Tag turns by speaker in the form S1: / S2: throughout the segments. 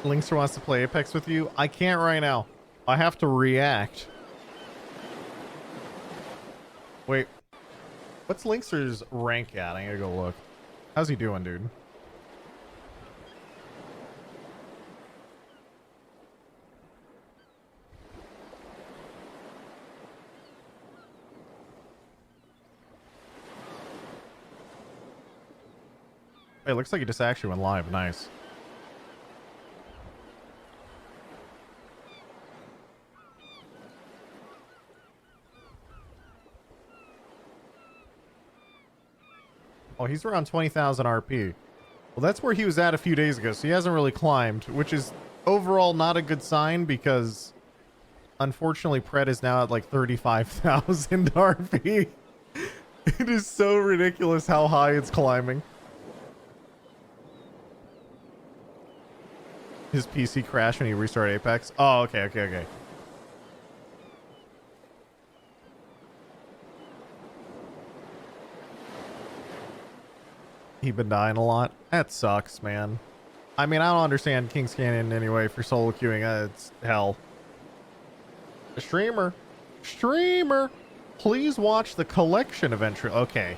S1: Linkster wants to play Apex with you. I can't right now. I have to react. Wait. What's Linkster's rank at? I gotta go look. How's he doing, dude? It looks like he just actually went live. Nice. Oh, he's around 20,000 RP. Well, that's where he was at a few days ago, so he hasn't really climbed, which is overall not a good sign because unfortunately Pred is now at like 35,000 RP. It is so ridiculous how high it's climbing. His PC crashed when he restarted Apex. Oh, okay. He been dying a lot. That sucks, man. I mean, I don't understand King's Canyon anyway for solo queuing. It's hell. Streamer, please watch the collection event. Okay.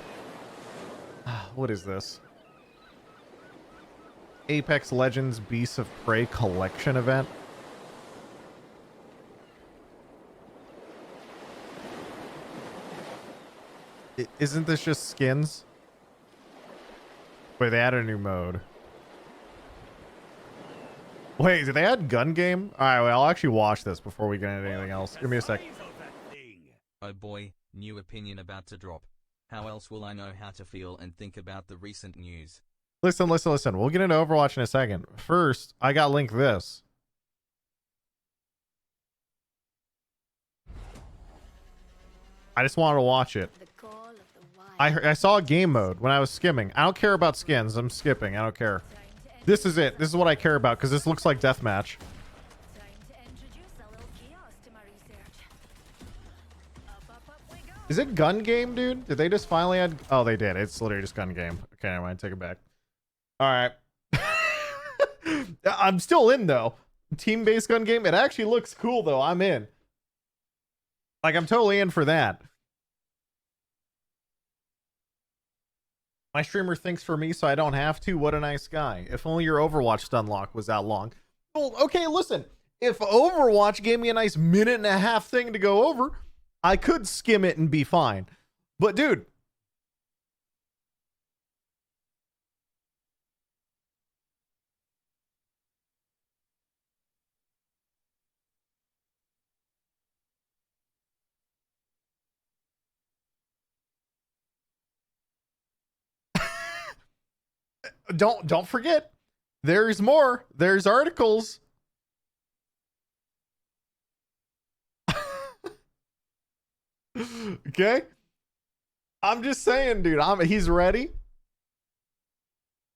S1: What is this? Apex Legends Beasts of Prey collection event. Isn't this just skins? Wait, they added a new mode. Wait, did they add gun game? Alright, well, I'll actually watch this before we get into anything else. Give me a sec.
S2: Oh boy, new opinion about to drop. How else will I know how to feel and think about the recent news?
S1: Listen. We'll get into Overwatch in a second. First, I got linked this. I just wanted to watch it. I saw a game mode when I was skimming. I don't care about skins. I'm skipping. I don't care. This is it. This is what I care about because this looks like deathmatch. Is it gun game, dude? Did they just finally add? Oh, they did. It's literally just gun game. Okay, never mind. Take it back. All right. I'm still in though. Team-based gun game. It actually looks cool though. I'm in. Like I'm totally in for that. My streamer thinks for me so I don't have to. What a nice guy. If only your Overwatch stun lock was that long. Well, okay, listen. If Overwatch gave me a nice minute and a half thing to go over, I could skim it and be fine. But dude. Don't forget. There's more. There's articles. Okay? I'm just saying, dude. He's ready.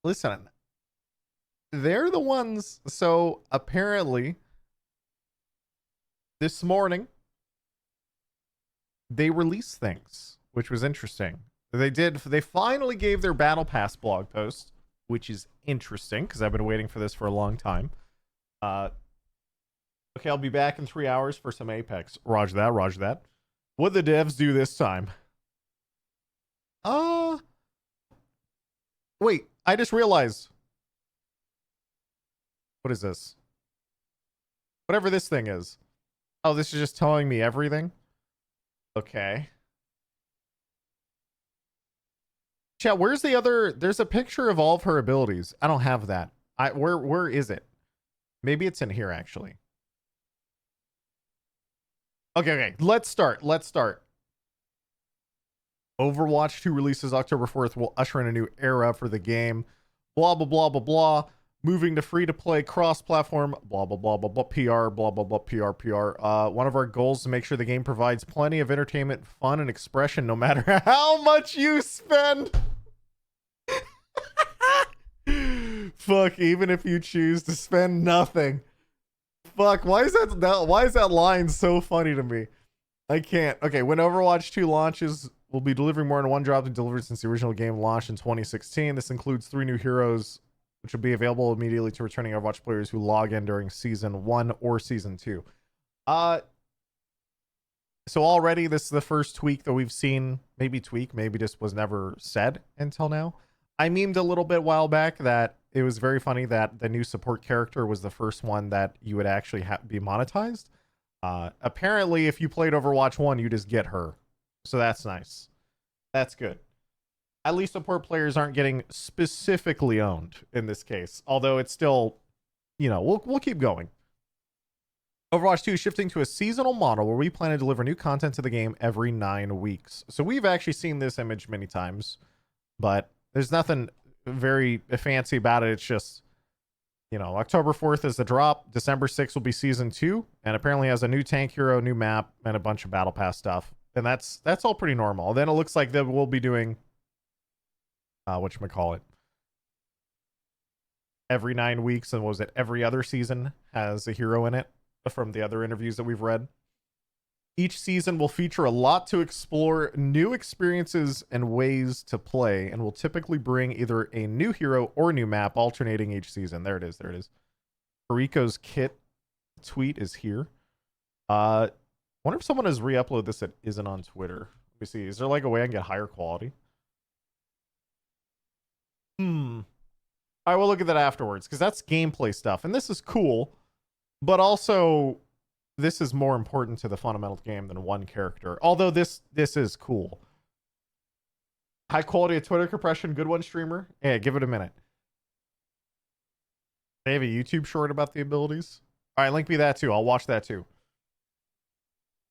S1: Listen. They're the ones. So apparently this morning they released things, which was interesting. They finally gave their Battle Pass blog post, which is interesting because I've been waiting for this for a long time. Okay, I'll be back in 3 hours for some Apex. Roger that. What the devs do this time? Wait, I just realized. What is this? Whatever this thing is. Oh, this is just telling me everything? Okay. Chat, where's the other? There's a picture of all of her abilities. I don't have that. Where is it? Maybe it's in here actually. Okay. Let's start. Overwatch 2 releases October 4th will usher in a new era for the game. Blah blah blah. Moving to free to play cross-platform. Blah blah blah. PR. Blah blah. PR. One of our goals is to make sure the game provides plenty of entertainment, fun, and expression, no matter how much you spend. Fuck, even if you choose to spend nothing. Fuck, why is that line so funny to me? I can't. Okay, when Overwatch 2 launches, we'll be delivering more than one drop than delivered since the original game launched in 2016. This includes 3 new heroes which will be available immediately to returning Overwatch players who log in during Season 1 or Season 2. So already this is the first tweak that we've seen. Maybe tweak, maybe just was never said until now. I memed a little bit while back that it was very funny that the new support character was the first one that you would actually be monetized. Apparently, if you played Overwatch 1, you just get her. So that's nice. That's good. At least support players aren't getting specifically owned in this case. Although it's still, you know, we'll keep going. Overwatch 2 is shifting to a seasonal model where we plan to deliver new content to the game every 9 weeks. So we've actually seen this image many times, but there's nothing very fancy about it. It's just, you know, October 4th is the drop. December 6th will be Season 2, and apparently has a new tank hero, new map, and a bunch of Battle Pass stuff. And that's all pretty normal. Then it looks like that we'll be doing, whatchamacallit, every 9 weeks, and what was it, every other season has a hero in it from the other interviews that we've read. Each season will feature a lot to explore, new experiences and ways to play, and will typically bring either a new hero or new map alternating each season. There it is. There it is. Kiriko's kit tweet is here. Wonder if someone has re-uploaded this that isn't on Twitter. Let me see. Is there like a way I can get higher quality? I will look at that afterwards because that's gameplay stuff, and this is cool. But also, this is more important to the fundamental game than one character. Although this is cool. High quality of Twitter compression, good one, streamer. Yeah, give it a minute. They have a YouTube short about the abilities. All right, link me that too. I'll watch that too.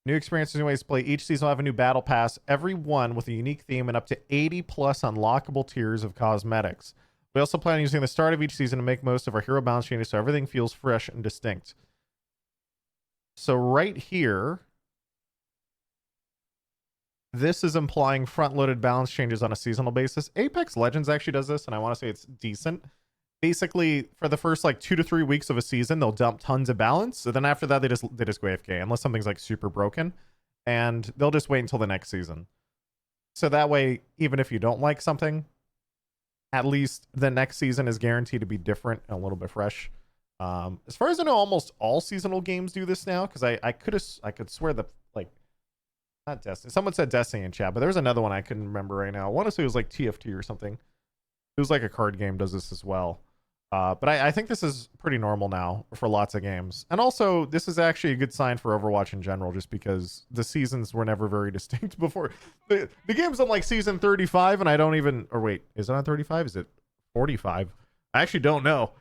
S1: New experiences and ways to play. Each season will have a new battle pass, every one with a unique theme and up to 80 plus unlockable tiers of cosmetics. We also plan on using the start of each season to make most of our hero balance changes so everything feels fresh and distinct. So right here, this is implying front-loaded balance changes on a seasonal basis. Apex Legends actually does this, and I want to say it's decent. Basically, for the first like 2 to 3 weeks of a season, they'll dump tons of balance. So then after that, they just go AFK, unless something's like super broken, and they'll just wait until the next season. So that way, even if you don't like something, at least the next season is guaranteed to be different and a little bit fresh. As far as I know, almost all seasonal games do this now, because I could swear that, like, not Destiny. Someone said Destiny in chat, but there's another one I couldn't remember right now. I want to say it was like TFT or something. It was like a card game does this as well. But I think this is pretty normal now for lots of games. And also, this is actually a good sign for Overwatch in general, just because the seasons were never very distinct before. The game's on like season 35, and I don't even... Or wait, is it on 35? Is it 45? I actually don't know.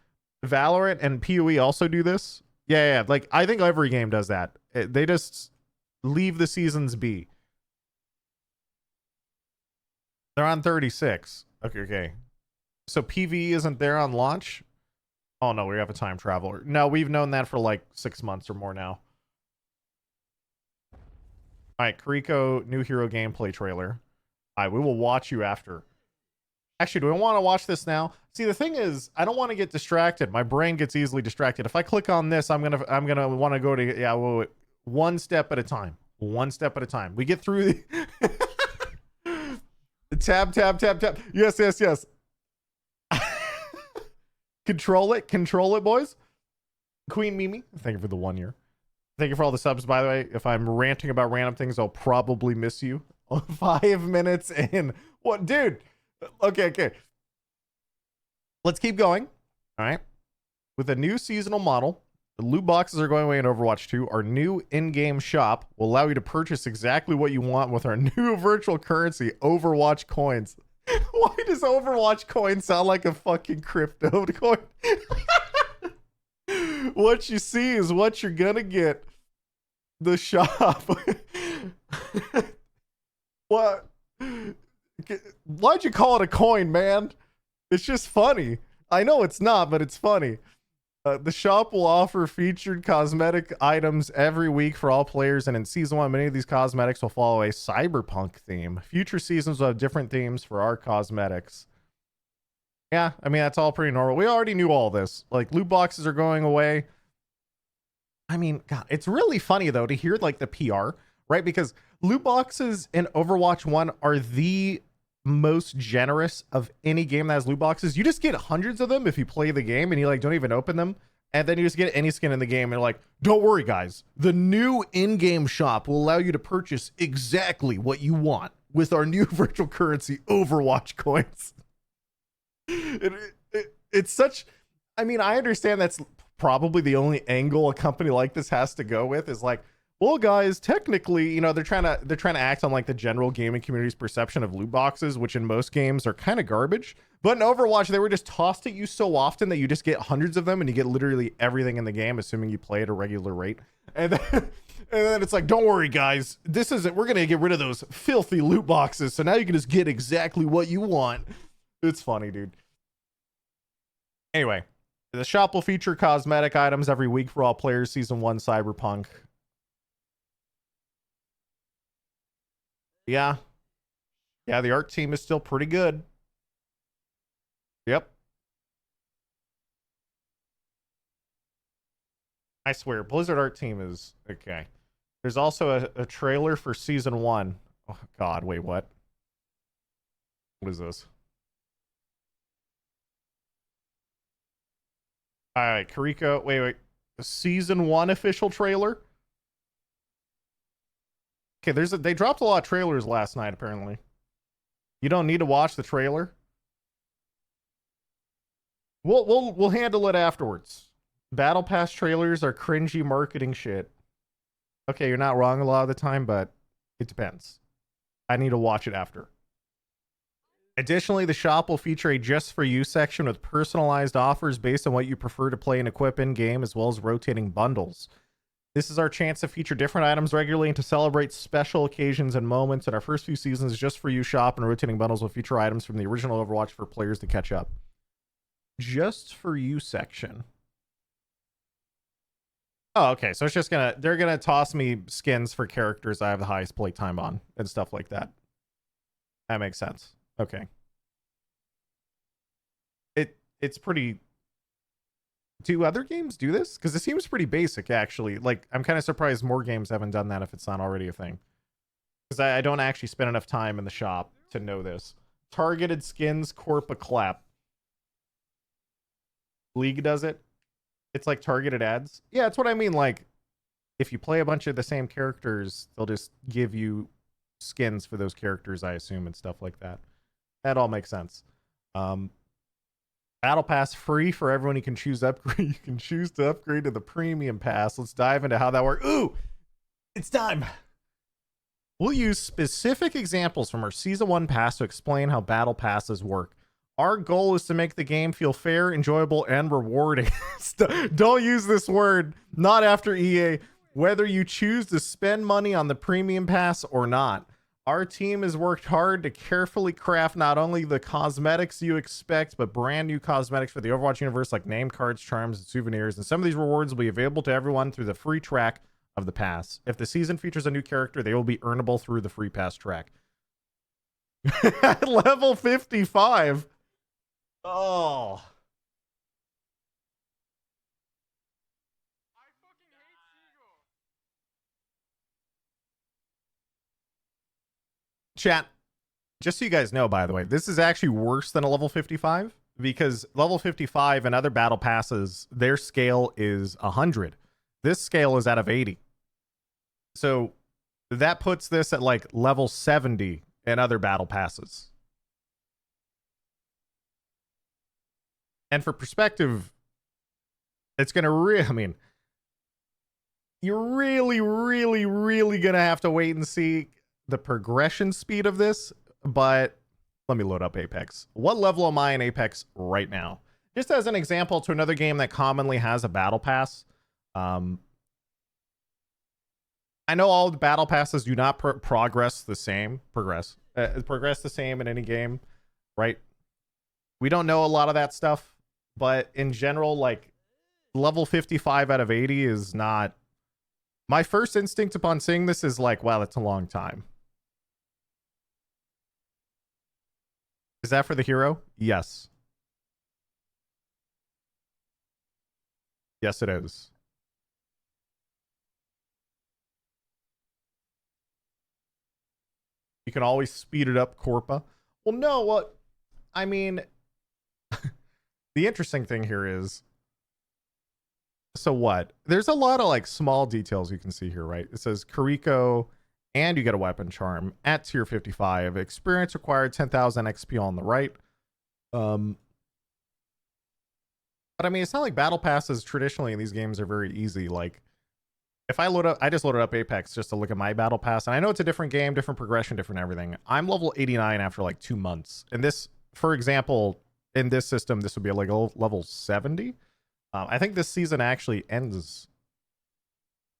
S1: Valorant and PoE also do this. Yeah. Like, I think every game does that. They just leave the seasons be. They're on 36. Okay. So PvE isn't there on launch? Oh no, we have a time traveler. No, we've known that for like 6 months or more now. All right, Kiriko new hero gameplay trailer. All right, we will watch you after. Actually, do I want to watch this now? See, the thing is, I don't want to get distracted. My brain gets easily distracted. If I click on this, I'm gonna want to go to wait, one step at a time. One step at a time. We get through the tab. Yes. Control it, boys. Queen Mimi, thank you for the 1 year. Thank you for all the subs, by the way. If I'm ranting about random things, I'll probably miss you. 5 minutes in. What, dude? Okay. Let's keep going. All right. With a new seasonal model, the loot boxes are going away in Overwatch 2. Our new in-game shop will allow you to purchase exactly what you want with our new virtual currency, Overwatch coins. Why does Overwatch coin sound like a fucking crypto coin? What you see is what you're gonna get. The shop. What? Why'd you call it a coin, man? It's just funny. I know it's not, but it's funny. The shop will offer featured cosmetic items every week for all players, and in Season 1, many of these cosmetics will follow a cyberpunk theme. Future seasons will have different themes for our cosmetics. Yeah, I mean, that's all pretty normal. We already knew all this. Like, loot boxes are going away. I mean, God, it's really funny, though, to hear, like, the PR, right? Because loot boxes in Overwatch 1 are the most generous of any game that has loot boxes. You just get hundreds of them if you play the game and you like don't even open them. And then you just get any skin in the game and like, don't worry, guys. The new in-game shop will allow you to purchase exactly what you want with our new virtual currency Overwatch coins. It's such, I mean, I understand that's probably the only angle a company like this has to go with is like, well, guys, technically, you know, they're trying to act on like the general gaming community's perception of loot boxes, which in most games are kind of garbage. But in Overwatch, they were just tossed at you so often that you just get hundreds of them and you get literally everything in the game, assuming you play at a regular rate. And then, and then it's like, don't worry, guys, this isn't, we're going to get rid of those filthy loot boxes. So now you can just get exactly what you want. It's funny, dude. Anyway, the shop will feature cosmetic items every week for all players. Season 1 Cyberpunk. Yeah. Yeah, the art team is still pretty good. Yep. I swear, Blizzard art team is okay. There's also a trailer for season 1. Oh god, wait, what? What is this? Alright, Kiriko, wait. The season 1 official trailer? Okay, they dropped a lot of trailers last night, apparently. You don't need to watch the trailer. We'll handle it afterwards. Battle Pass trailers are cringy marketing shit. Okay, you're not wrong a lot of the time, but it depends. I need to watch it after. Additionally, the shop will feature a just for you section with personalized offers based on what you prefer to play and equip in game, as well as rotating bundles. This is our chance to feature different items regularly and to celebrate special occasions and moments. In our first few seasons, just for you shop and rotating bundles will feature items from the original Overwatch for players to catch up. Just for you section. Oh, okay. So it's just they're gonna toss me skins for characters I have the highest playtime on and stuff like that. That makes sense. Okay. It's pretty. Do other games do this? Because it seems pretty basic, actually. Like, I'm kind of surprised more games haven't done that if it's not already a thing. Because I don't actually spend enough time in the shop to know this. Targeted skins, Corpa Clap. League does it. It's like targeted ads. Yeah, that's what I mean. Like, if you play a bunch of the same characters, they'll just give you skins for those characters, I assume, and stuff like that. That all makes sense. Battle Pass free for everyone. You can choose upgrade. You can choose to upgrade to the premium pass. Let's dive into how that works. Ooh, it's time. We'll use specific examples from our season 1 pass to explain how battle passes work. Our goal is to make the game feel fair, enjoyable, and rewarding. Don't use this word. Not after EA. Whether you choose to spend money on the premium pass or not. Our team has worked hard to carefully craft not only the cosmetics you expect, but brand new cosmetics for the Overwatch universe like name cards, charms, and souvenirs. And some of these rewards will be available to everyone through the free track of the pass. If the season features a new character, they will be earnable through the free pass track. At level 55. Oh. Chat, just so you guys know, by the way, this is actually worse than a level 55 because level 55 and other battle passes, their scale is 100. This scale is out of 80. So that puts this at like level 70 in other battle passes. And for perspective, it's going to I mean, you're really going to have to wait and see the progression speed of this, but let me load up Apex. What level am I in Apex right now? Just as an example to another game that commonly has a battle pass. I know all the battle passes do not progress the same. Progress the same in any game, right? We don't know a lot of that stuff, but in general, like level 55 out of 80 is not. My first instinct upon seeing this is like, wow, that's a long time. Is that for the hero? Yes. Yes, it is. You can always speed it up, Corpa. Well, no, what I mean, the interesting thing here is, so what? There's a lot of like small details you can see here, right? It says kiriko, and you get a weapon charm at tier 55. Experience required 10,000 XP on the right. Um, but I mean, it's not like battle passes traditionally in these games are very easy. Like, if I load up, I just loaded up Apex just to look at my battle pass, and I know it's a different game, different progression, different everything. I'm level 89 after like 2 months, and this, for example, in this system, this would be like a level 70. I think this season actually ends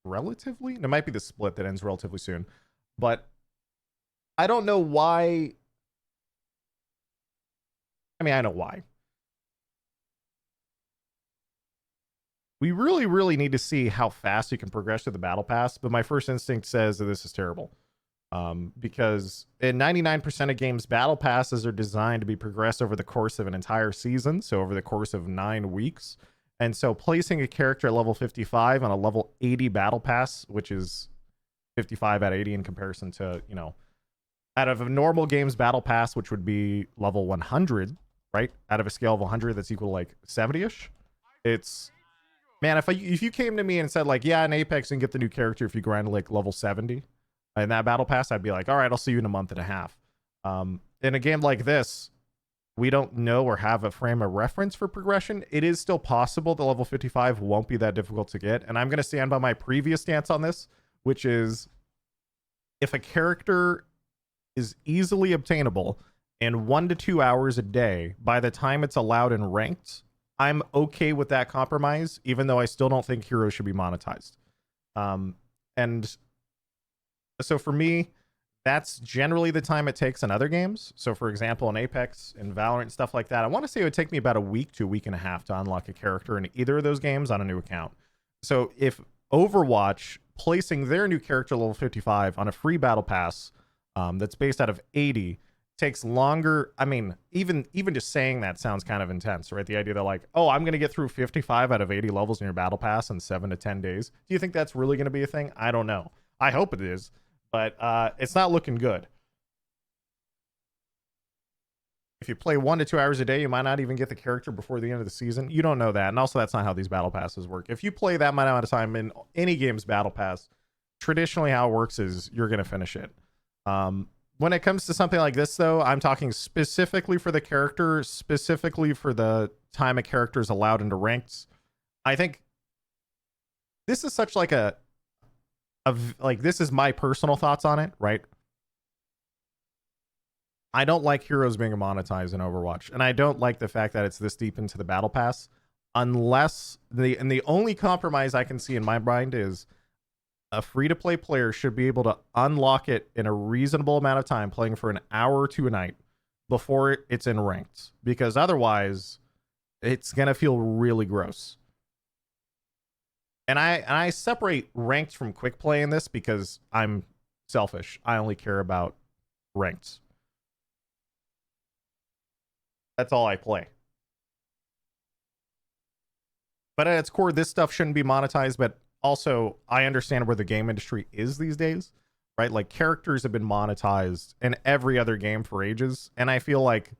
S1: relatively. It might be the split that ends relatively soon, but I don't know why. I mean, I know why. We really, really need to see how fast you can progress through the battle pass, but my first instinct says that this is terrible. Because in 99% of games, battle passes are designed to be progressed over the course of an entire season, so over the course of 9 weeks. And so placing a character at level 55 on a level 80 battle pass, which is 55 at 80 in comparison to, you know, out of a normal game's battle pass, which would be level 100, right? Out of a scale of 100, that's equal to like 70-ish. It's, man, if you came to me and said like, yeah, in Apex you can get the new character if you grind like level 70 in that battle pass, I'd be like, all right, I'll see you in a month and a half. In a game like this, we don't know or have a frame of reference for progression. It is still possible that level 55 won't be that difficult to get, and I'm going to stand by my previous stance on this, which is if a character is easily obtainable in 1 to 2 hours a day by the time it's allowed in ranked, I'm okay with that compromise, even though I still don't think heroes should be monetized. And so for me, that's generally the time it takes in other games. So for example, in Apex and Valorant and stuff like that, I want to say it would take me about a week to a week and a half to unlock a character in either of those games on a new account. So if Overwatch placing their new character level 55 on a free battle pass that's based out of 80 takes longer. I mean, even just saying that sounds kind of intense, right? The idea that like, oh, I'm going to get through 55 out of 80 levels in your battle pass in 7 to 10 days. Do you think that's really going to be a thing? I don't know. I hope it is, but it's not looking good. If you play 1 to 2 hours a day, you might not even get the character before the end of the season. You don't know that. And also, that's not how these battle passes work. If you play that amount of time in any game's battle pass, traditionally how it works is you're going to finish it. When it comes to something like this, though, I'm talking specifically for the character, specifically for the time a character is allowed into ranks. I think this is such like like, this is my personal thoughts on it, right? I don't like heroes being monetized in Overwatch, and I don't like the fact that it's this deep into the battle pass, unless the only compromise I can see in my mind is a free-to-play player should be able to unlock it in a reasonable amount of time, playing for an hour or two a night before it's in ranked, because otherwise it's gonna feel really gross. And I separate ranked from quick play in this because I'm selfish. I only care about ranked. That's all I play. But at its core, this stuff shouldn't be monetized, but also I understand where the game industry is these days, right? Like, characters have been monetized in every other game for ages, and I feel like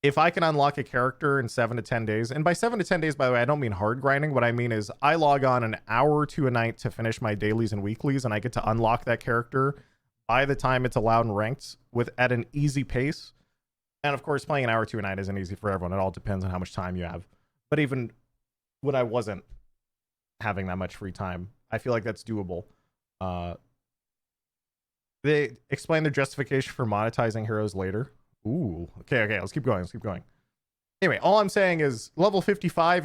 S1: if I can unlock a character in 7 to 10 days, and by 7 to 10 days, by the way, I don't mean hard grinding. What I mean is I log on an hour or two a night to finish my dailies and weeklies, and I get to unlock that character by the time it's allowed and ranked at an easy pace. And of course, playing an hour or two a night isn't easy for everyone. It all depends on how much time you have. But even when I wasn't having that much free time, I feel like that's doable. They explain their justification for monetizing heroes later. Ooh, okay, let's keep going. Anyway, all I'm saying is level 55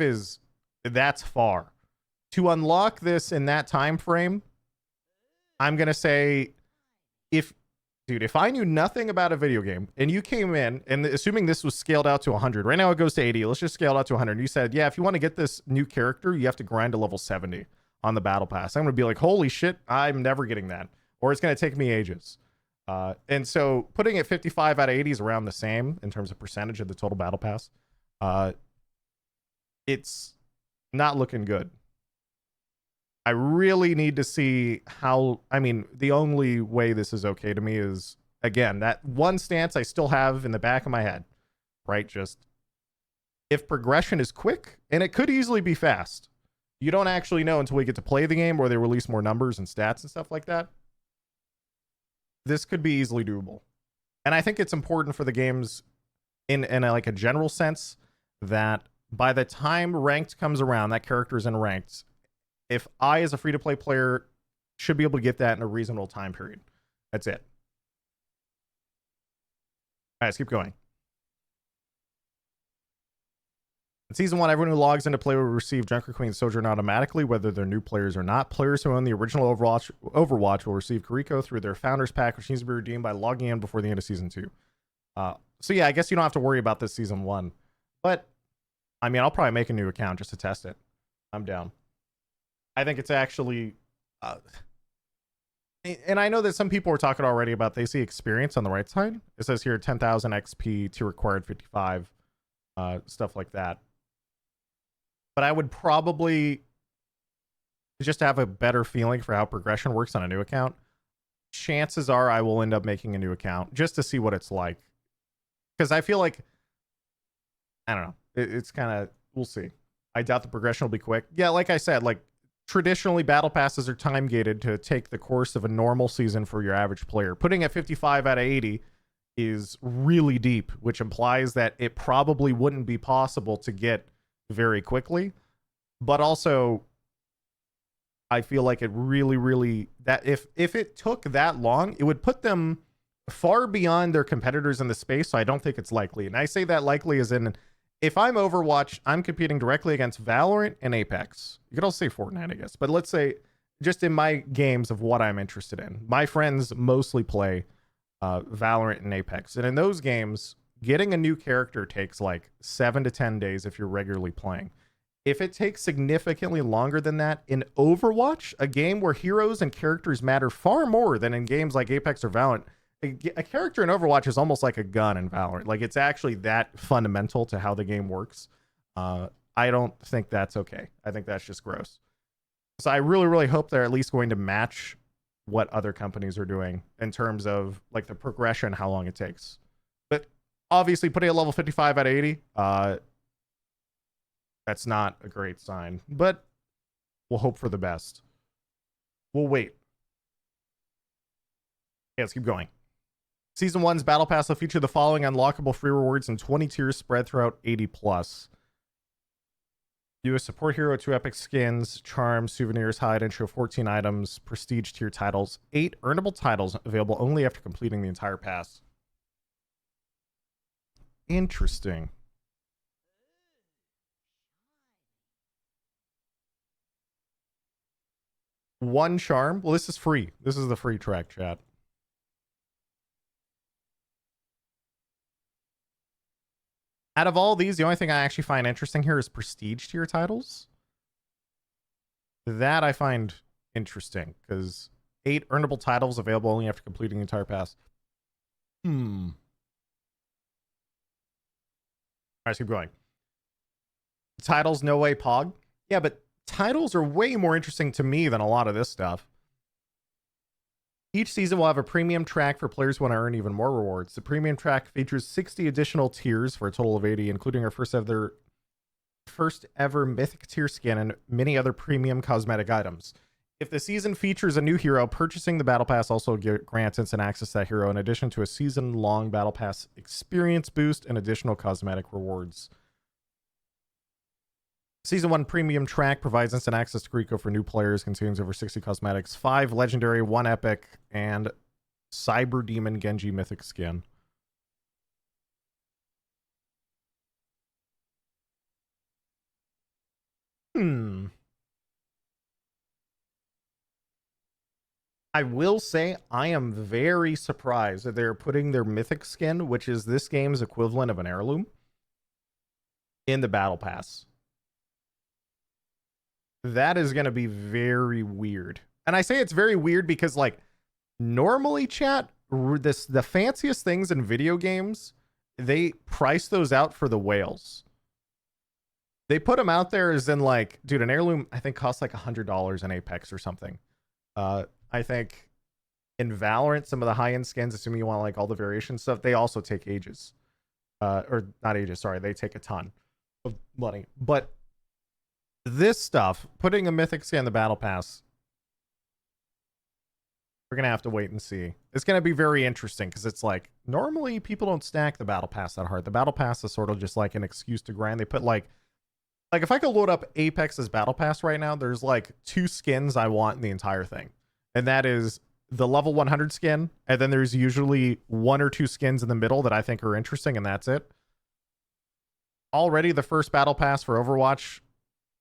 S1: that's far. To unlock this in that time frame, I'm gonna say, if I knew nothing about a video game and you came in, and assuming this was scaled out to 100, right now it goes to 80, let's just scale it out to 100, and you said, yeah, if you want to get this new character, you have to grind to level 70 on the battle pass. I'm gonna be like, holy shit, I'm never getting that, or it's gonna take me ages. And so putting it 55 out of 80 is around the same in terms of percentage of the total battle pass. It's not looking good. I really need to see how, I mean, the only way this is okay to me is again, that one stance I still have in the back of my head, right? Just if progression is quick, and it could easily be fast, you don't actually know until we get to play the game or they release more numbers and stats and stuff like that. This could be easily doable. And I think it's important for the games in like a general sense that by the time ranked comes around, that character is in ranked. If I, as a free-to-play player, should be able to get that in a reasonable time period. That's it. All right, let's keep going. In Season 1, everyone who logs into play will receive Junker Queen Sojourn automatically, whether they're new players or not. Players who own the original Overwatch will receive Kiriko through their Founders Pack, which needs to be redeemed by logging in before the end of Season 2. So yeah, I guess you don't have to worry about this Season 1. But, I mean, I'll probably make a new account just to test it. I'm down. I think it's actually... and I know that some people were talking already about they see experience on the right side. It says here 10,000 XP to required 55, stuff like that. But I would probably, just to have a better feeling for how progression works on a new account, chances are I will end up making a new account just to see what it's like. Because I feel like, I don't know, it's kind of, we'll see. I doubt the progression will be quick. Yeah, like I said, like traditionally battle passes are time gated to take the course of a normal season for your average player. Putting at 55 out of 80 is really deep, which implies that it probably wouldn't be possible to get very quickly. But also, I feel like it really, that if it took that long, it would put them far beyond their competitors in the space. So I don't think it's likely. And I say that likely as in, if I'm Overwatch, I'm competing directly against Valorant and Apex. You could also say Fortnite, I guess. But let's say, just in my games of what I'm interested in, my friends mostly play Valorant and Apex. And in those games, getting a new character takes like 7 to 10 days if you're regularly playing. If it takes significantly longer than that in Overwatch, a game where heroes and characters matter far more than in games like Apex or Valorant, a character in Overwatch is almost like a gun in Valorant. Like, it's actually that fundamental to how the game works. I don't think that's okay. I think that's just gross. So I really hope they're at least going to match what other companies are doing in terms of like the progression, how long it takes. But obviously putting a level 55 out of 80, that's not a great sign, but we'll hope for the best. We'll wait. Okay, let's keep going. Season 1's Battle Pass will feature the following unlockable free rewards in 20 tiers spread throughout 80 plus. Do a support hero, 2 epic skins, charms, souvenirs, hide, intro, 14 items, prestige tier titles, 8 earnable titles available only after completing the entire pass. Interesting. One charm. Well, this is free. This is the free track, chat. Out of all these, the only thing I actually find interesting here is prestige tier titles. That I find interesting because 8 earnable titles available only after completing the entire pass. All right, let's keep going. Titles, no way, Pog. Yeah, but titles are way more interesting to me than a lot of this stuff. Each season will have a premium track for players who want to earn even more rewards. The premium track features 60 additional tiers for a total of 80, including our first ever mythic tier skin and many other premium cosmetic items. If the season features a new hero, purchasing the Battle Pass also grants instant access to that hero in addition to a season-long Battle Pass experience boost and additional cosmetic rewards. Season 1 premium track provides instant access to kiriko for new players, contains over 60 cosmetics, 5 legendary, 1 epic, and Cyber Demon Genji mythic skin. I will say I am very surprised that they're putting their mythic skin, which is this game's equivalent of an heirloom, in the Battle Pass. That is going to be very weird. And I say it's very weird because, like, normally, chat, the fanciest things in video games, they price those out for the whales. They put them out there as in, like, dude, an heirloom, I think, costs like $100 in Apex or something. I think In Valorant, some of the high-end skins, assuming you want like all the variation stuff, they also take ages. Or not ages, sorry, they take a ton of money. But this stuff, putting a mythic skin in the battle pass, we're gonna have to wait and see. It's gonna be very interesting because it's like normally people don't stack the battle pass that hard. The battle pass is sort of just like an excuse to grind. They put like if I could load up Apex's battle pass right now, there's like 2 skins I want in the entire thing, and that is the level 100 skin, and then there's usually 1 or 2 skins in the middle that I think are interesting, and that's it. Already the first battle pass for Overwatch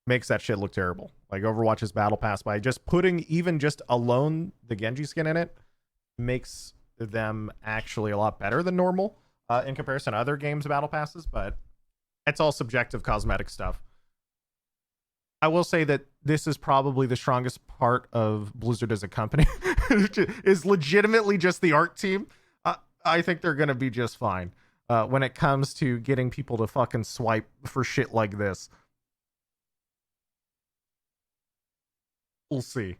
S1: makes that shit look terrible. Like Overwatch's battle pass, by just putting even just alone the Genji skin in it, makes them actually a lot better than normal in comparison to other games battle passes, but it's all subjective cosmetic stuff. I will say that this is probably the strongest part of Blizzard as a company is legitimately just the art team. I think they're going to be just fine when it comes to getting people to fucking swipe for shit like this. We'll see.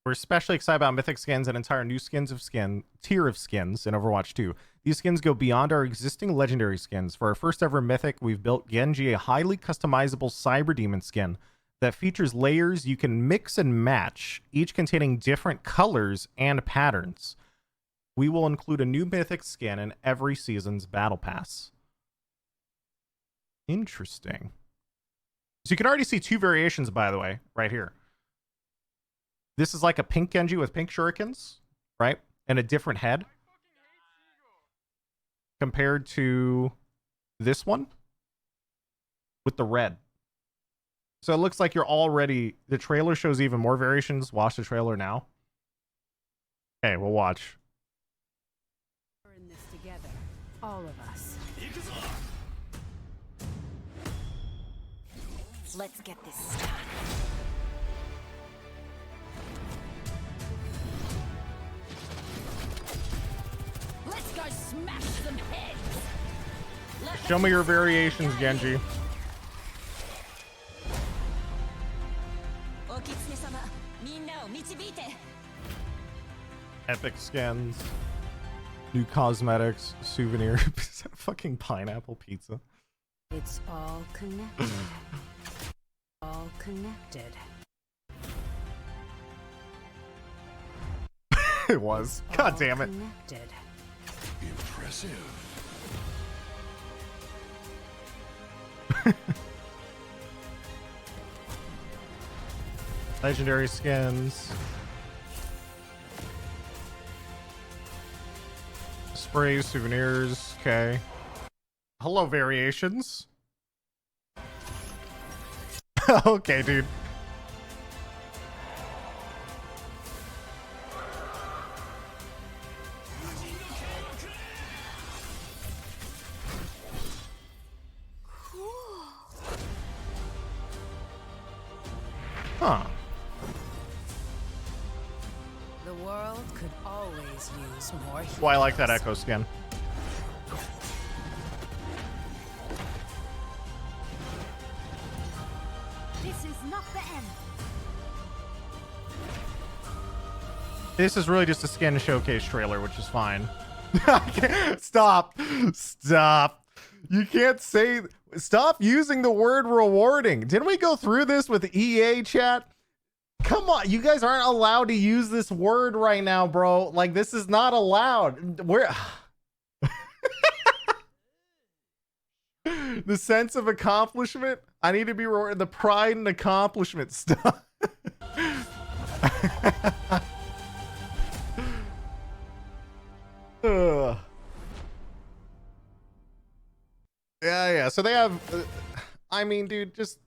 S1: We're especially excited about mythic skins and entire new tier of skins in Overwatch 2. These skins go beyond our existing legendary skins. For our first ever mythic, we've built Genji, a highly customizable cyber demon skin that features layers you can mix and match, each containing different colors and patterns. We will include a new mythic skin in every season's battle pass. Interesting. So you can already see 2 variations, by the way, right here. This is like a pink Genji with pink shurikens, right? And a different head. Compared to this one with the red. So it looks like you're already... The trailer shows even more variations. Watch the trailer now. Okay, we'll watch.
S3: We're in this together, all of us. Let's get this started. Let's go smash some heads.
S1: Show me your variations, Genji. Epic skins. New cosmetics. Souvenir. Fucking pineapple pizza.
S3: It's all connected. All connected.
S1: It was. God damn it.
S3: Connected.
S4: Impressive.
S1: Legendary skins. Sprays, souvenirs. Okay. Hello, variations. Okay, dude. Huh.
S3: The world could always use more heroes.
S1: Well, I like that Echo skin.
S3: This is not the end.
S1: This is really just a skin showcase trailer, which is fine. Stop. Stop. You can't say... Stop using the word rewarding. Didn't we go through this with EA, chat? Come on. You guys aren't allowed to use this word right now, bro. Like, this is not allowed. We're... The sense of accomplishment. I need to be rewarded. The pride and accomplishment stuff. Ugh. Yeah. So they have, I mean, dude, just,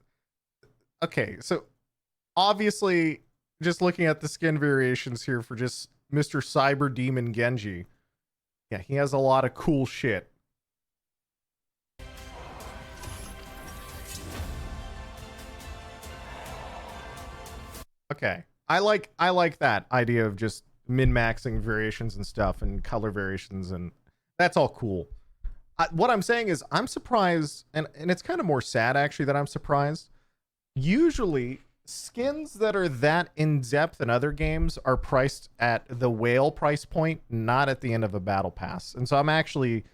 S1: okay. So obviously just looking at the skin variations here for just Mr. Cyber Demon Genji. Yeah, he has a lot of cool shit. Okay. I like that idea of just min-maxing variations and stuff and color variations, and that's all cool. What I'm saying is I'm surprised, and it's kind of more sad actually that I'm surprised. Usually skins that are that in depth in other games are priced at the whale price point, not at the end of a battle pass. And so I'm actually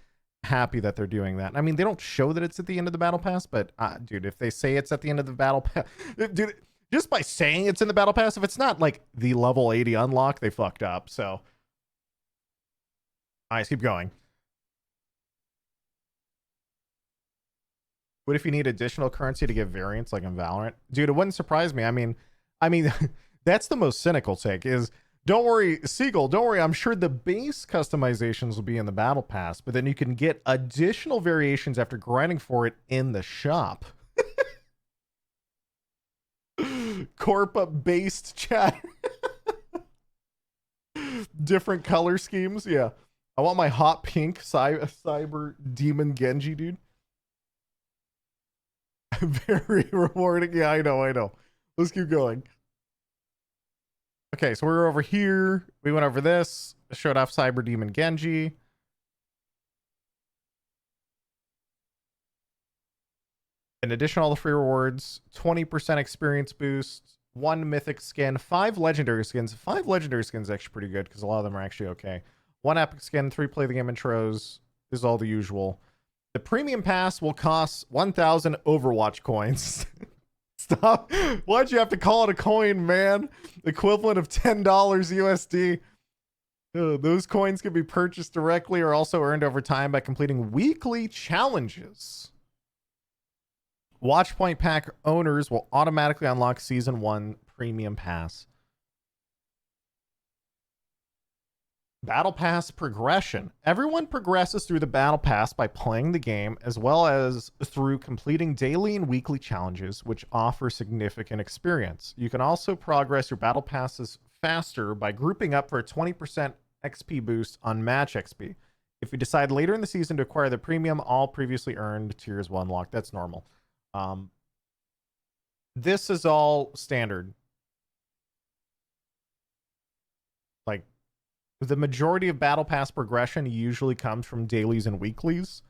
S1: happy that they're doing that. I mean, they don't show that it's at the end of the battle pass, but dude, if they say it's at the end of the battle pass, dude, just by saying it's in the battle pass, if it's not like the level 80 unlock, they fucked up. So, all right, let's keep going. What if you need additional currency to give variants like in Valorant? Dude, it wouldn't surprise me. I mean, that's the most cynical take is, don't worry, Seagull, don't worry. I'm sure the base customizations will be in the battle pass, but then you can get additional variations after grinding for it in the shop. Corp based chat. Different color schemes. Yeah. I want my hot pink cyber demon Genji, dude. Very rewarding. Yeah, I know. Let's keep going. Okay, so we're over here. We went over this. Showed off Cyber Demon Genji. In addition, all the free rewards, 20% experience boost, 1 mythic skin, 5 legendary skins. 5 legendary skins is actually pretty good because a lot of them are actually okay. 1 epic skin, 3 play the game intros. This is all the usual. The premium pass will cost 1,000 Overwatch coins. Stop. Why'd you have to call it a coin, man? Equivalent of $10 USD. Those coins can be purchased directly or also earned over time by completing weekly challenges. Watchpoint pack owners will automatically unlock Season 1 Premium Pass. Battle Pass progression. Everyone progresses through the Battle Pass by playing the game, as well as through completing daily and weekly challenges, which offer significant experience. You can also progress your Battle Passes faster by grouping up for a 20% XP boost on match XP. If you decide later in the season to acquire the premium, all previously earned tiers will unlock. That's normal. This is all standard. Like, the majority of Battle Pass progression usually comes from dailies and weeklies,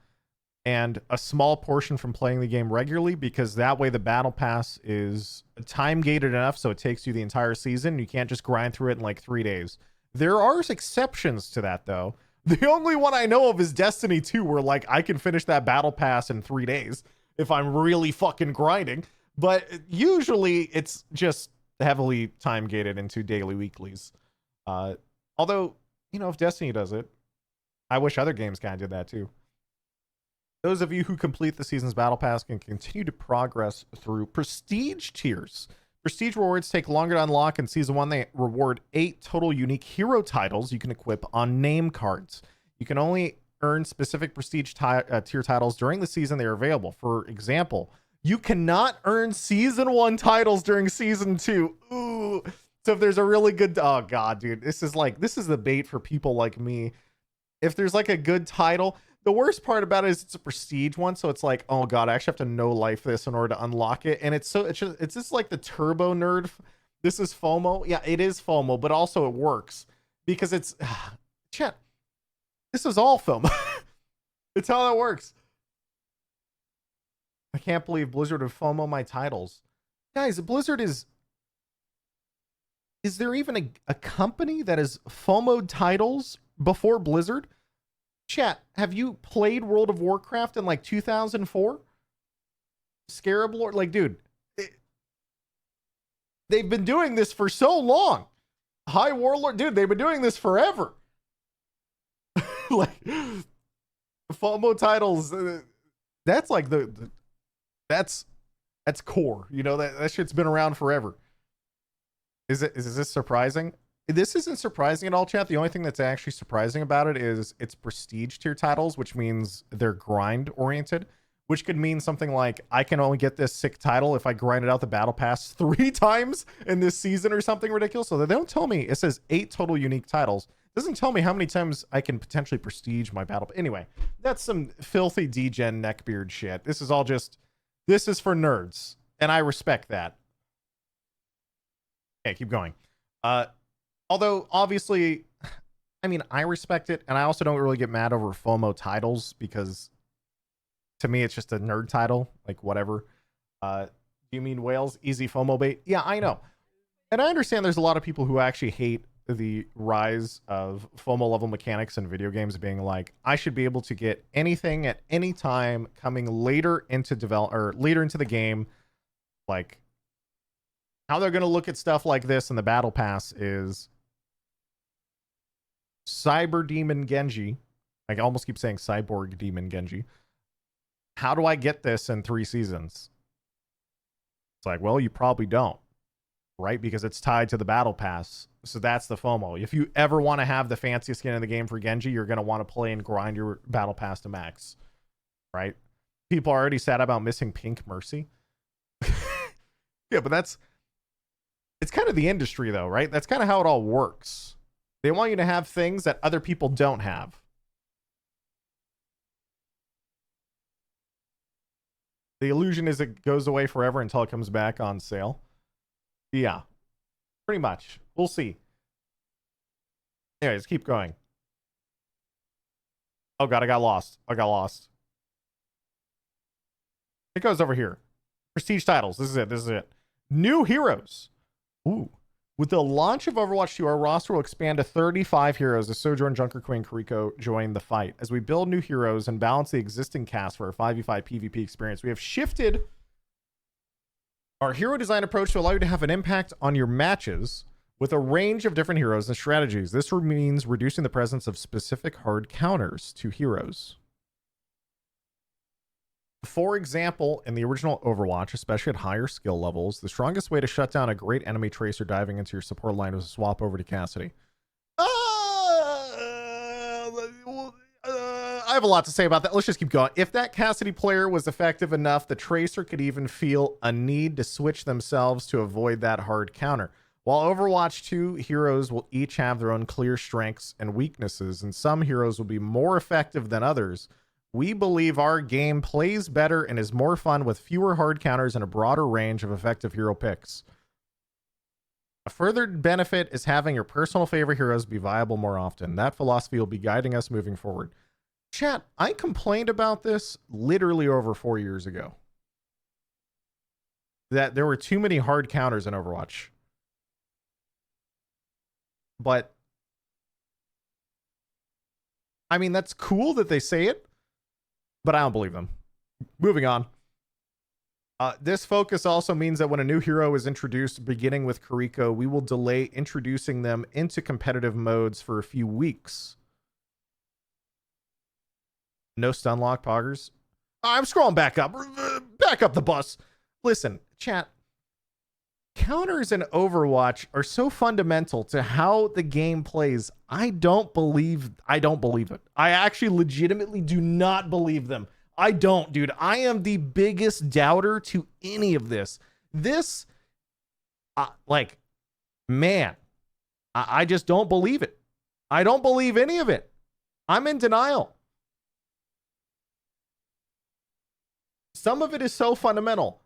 S1: and a small portion from playing the game regularly, because that way the Battle Pass is time gated enough so it takes you the entire season. You can't just grind through it in like 3 days. There are exceptions to that, though. The only one I know of is Destiny 2, where like I can finish that Battle Pass in 3 days if I'm really fucking grinding. But usually it's just heavily time gated into daily weeklies. Although, you know, if Destiny does it, I wish other games kind of did that too. Those of you who complete the season's Battle Pass can continue to progress through prestige tiers. Prestige rewards take longer to unlock. In Season 1, they reward 8 total unique hero titles you can equip on name cards. You can only earn specific prestige tier titles during the season they are available. For example, you cannot earn Season 1 titles during Season 2. Ooh. So if there's a really good... Oh, God, dude. This is the bait for people like me. If there's like a good title... The worst part about it is it's a prestige one, so it's like, oh god, I actually have to know life this in order to unlock it, and it's just like the turbo nerd. This is FOMO. Yeah, it is FOMO, but also it works because it's chat. This is all FOMO. It's how that works. I can't believe Blizzard would FOMO my titles, guys. Blizzard is there even a company that has FOMO'd titles before Blizzard? Chat, have you played World of Warcraft in like 2004? Scarab Lord, like, dude, they've been doing this for so long. High Warlord, dude, they've been doing this forever. Like, FOMO titles, that's like that's core. You know, that shit's been around forever. Is this surprising? This isn't surprising at all, chat. The only thing that's actually surprising about it is it's prestige tier titles, which means they're grind oriented, which could mean something like I can only get this sick title if I grinded out the battle pass 3 times in this season or something ridiculous. So they don't tell me. It says 8 total unique titles. It doesn't tell me how many times I can potentially prestige my battle. Anyway, that's some filthy degen neckbeard shit. This is for nerds, and I respect that. Okay, keep going. Although, obviously, I mean, I respect it, and I also don't really get mad over FOMO titles, because to me, it's just a nerd title, like, whatever. You mean whales? Easy FOMO bait? Yeah, I know. And I understand there's a lot of people who actually hate the rise of FOMO level mechanics in video games, being like, I should be able to get anything at any time coming later into later into the game. Like, how they're going to look at stuff like this in the battle pass is Cyber Demon Genji. I almost keep saying Cyborg Demon Genji. How do I get this in 3 seasons? It's like, well, you probably don't, right? Because it's tied to the battle pass. So that's the FOMO. If you ever want to have the fanciest skin in the game for Genji, you're going to want to play and grind your battle pass to max, right? People are already sad about missing Pink Mercy. Yeah, but it's kind of the industry though, right? That's kind of how it all works. They want you to have things that other people don't have. The illusion is it goes away forever until it comes back on sale. Yeah, pretty much. We'll see. Anyways, keep going. Oh god, I got lost. It goes over here. Prestige titles. This is it. New heroes. Ooh. With the launch of Overwatch 2, our roster will expand to 35 heroes as Sojourn, Junker Queen, Kiriko join the fight. As we build new heroes and balance the existing cast for a 5v5 PvP experience, we have shifted our hero design approach to allow you to have an impact on your matches with a range of different heroes and strategies. This means reducing the presence of specific hard counters to heroes. For example, in the original Overwatch, especially at higher skill levels, the strongest way to shut down a great enemy tracer diving into your support line was to swap over to Cassidy. I have a lot to say about that. Let's just keep going. If that Cassidy player was effective enough, the tracer could even feel a need to switch themselves to avoid that hard counter. While Overwatch 2 heroes will each have their own clear strengths and weaknesses, and some heroes will be more effective than others, we believe our game plays better and is more fun with fewer hard counters and a broader range of effective hero picks. A further benefit is having your personal favorite heroes be viable more often. That philosophy will be guiding us moving forward. Chat, I complained about this literally over 4 years ago. That there were too many hard counters in Overwatch. But I mean, that's cool that they say it, but I don't believe them. Moving on. This focus also means that when a new hero is introduced, beginning with Kiriko, we will delay introducing them into competitive modes for a few weeks. No stun lock poggers. I'm scrolling back up. Back up the bus. Listen, chat. Counters in Overwatch are so fundamental to how the game plays. I don't believe it. I actually legitimately do not believe them. I don't, dude. I am the biggest doubter to any of this. This, man, I just don't believe it. I don't believe any of it. I'm in denial. Some of it is so fundamental.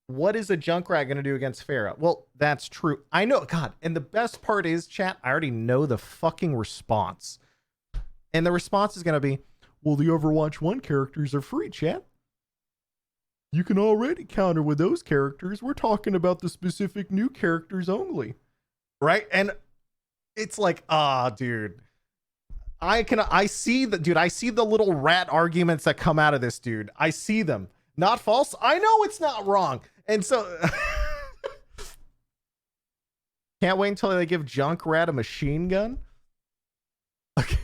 S1: What is a Junkrat going to do against Pharah? Well, that's true. I know, God. And the best part is, chat, I already know the fucking response. And the response is going to be, well, the Overwatch 1 characters are free, chat. You can already counter with those characters. We're talking about the specific new characters only. Right? And it's like, dude. I see the little rat arguments that come out of this, dude. I see them. Not false. I know it's not wrong. And so can't wait until they give Junkrat a machine gun. Okay.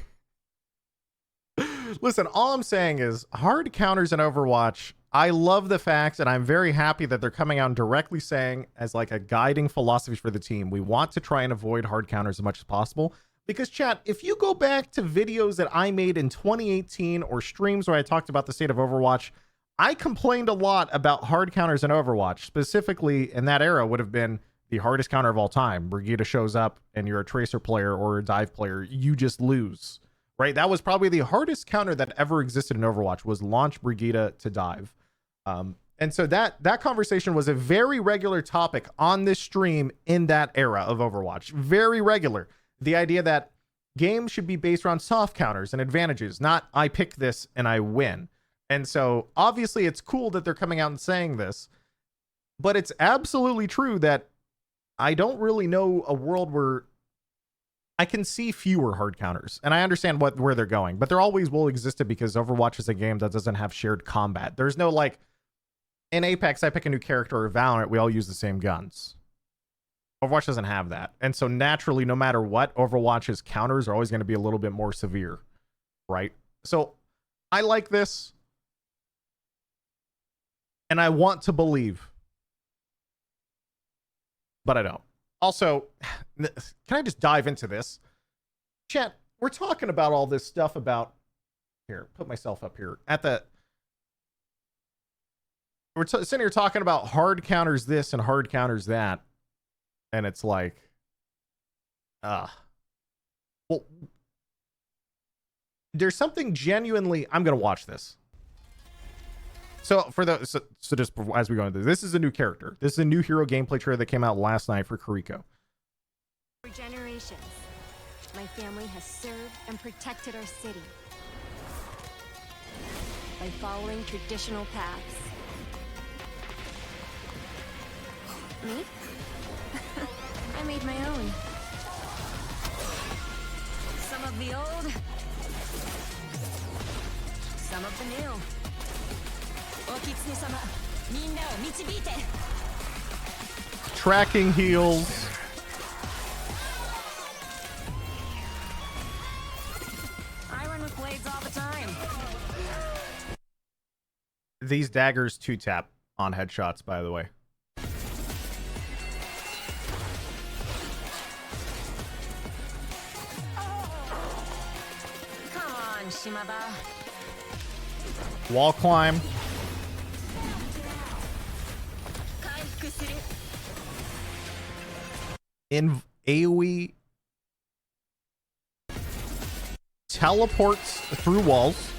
S1: Listen, all I'm saying is hard counters in Overwatch. I love the fact, and I'm very happy that they're coming out and directly saying as like a guiding philosophy for the team, we want to try and avoid hard counters as much as possible. Because chat, if you go back to videos that I made in 2018 or streams where I talked about the state of Overwatch, I complained a lot about hard counters in Overwatch. Specifically in that era would have been the hardest counter of all time. Brigitte shows up and you're a tracer player or a dive player. You just lose, right? That was probably the hardest counter that ever existed in Overwatch, was launch Brigitte to dive. And so that conversation was a very regular topic on this stream in that era of Overwatch. Very regular. The idea that games should be based around soft counters and advantages, not I pick this and I win. And so obviously it's cool that they're coming out and saying this. But it's absolutely true that I don't really know a world where I can see fewer hard counters, and I understand where they're going, but there always will exist it because Overwatch is a game that doesn't have shared combat. There's no like in Apex, I pick a new character, or Valorant, we all use the same guns. Overwatch doesn't have that, and so naturally, no matter what, Overwatch's counters are always going to be a little bit more severe, right? So I like this, and I want to believe, but I don't. Also, can I just dive into this? Chat, we're talking about all this stuff about... Here, put myself up here. We're sitting here talking about hard counters this and hard counters that. And it's like... well, there's something genuinely... I'm going to watch this. So just as we go into this is a new character. This is a new hero gameplay trailer that came out last night for Kiriko.
S5: For generations, my family has served and protected our city by following traditional paths. Me? I made my own. Some of the old, some of the new.
S1: Tracking heals.
S5: I run with blades all the time.
S1: These daggers 2-tap on headshots, by the way.
S5: Come on, Shimaba.
S1: Wall climb. In AoE teleports through walls.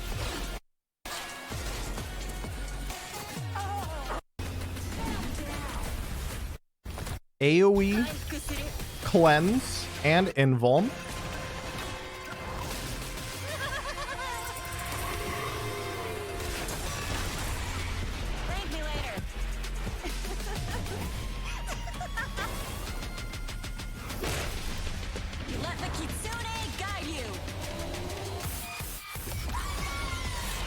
S1: AoE cleanse and invuln.
S5: Thank me later. Let the kitsune guide you.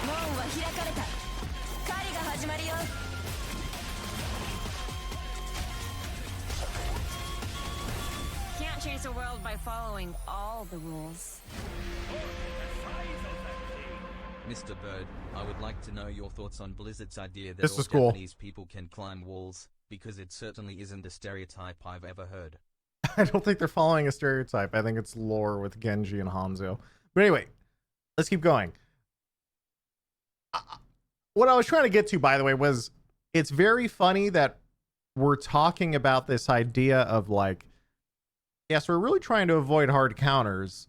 S5: Mon wa hirakareta. Kari ga hajimaru yo. Can't change the world by following all the rules.
S2: Mr. Bird, I would like to know your thoughts on Blizzard's idea that
S1: This
S2: all
S1: is cool.
S2: Japanese people can climb walls, because it certainly isn't a stereotype I've ever heard.
S1: I don't think they're following a stereotype. I think it's lore with Genji and Hanzo. But anyway, let's keep going. What I was trying to get to, by the way, was it's very funny that we're talking about this idea of like, yes, we're really trying to avoid hard counters.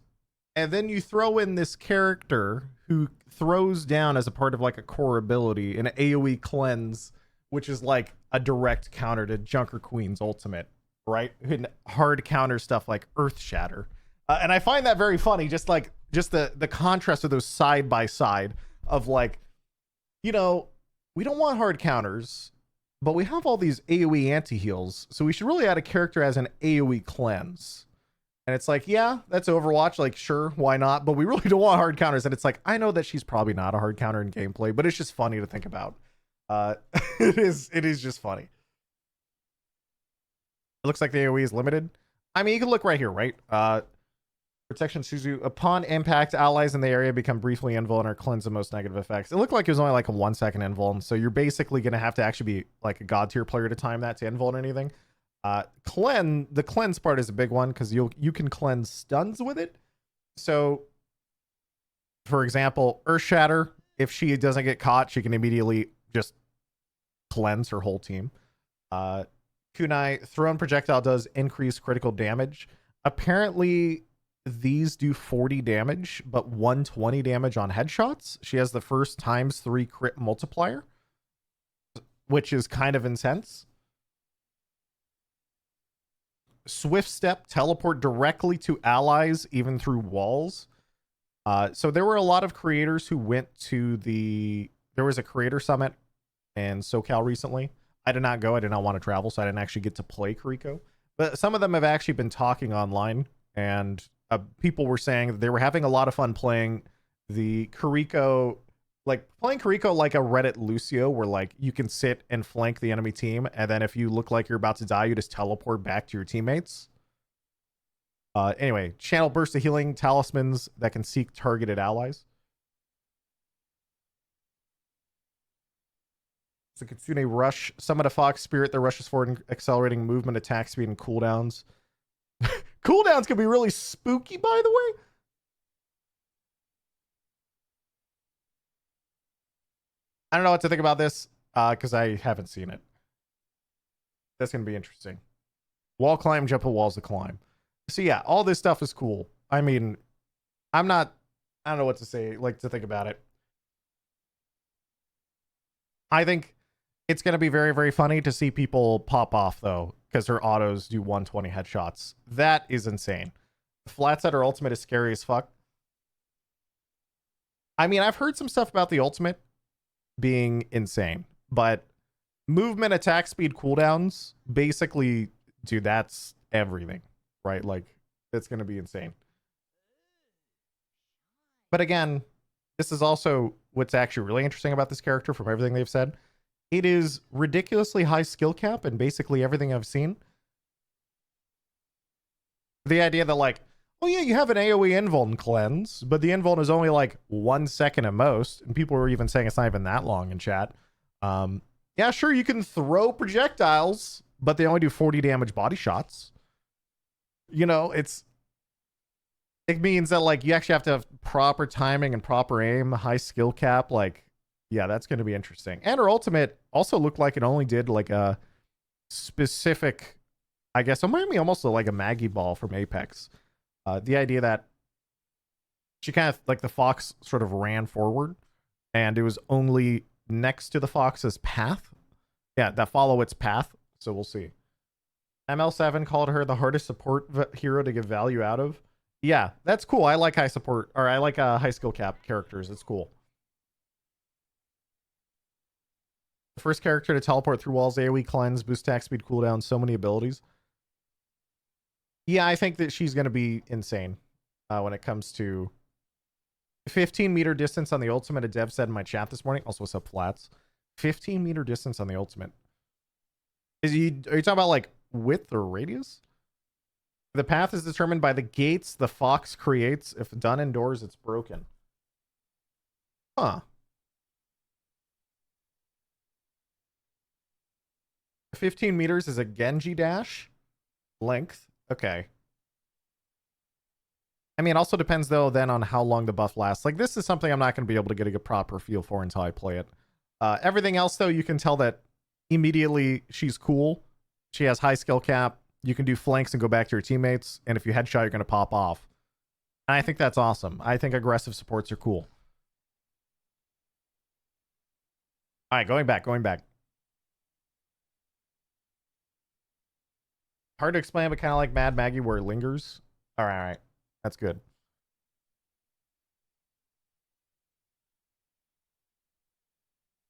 S1: And then you throw in this character who throws down as a part of like a core ability an AoE cleanse, which is like a direct counter to Junker Queen's ultimate, right? And hard counter stuff like Earth Shatter. And I find that very funny, just the contrast of those side by side of like, you know, we don't want hard counters, but we have all these AoE anti-heals, so we should really add a character as an AoE cleanse. And it's like, yeah, that's Overwatch. Like, sure, why not? But we really don't want hard counters. And it's like, I know that she's probably not a hard counter in gameplay, but it's just funny to think about. It is just funny. It looks like the AoE is limited. I mean, you can look right here, right? Protection Suzu. Upon impact, allies in the area become briefly invuln or cleanse the most negative effects. It looked like it was only like a 1 second invuln. So you're basically going to have to actually be like a god tier player to time that to invuln anything. The cleanse part is a big one because you can cleanse stuns with it. So for example, Earth Shatter, if she doesn't get caught, she can immediately just cleanse her whole team. Kunai, thrown projectile does increase critical damage. Apparently these do 40 damage, but 120 damage on headshots. She has the first ×3 crit multiplier, which is kind of intense. Swift step, teleport directly to allies, even through walls. So there were a lot of creators who went to there was a creator summit in SoCal recently. I did not go. I did not want to travel, so I didn't actually get to play Kiriko. But some of them have actually been talking online, and people were saying that they were having a lot of fun playing the Kiriko, like playing Kiriko like a Reddit Lucio, where like you can sit and flank the enemy team, and then if you look like you're about to die, you just teleport back to your teammates. Anyway, channel burst of healing, talismans that can seek targeted allies. So Kitsune Rush, summon a fox spirit that rushes forward, accelerating movement, attack speed, and cooldowns. Cooldowns can be really spooky, by the way. I don't know what to think about this because I haven't seen it. That's going to be interesting. Wall climb, jump a walls to climb. So yeah, all this stuff is cool. I mean, I don't know what to say, like to think about it. I think it's going to be very, very funny to see people pop off though, because her autos do 120 headshots. That is insane. Flats at her ultimate is scary as fuck. I mean, I've heard some stuff about the ultimate being insane, but movement, attack speed, cooldowns, basically, dude, that's everything, right? Like, it's going to be insane. But again, this is also what's actually really interesting about this character from everything they've said. It is ridiculously high skill cap in basically everything I've seen. The idea that like, oh yeah, you have an AoE invuln cleanse, but the invuln is only like 1 second at most, and people were even saying it's not even that long in chat. Yeah, sure, you can throw projectiles, but they only do 40 damage body shots. You know, it means that like you actually have to have proper timing and proper aim, high skill cap. Like, yeah, that's going to be interesting. And her ultimate also looked like it only did like a specific, I guess, it might be almost like a Maggie ball from Apex. The idea that she kind of like the fox sort of ran forward and it was only next to the fox's path. Yeah, that follow its path. So we'll see. ML7 called her the hardest support hero to get value out of. Yeah, that's cool. I like high support, or I like high skill cap characters. It's cool. The first character to teleport through walls, AoE cleanse, boost attack speed, cooldown, so many abilities. Yeah, I think that she's going to be insane when it comes to 15-meter distance on the ultimate. A dev said in my chat this morning. Also, what's up, Flats? 15-meter distance on the ultimate. Are you talking about like width or radius? The path is determined by the gates the fox creates. If done indoors, it's broken. Huh. 15 meters is a Genji dash length. Okay. I mean, it also depends though then on how long the buff lasts. Like this is something I'm not going to be able to get a proper feel for until I play it. Everything else though, you can tell that immediately she's cool. She has high skill cap. You can do flanks and go back to your teammates. And if you headshot, you're going to pop off. And I think that's awesome. I think aggressive supports are cool. All right, going back. Hard to explain, but kind of like Mad Maggie where it lingers. All right. That's good.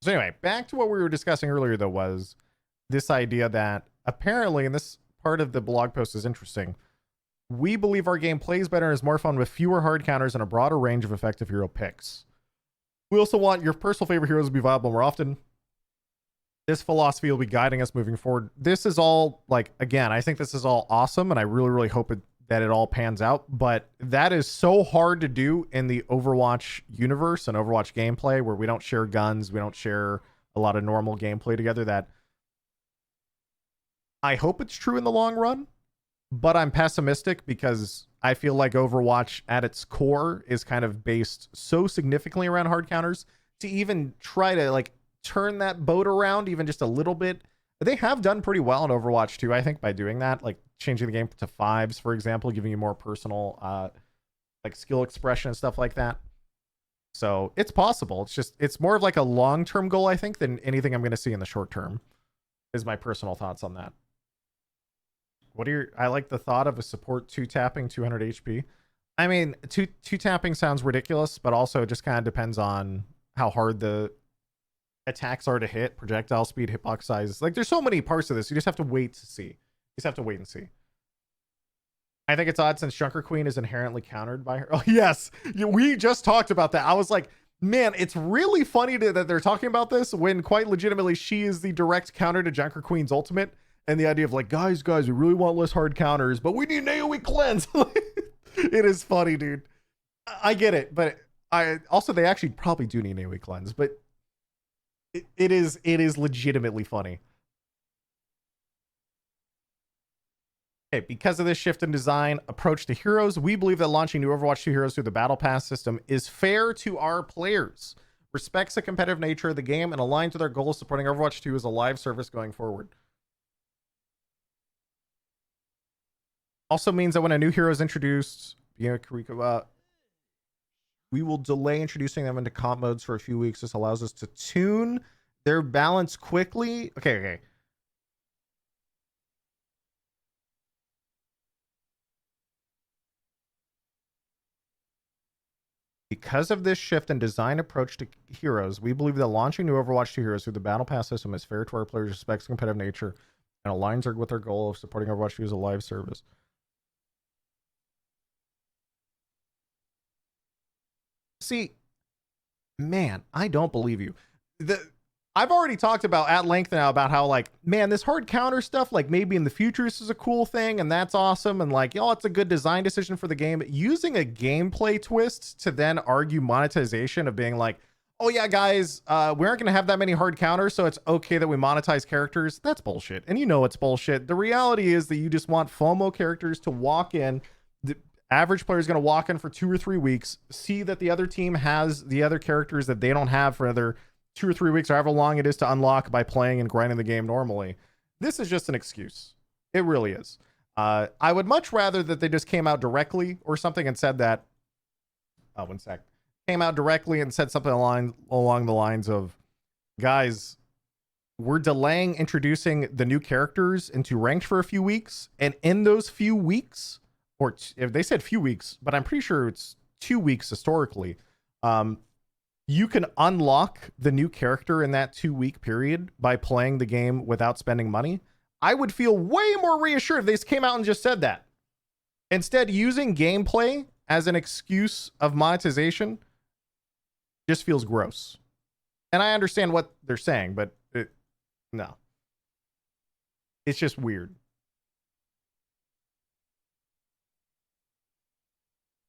S1: So anyway, back to what we were discussing earlier, though, was this idea that apparently, and this part of the blog post is interesting, we believe our game plays better and is more fun with fewer hard counters and a broader range of effective hero picks. We also want your personal favorite heroes to be viable more often. This philosophy will be guiding us moving forward. This is all, like, again, I think this is all awesome, and I really, really hope that it all pans out, but that is so hard to do in the Overwatch universe and Overwatch gameplay where we don't share guns, we don't share a lot of normal gameplay together, that I hope it's true in the long run, but I'm pessimistic because I feel like Overwatch at its core is kind of based so significantly around hard counters. To even try to like turn that boat around even just a little bit, they have done pretty well in Overwatch 2, I think, by doing that, like changing the game to fives, for example, giving you more personal like skill expression and stuff like that. So it's possible. It's more of like a long-term goal, I think, than anything I'm going to see in the short term, is my personal thoughts on that. I like the thought of a support 2-tapping 200 HP. I mean, two tapping sounds ridiculous, but also it just kind of depends on how hard the attacks are to hit, projectile speed, hitbox size. Like, there's so many parts of this. You just have to wait to see. You just have to wait and see. I think it's odd since Junker Queen is inherently countered by her. Oh, yes. We just talked about that. I was like, man, it's really funny that they're talking about this when quite legitimately she is the direct counter to Junker Queen's ultimate. And the idea of like, guys, we really want less hard counters, but we need an AoE cleanse. It is funny, dude. I get it, but they actually probably do need an AoE cleanse, but it is legitimately funny. Okay, because of this shift in design approach to heroes, we believe that launching new Overwatch 2 heroes through the Battle Pass system is fair to our players, respects the competitive nature of the game, and aligns with our goal of supporting Overwatch 2 as a live service going forward. Also means that when a new hero is introduced, kiriko, we will delay introducing them into comp modes for a few weeks. This allows us to tune their balance quickly. Okay. Because of this shift in design approach to heroes, we believe that launching new Overwatch 2 heroes through the Battle Pass system is fair to our players, respects competitive nature, and aligns with our goal of supporting Overwatch 2 as a live service. See, man, I don't believe you. I've already talked about at length now about how, like, man, this hard counter stuff, like, maybe in the future this is a cool thing and that's awesome, and like, y'all, it's a good design decision for the game. Using a gameplay twist to then argue monetization of being like, oh yeah, guys, we aren't gonna have that many hard counters, so it's okay that we monetize characters. That's bullshit, and you know it's bullshit. The reality is that you just want FOMO characters to walk in. The average player is going to walk in for 2 or 3 weeks, see that the other team has the other characters that they don't have for another 2 or 3 weeks, or however long it is to unlock by playing and grinding the game normally. This is just an excuse. It really is. I would much rather that they just came out directly or something and said that. Oh, one sec. Came out directly and said something along the lines of, guys, we're delaying introducing the new characters into ranked for a few weeks, and in those few weeks, or if they said few weeks, but I'm pretty sure it's 2 weeks historically, you can unlock the new character in that 2-week period by playing the game without spending money. I would feel way more reassured if they came out and just said that. Instead, using gameplay as an excuse of monetization just feels gross. And I understand what they're saying, but no. It's just weird.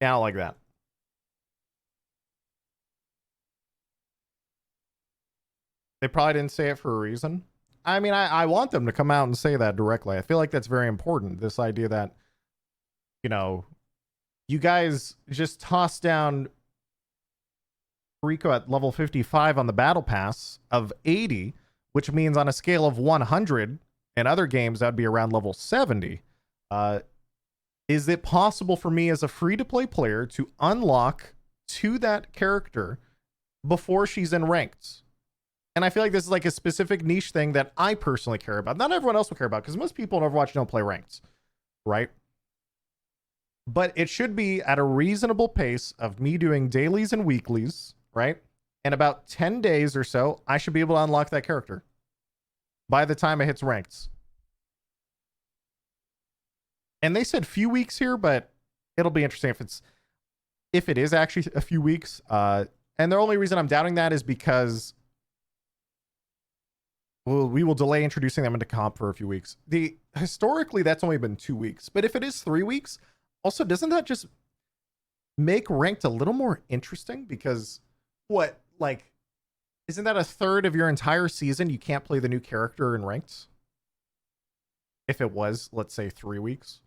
S1: Yeah, I don't like that. They probably didn't say it for a reason. I mean, I want them to come out and say that directly. I feel like that's very important. This idea that, you know, you guys just toss down Kiriko at level 55 on the battle pass of 80, which means on a scale of 100 in other games, that'd be around level 70. Is it possible for me as a free-to-play player to unlock to that character before she's in ranked? And I feel like this is like a specific niche thing that I personally care about. Not everyone else will care about, because most people in Overwatch don't play ranked, right? But it should be at a reasonable pace of me doing dailies and weeklies, right? In about 10 days or so, I should be able to unlock that character by the time it hits ranked. And they said few weeks here, but it'll be interesting if it is actually a few weeks. And the only reason I'm doubting that is because we will delay introducing them into comp for a few weeks. Historically, that's only been 2 weeks. But if it is 3 weeks, also, doesn't that just make ranked a little more interesting? Because isn't that a third of your entire season you can't play the new character in ranked? If it was, let's say, 3 weeks.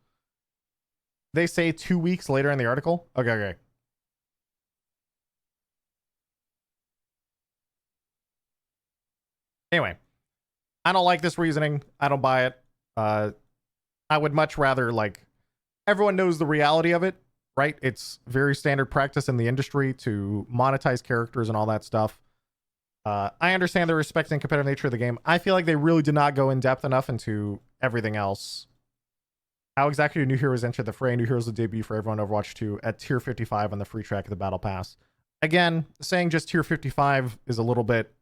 S1: They say 2 weeks later in the article. Okay. Anyway, I don't like this reasoning. I don't buy it. I would much rather, everyone knows the reality of it, right? It's very standard practice in the industry to monetize characters and all that stuff. I understand the respect and competitive nature of the game. I feel like they really did not go in depth enough into everything else. How exactly do new heroes enter the fray? New heroes will debut for everyone in Overwatch 2 at tier 55 on the free track of the Battle Pass. Again, saying just tier 55 is a little bit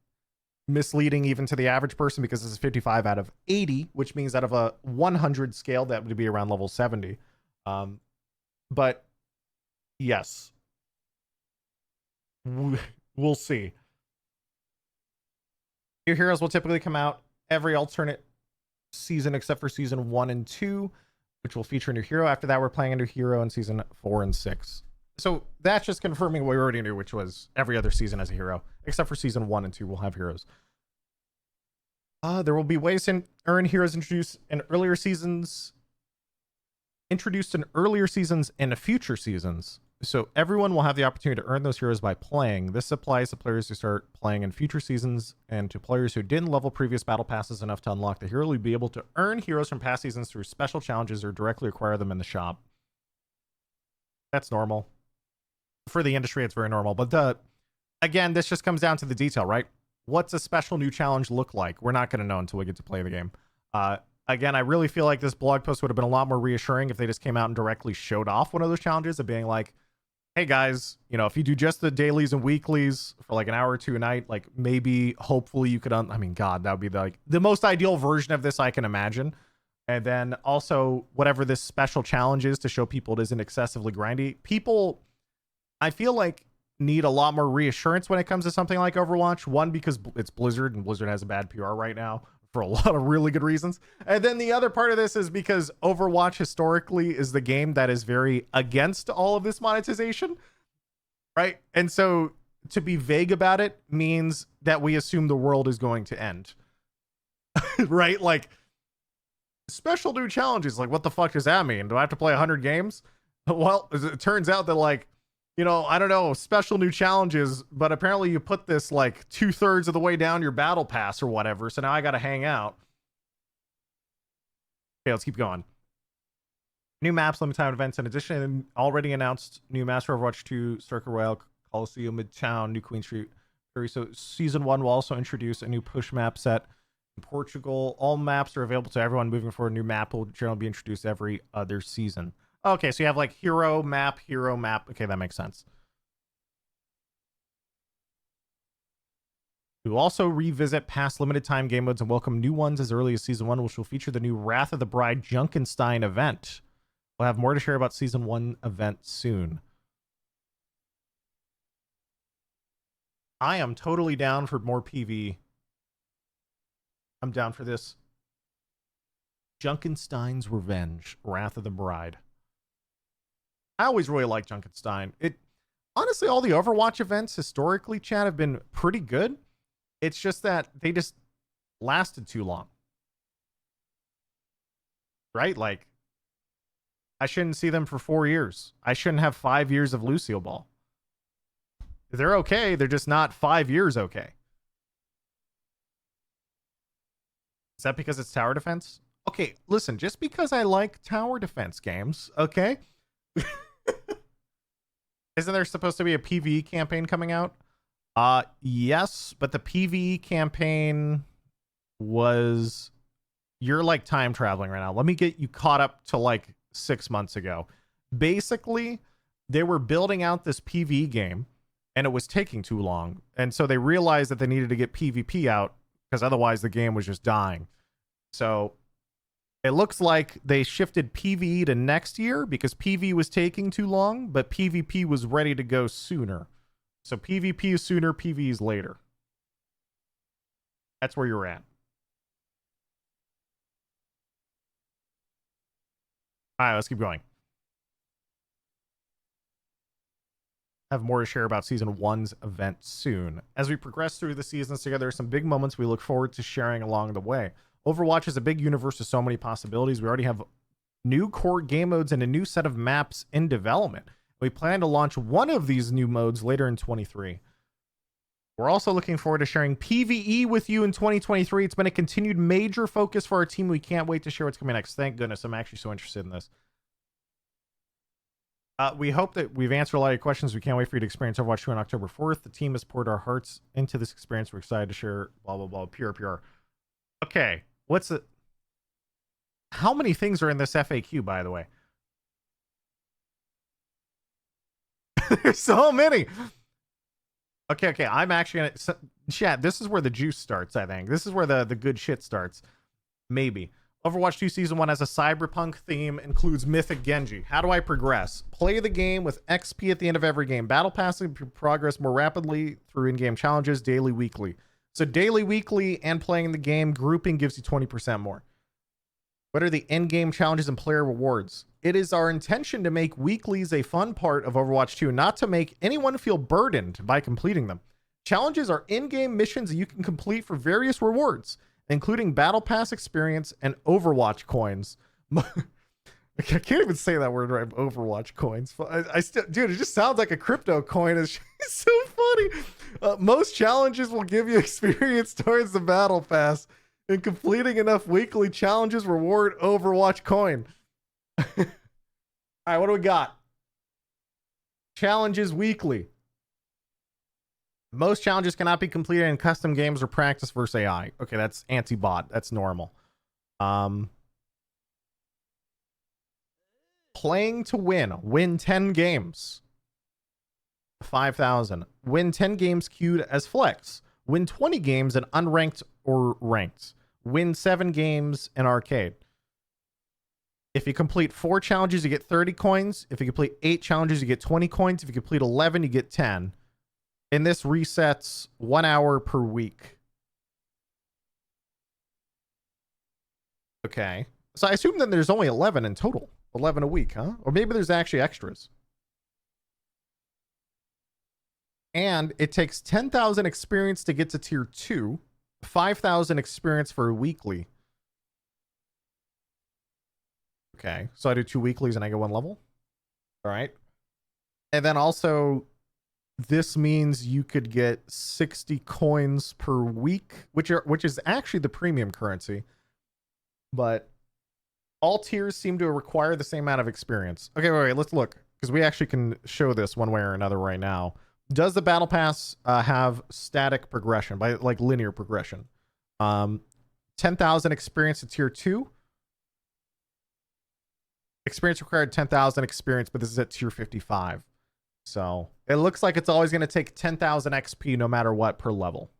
S1: misleading even to the average person because this is 55 out of 80, which means out of a 100 scale, that would be around level 70. But yes, we'll see. New heroes will typically come out every alternate season except for season 1 and 2, which will feature a new hero. After that, we're playing a new hero in season 4 and 6. So that's just confirming what we already knew, which was every other season has a hero, except for season 1 and 2 will have heroes. There will be ways to earn heroes introduced in earlier seasons and future seasons. So everyone will have the opportunity to earn those heroes by playing. This applies to players who start playing in future seasons and to players who didn't level previous battle passes enough to unlock the hero. Will be able to earn heroes from past seasons through special challenges or directly acquire them in the shop. That's normal. For the industry, it's very normal. But again, this just comes down to the detail, right? What's a special new challenge look like? We're not going to know until we get to play the game. Again, I really feel like this blog post would have been a lot more reassuring if they just came out and directly showed off one of those challenges of being like, hey guys, you know, if you do just the dailies and weeklies for like an hour or two a night, like maybe, hopefully you could, I mean, God, that would be the most ideal version of this I can imagine. And then also whatever this special challenge is to show people it isn't excessively grindy. People, I feel like, need a lot more reassurance when it comes to something like Overwatch. One, because it's Blizzard and Blizzard has a bad PR right now for a lot of really good reasons. And then the other part of this is because Overwatch historically is the game that is very against all of this monetization, right? And so to be vague about it means that we assume the world is going to end, right? Like, special new challenges, like, what the fuck does that mean? Do I have to play 100 games? Well, it turns out that, like, you know, I don't know, special new challenges, but apparently you put this like 2/3 of the way down your battle pass or whatever, so now I gotta hang out. Okay, let's keep going. New maps, limited time events. In addition, already announced new maps for Overwatch 2, Circle Royale, Coliseum, Midtown, New Queen Street. So Season 1 will also introduce a new push map set in Portugal. All maps are available to everyone moving forward. A new map will generally be introduced every other season. Okay, so you have like hero map. Okay, that makes sense. We will also revisit past limited time game modes and welcome new ones as early as Season 1, which will feature the new Wrath of the Bride Junkenstein event. We'll have more to share about Season 1 event soon. I am totally down for more PV. I'm down for this. Junkenstein's Revenge, Wrath of the Bride. I always really like Junkenstein. Honestly, all the Overwatch events historically, Chad, have been pretty good. It's just that they just lasted too long. Right? Like, I shouldn't see them for 4 years. I shouldn't have 5 years of Lucio Ball. They're okay. They're just not 5 years okay. Is that because it's tower defense? Okay, listen, just because I like tower defense games, okay? Isn't there supposed to be a PvE campaign coming out? Yes, but the PvE campaign was... You're like time traveling right now. Let me get you caught up to like 6 months ago. Basically, they were building out this PvE game and it was taking too long. And so they realized that they needed to get PvP out because otherwise the game was just dying. So it looks like they shifted PvE to next year because PvE was taking too long, but PvP was ready to go sooner. So PvP is sooner, PvE is later. That's where you're at. All right, let's keep going. Have more to share about Season 1's event soon. As we progress through the seasons together, there are some big moments we look forward to sharing along the way. Overwatch is a big universe with so many possibilities. We already have new core game modes and a new set of maps in development. We plan to launch one of these new modes later in 23. We're also looking forward to sharing PvE with you in 2023. It's been a continued major focus for our team. We can't wait to share what's coming next. Thank goodness. I'm actually so interested in this. We hope that we've answered a lot of your questions. We can't wait for you to experience Overwatch 2 on October 4th. The team has poured our hearts into this experience. We're excited to share blah, blah, blah. Pure. Okay. What's it? How many things are in this FAQ, by the way? There's so many. Okay. I'm actually gonna. Chat, this is where the juice starts, I think. This is where the good shit starts. Maybe. Overwatch 2 Season 1 has a cyberpunk theme, includes Mythic Genji. How do I progress? Play the game with XP at the end of every game. Battle passing progress more rapidly through in-game challenges, daily, weekly. So daily, weekly, and playing the game, grouping gives you 20% more. What are the in-game challenges and player rewards? It is our intention to make weeklies a fun part of Overwatch 2, not to make anyone feel burdened by completing them. Challenges are in-game missions that you can complete for various rewards, including Battle Pass experience and Overwatch coins. I can't even say that word right. Overwatch coins. I still, dude, it just sounds like a crypto coin. It's so funny. Most challenges will give you experience towards the Battle Pass, and completing enough weekly challenges reward Overwatch coin. All right, what do we got? Challenges weekly. Most challenges cannot be completed in custom games or practice versus AI. Okay, that's anti-bot. That's normal. Playing to win. Win 10 games. 5,000. Win 10 games queued as flex. Win 20 games in unranked or ranked. Win 7 games in arcade. If you complete 4 challenges, you get 30 coins. If you complete 8 challenges, you get 20 coins. If you complete 11, you get 10. And this resets 1 hour per week. Okay. So I assume then there's only 11 in total. 11 a week, huh? Or maybe there's actually extras. And it takes 10,000 experience to get to tier 2. 5,000 experience for a weekly. Okay. So I do 2 weeklies and I get 1 level. All right. And then also, this means you could get 60 coins per week, which is actually the premium currency. But all tiers seem to require the same amount of experience. Okay, wait, let's look, because we actually can show this one way or another right now. Does the battle pass have static progression, by like linear progression? 10,000 experience at tier 2. Experience required 10,000 experience, but this is at tier 55. So it looks like it's always going to take 10,000 XP no matter what per level.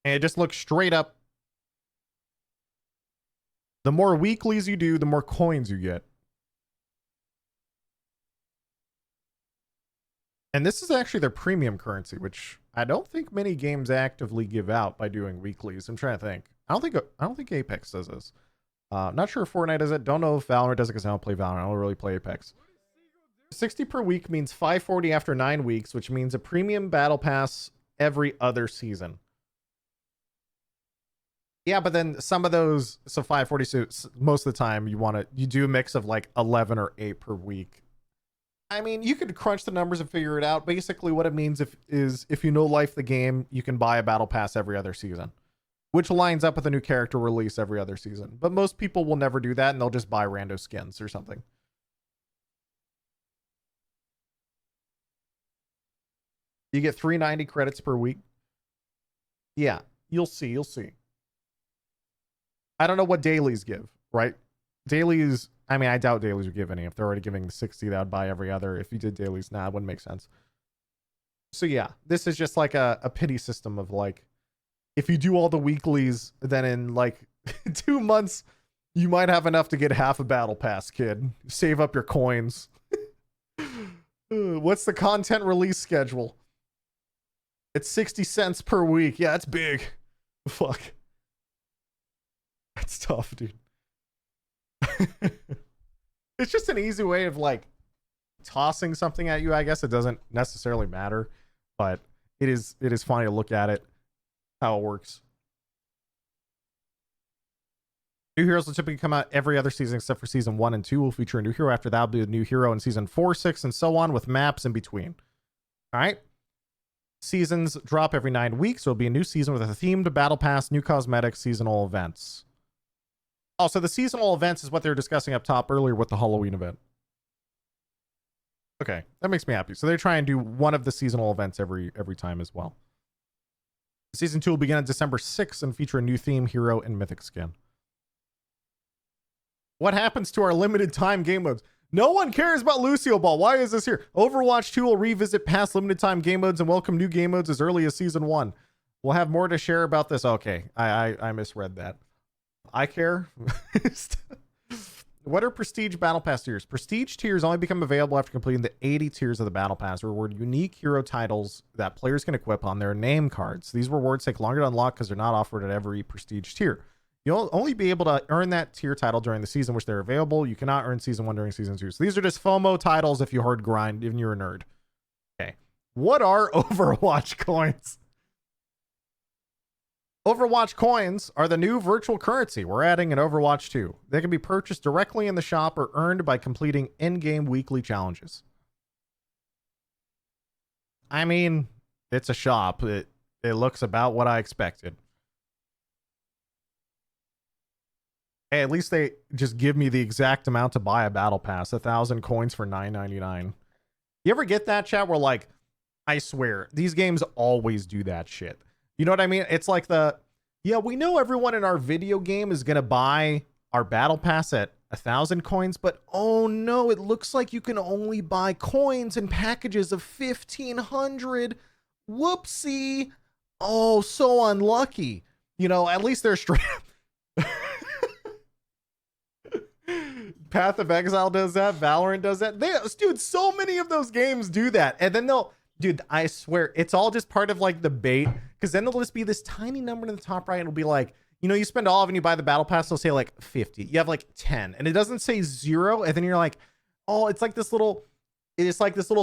S1: And it just looks straight up. The more weeklies you do, the more coins you get. And this is actually their premium currency, which I don't think many games actively give out by doing weeklies. I'm trying to think. I don't think Apex does this. Not sure if Fortnite does it. Don't know if Valorant does it because I don't play Valorant. I don't really play Apex. 60 per week means 540 after 9 weeks, which means a premium battle pass every other season. Yeah, but then some of those, so 540, so most of the time you do a mix of like 11 or 8 per week. I mean, you could crunch the numbers and figure it out. Basically what it means is if you know life the game, you can buy a battle pass every other season, which lines up with a new character release every other season. But most people will never do that, and they'll just buy rando skins or something. You get 390 credits per week. Yeah, you'll see. I don't know what dailies give, right? Dailies, I mean, I doubt dailies would give any. If they're already giving the 60, that would buy every other. If you did dailies, nah, it wouldn't make sense. So yeah, this is just like a pity system of like, if you do all the weeklies, then in like 2 months, you might have enough to get half a battle pass, kid. Save up your coins. What's the content release schedule? It's 60 cents per week. Yeah, that's big. Fuck. That's tough, dude. It's just an easy way of like tossing something at you. I guess it doesn't necessarily matter, but it is funny to look at it, how it works. New heroes will typically come out every other season except for season 1 and 2 will feature a new hero. After that will be a new hero in season 4, 6, and so on, with maps in between. All right. Seasons drop every 9 weeks. So it'll be a new season with a themed battle pass, new cosmetics, seasonal events. Also, the seasonal events is what they were discussing up top earlier with the Halloween event. Okay, that makes me happy. So they try and do one of the seasonal events every time as well. Season 2 will begin on December 6th and feature a new theme, hero, and mythic skin. What happens to our limited time game modes? No one cares about Lucio Ball. Why is this here? Overwatch 2 will revisit past limited time game modes and welcome new game modes as early as season 1. We'll have more to share about this. Okay, I misread that. I care. What are prestige battle pass tiers? Prestige tiers only become available after completing the 80 tiers of the battle pass. Reward unique hero titles that players can equip on their name cards. These rewards take longer to unlock because they're not offered at every prestige tier. You'll only be able to earn that tier title during the season which they're available. You cannot earn season 1 during season 2. So these are just FOMO titles if you hard grind, even you're a nerd. Okay. What are Overwatch coins? Overwatch coins are the new virtual currency we're adding in Overwatch 2. They can be purchased directly in the shop or earned by completing in-game weekly challenges. I mean, it's a shop. It looks about what I expected. Hey, at least they just give me the exact amount to buy a battle pass. 1,000 coins for $9.99. You ever get that, chat, where like, I swear, these games always do that shit. You know what I mean? It's like yeah, we know everyone in our video game is going to buy our battle pass at 1,000 coins, but oh no, it looks like you can only buy coins in packages of 1,500. Whoopsie. Oh, so unlucky. You know, at least they're straight. Path of Exile does that. Valorant does that. Dude, so many of those games do that. And then dude, I swear, it's all just part of like the bait. Because then there'll just be this tiny number in the top right. And it'll be like, you know, you spend all of it and you buy the battle pass. They'll say like 50. You have like 10. And it doesn't say 0. And then you're like, oh, it's like this little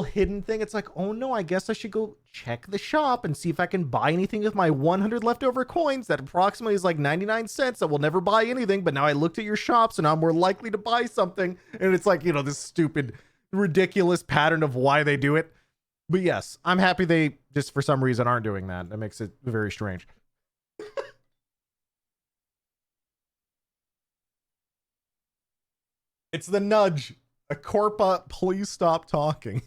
S1: hidden thing. It's like, oh no, I guess I should go check the shop and see if I can buy anything with my 100 leftover coins. That approximately is like 99 cents. I will never buy anything. But now I looked at your shop, so now I'm more likely to buy something. And it's like, you know, this stupid, ridiculous pattern of why they do it. But yes, I'm happy they just for some reason aren't doing that. That makes it very strange. It's the nudge. A Corpa, please stop talking.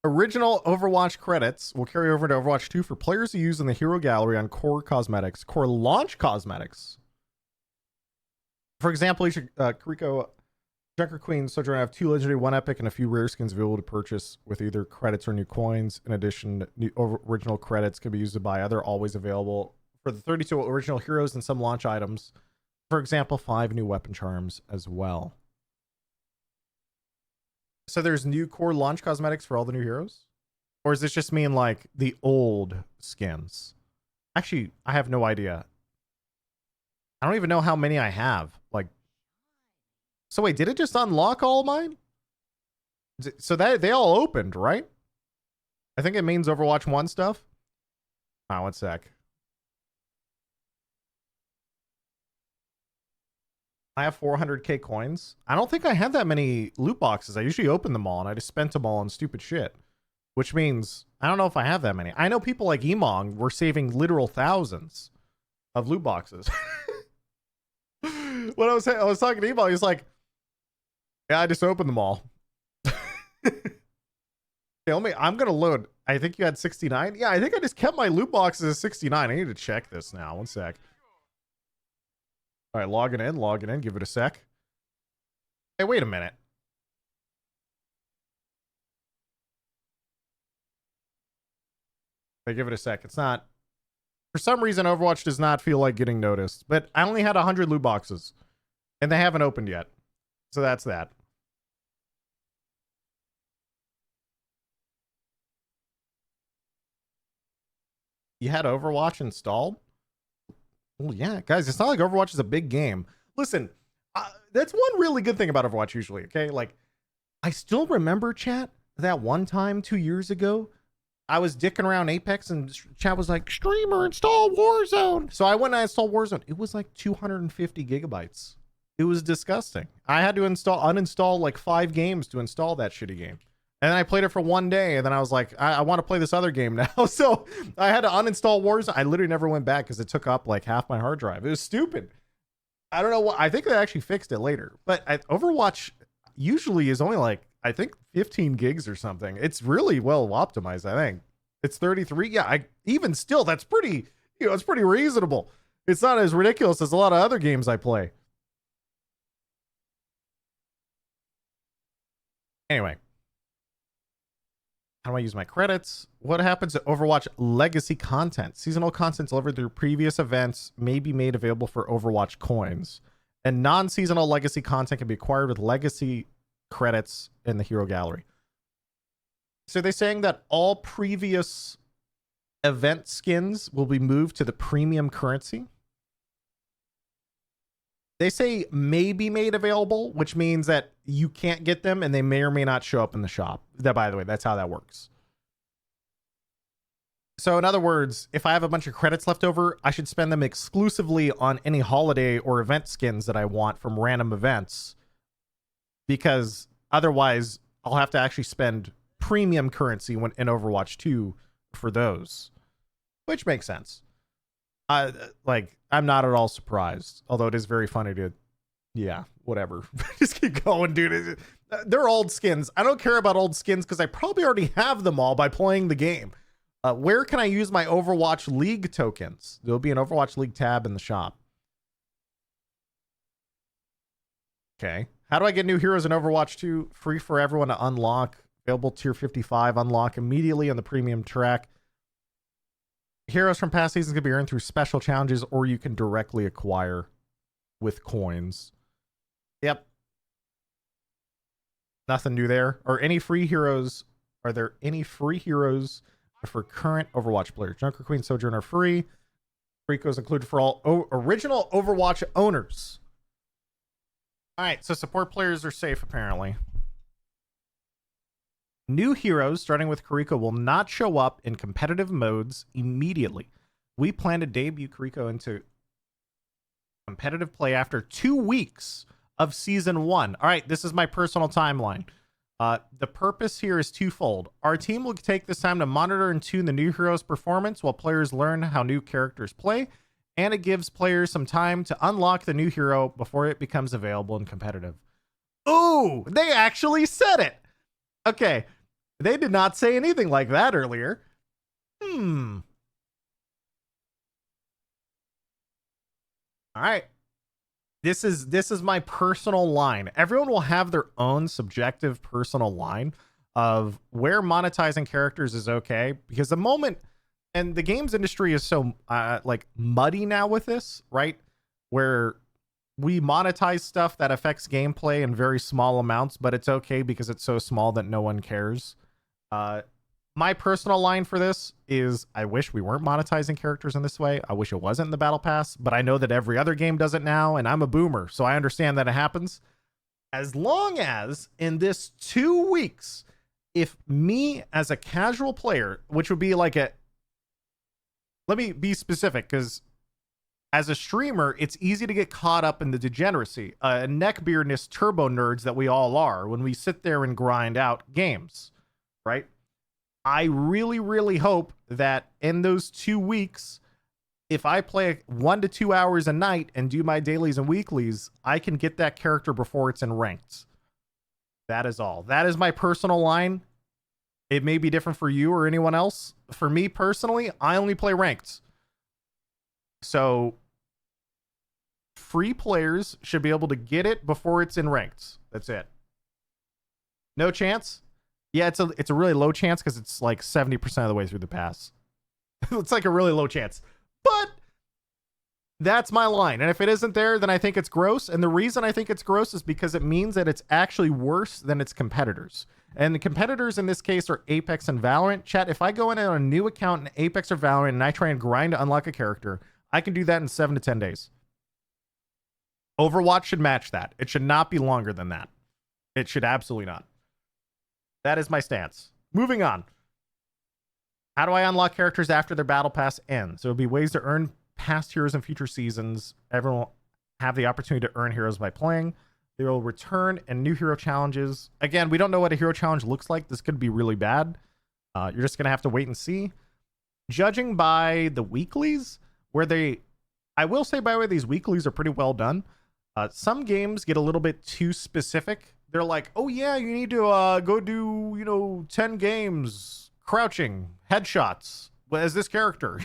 S1: Original Overwatch credits will carry over to Overwatch 2 for players to use in the hero gallery on core cosmetics, core launch cosmetics. For example, each kiriko, Junker Queen, Sojourner have 2 legendary, 1 epic, and a few rare skins available to purchase with either credits or new coins. In addition, new original credits can be used to buy other always available for the 32 original heroes and some launch items. For example, 5 new weapon charms as well. So there's new core launch cosmetics for all the new heroes? Or does this just mean like the old skins? Actually, I have no idea. I don't even know how many I have. Like, so wait, did it just unlock all of mine? So that they all opened, right? I think it means Overwatch 1 stuff. Ah, 1 sec. I have 400k coins. I don't think I have that many loot boxes. I usually open them all and I just spent them all on stupid shit. Which means, I don't know if I have that many. I know people like Emong were saving literal thousands of loot boxes. When I was talking to Emong, he's like, yeah, I just opened them all. Okay, I'm gonna load. I think you had 69. Yeah, I think I just kept my loot boxes at 69. I need to check this now. 1 sec. All right, logging in. Give it a sec. Hey, wait a minute. Hey, give it a sec. It's not. For some reason, Overwatch does not feel like getting noticed. But I only had 100 loot boxes, and they haven't opened yet. So that's that. You had Overwatch installed? Well, yeah, guys, it's not like Overwatch is a big game. Listen, that's one really good thing about Overwatch usually, okay? Like, I still remember, chat, that one time 2 years ago, I was dicking around Apex and chat was like, streamer, install Warzone. So I went and I installed Warzone. It was like 250 gigabytes. It was disgusting. I had to uninstall like 5 games to install that shitty game. And then I played it for 1 day, and then I was like, I want to play this other game now. So I had to uninstall Warzone. I literally never went back because it took up like half my hard drive. It was stupid. I don't know what. I think they actually fixed it later. But Overwatch usually is only like, I think 15 gigs or something. It's really well optimized, I think. It's 33. Yeah, even still, that's pretty, it's pretty reasonable. It's not as ridiculous as a lot of other games I play. Anyway. How do I use my credits? What happens to Overwatch legacy content? Seasonal content delivered through previous events may be made available for Overwatch coins. And non-seasonal legacy content can be acquired with legacy credits in the hero gallery. So they're saying that all previous event skins will be moved to the premium currency. They say may be made available, which means that you can't get them and they may or may not show up in the shop. That, by the way, that's how that works. So in other words, if I have a bunch of credits left over, I should spend them exclusively on any holiday or event skins that I want from random events, because otherwise I'll have to actually spend premium currency when in Overwatch 2 for those, which makes sense. I'm not at all surprised, although it is very funny to, yeah, whatever. Just keep going, dude. They're old skins. I don't care about old skins because I probably already have them all by playing the game. Where can I use my Overwatch League tokens? There'll be an Overwatch League tab in the shop. Okay. How do I get new heroes in Overwatch 2? Free for everyone to unlock. Available tier 55. Unlock immediately on the premium track. Heroes from past seasons can be earned through special challenges, or you can directly acquire with coins. Yep. Nothing new there. Are any free heroes? Are there any free heroes for current Overwatch players? Junker Queen Sojourner free. Kiriko is included for all original Overwatch owners. All right, so support players are safe apparently. New heroes, starting with Kiriko, will not show up in competitive modes immediately. We plan to debut Kiriko into competitive play after 2 weeks of Season 1. All right, this is my personal timeline. The purpose here is twofold. Our team will take this time to monitor and tune the new hero's performance while players learn how new characters play, and it gives players some time to unlock the new hero before it becomes available in competitive. Ooh, they actually said it. Okay. They did not say anything like that earlier. All right. This is my personal line. Everyone will have their own subjective personal line of where monetizing characters is okay, because the moment, and the games industry is so like muddy now with this, right? Where we monetize stuff that affects gameplay in very small amounts, but it's okay because it's so small that no one cares. My personal line for this is I wish we weren't monetizing characters in this way. I wish it wasn't in the battle pass, but I know that every other game does it now, and I'm a boomer, so I understand that it happens. As long as in this 2 weeks, if me as a casual player, which would be like let me be specific, because as a streamer, it's easy to get caught up in the degeneracy, neckbeardness turbo nerds that we all are when we sit there and grind out games. Right? I really, really hope that in those 2 weeks, if I play 1 to 2 hours a night and do my dailies and weeklies, I can get that character before it's in ranked. That is all. That is my personal line. It may be different for you or anyone else. For me personally, I only play ranked. So free players should be able to get it before it's in ranked. That's it. No chance? Yeah, it's a really low chance because it's like 70% of the way through the pass. It's like a really low chance. But that's my line. And if it isn't there, then I think it's gross. And the reason I think it's gross is because it means that it's actually worse than its competitors. And the competitors in this case are Apex and Valorant. Chat, if I go in on a new account in Apex or Valorant and I try and grind to unlock a character, I can do that in 7 to 10 days. Overwatch should match that. It should not be longer than that. It should absolutely not. That is my stance. Moving on. How do I unlock characters after their battle pass ends? So it would be ways to earn past heroes in future seasons. Everyone will have the opportunity to earn heroes by playing. They will return and new hero challenges. Again, we don't know what a hero challenge looks like. This could be really bad. You're just going to have to wait and see. Judging by the weeklies, I will say, by the way, these weeklies are pretty well done. Some games get a little bit too specific. They're like, oh yeah, you need to go do, 10 games crouching headshots as this character.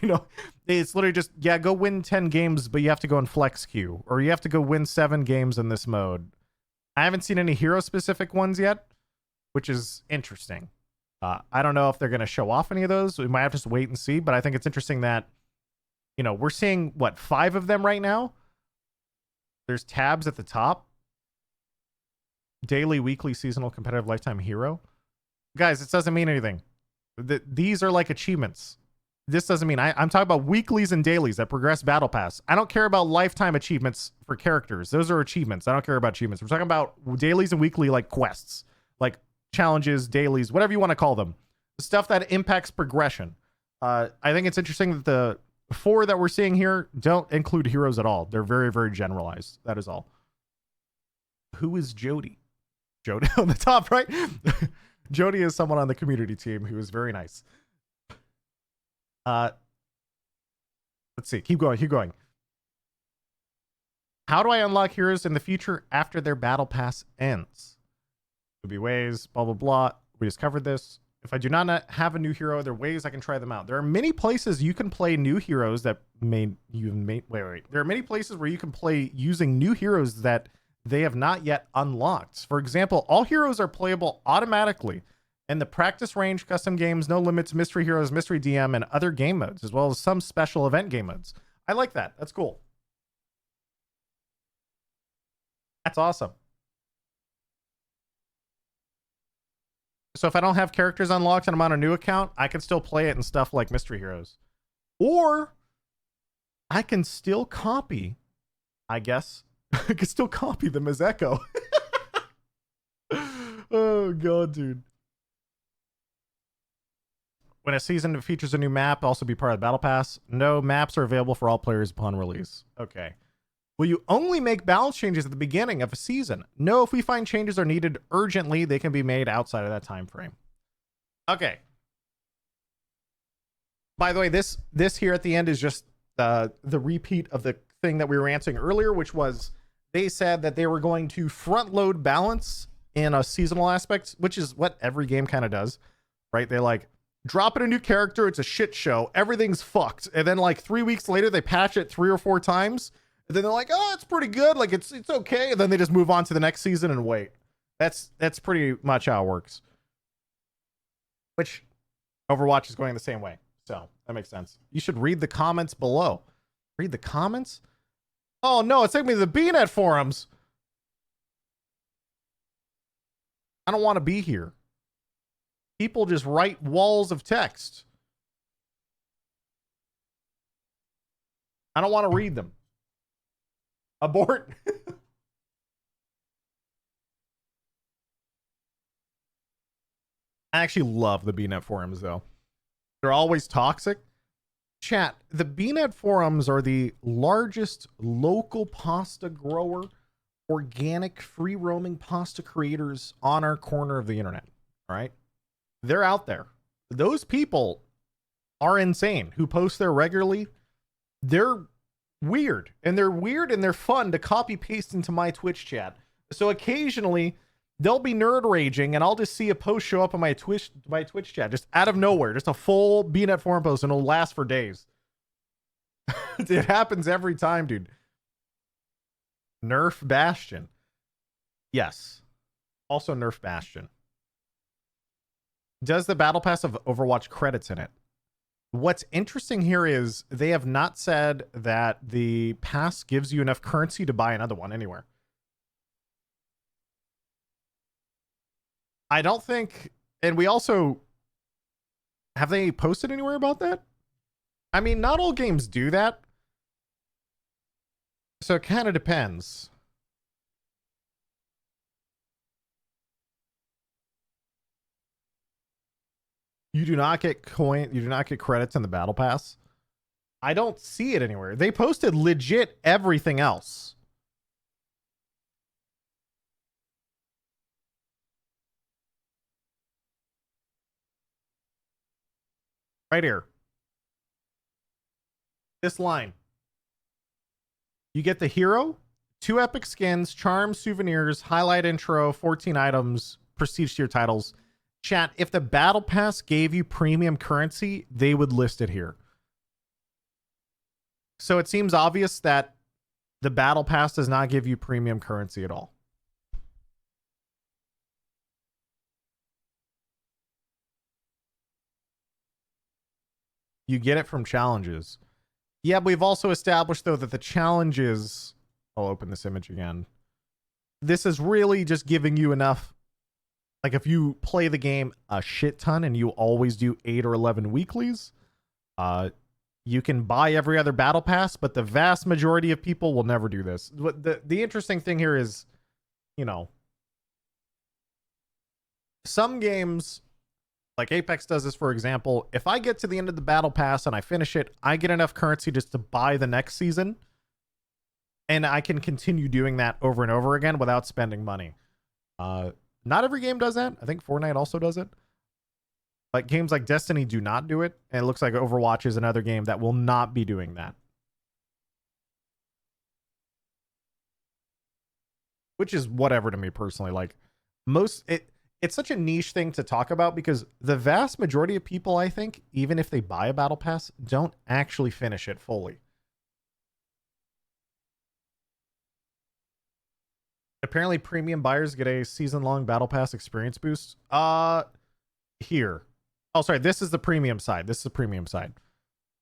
S1: It's literally just, yeah, go win 10 games, but you have to go in flex queue, or you have to go win 7 games in this mode. I haven't seen any hero specific ones yet. which is interesting. I don't know if they're going to show off any of those. We might have to just wait and see, but I think it's interesting that, you know, we're seeing, what, 5 of them right now? There's tabs at the top. Daily, weekly, seasonal, competitive, lifetime hero. Guys, this doesn't mean anything. These are like achievements. This doesn't mean... I'm talking about weeklies and dailies that progress battle pass. I don't care about lifetime achievements for characters. Those are achievements. I don't care about achievements. We're talking about dailies and weekly, like quests, like challenges, dailies, whatever you want to call them. Stuff that impacts progression. I think it's interesting that the 4 that we're seeing here don't include heroes at all. They're very, very generalized. That is all. Who is Jody? Jody on the top, right? Jody is someone on the community team who is very nice. Let's see. Keep going. How do I unlock heroes in the future after their battle pass ends? Could be ways, blah, blah, blah. We just covered this. If I do not have a new hero, there are ways I can try them out. There are many places you can play new heroes that wait. There are many places where you can play using new heroes that they have not yet unlocked. For example, all heroes are playable automatically in the practice range, custom games, no limits, mystery heroes, mystery DM, and other game modes, as well as some special event game modes. I like that. That's cool. That's awesome. So if I don't have characters unlocked and I'm on a new account, I can still play it and stuff like mystery heroes. Or I can still copy, I guess. I can still copy them as Echo. Oh, God, dude. When a season features a new map, also be part of the Battle Pass. No, maps are available for all players upon release. Okay. Will you only make balance changes at the beginning of a season? No, if we find changes are needed urgently, they can be made outside of that time frame. Okay. By the way, this here at the end is just the repeat of the thing that we were answering earlier, which was they said that they were going to front load balance in a seasonal aspect, which is what every game kind of does, right? They like drop in a new character, it's a shit show, everything's fucked, and then like 3 weeks later they patch it 3 or 4 times, and then they're like, oh, it's pretty good, like it's okay, and then they just move on to the next season and wait. That's pretty much how it works. Which Overwatch is going the same way, so that makes sense. You should read the comments below. Read the comments? Oh no, it's taking me to the BNet forums. I don't want to be here. People just write walls of text. I don't want to read them. Abort. I actually love the BNet forums, though. They're always toxic. Chat, the BNet forums are the largest local pasta grower, organic, free-roaming pasta creators on our corner of the internet. All right? They're out there. Those people are insane who post there regularly. They're weird, and they're fun to copy paste into my Twitch chat. So occasionally they'll be nerd raging and I'll just see a post show up on my Twitch chat just out of nowhere, just a full BNet forum post, and it'll last for days. It happens every time, dude. Nerf Bastion. Yes. Also Nerf Bastion. Does the Battle Pass of Overwatch credits in it? What's interesting here is they have not said that the pass gives you enough currency to buy another one anywhere. I don't think, and we also, have they posted anywhere about that? I mean, not all games do that. So it kind of depends. You do not get credits in the Battle Pass. I don't see it anywhere. They posted legit everything else. Right here. This line. You get the hero, 2 epic skins, charms, souvenirs, highlight intro, 14 items, prestige tier titles. Chat, if the Battle Pass gave you premium currency, they would list it here. So it seems obvious that the Battle Pass does not give you premium currency at all. You get it from challenges. Yeah, we've also established, though, that the challenges... I'll open this image again. This is really just giving you enough... Like, if you play the game a shit ton and you always do 8 or 11 weeklies, you can buy every other battle pass, but the vast majority of people will never do this. The interesting thing here is, you know, some games, like Apex does this, for example, if I get to the end of the battle pass and I finish it, I get enough currency just to buy the next season, and I can continue doing that over and over again without spending money. Not every game does that. I think Fortnite also does it. But games like Destiny do not do it, and it looks like Overwatch is another game that will not be doing that. Which is whatever to me personally. Like, it's such a niche thing to talk about because the vast majority of people, I think, even if they buy a battle pass, don't actually finish it fully. Apparently, premium buyers get a season-long battle pass experience boost. Here. Oh, sorry. This is the premium side. 20%.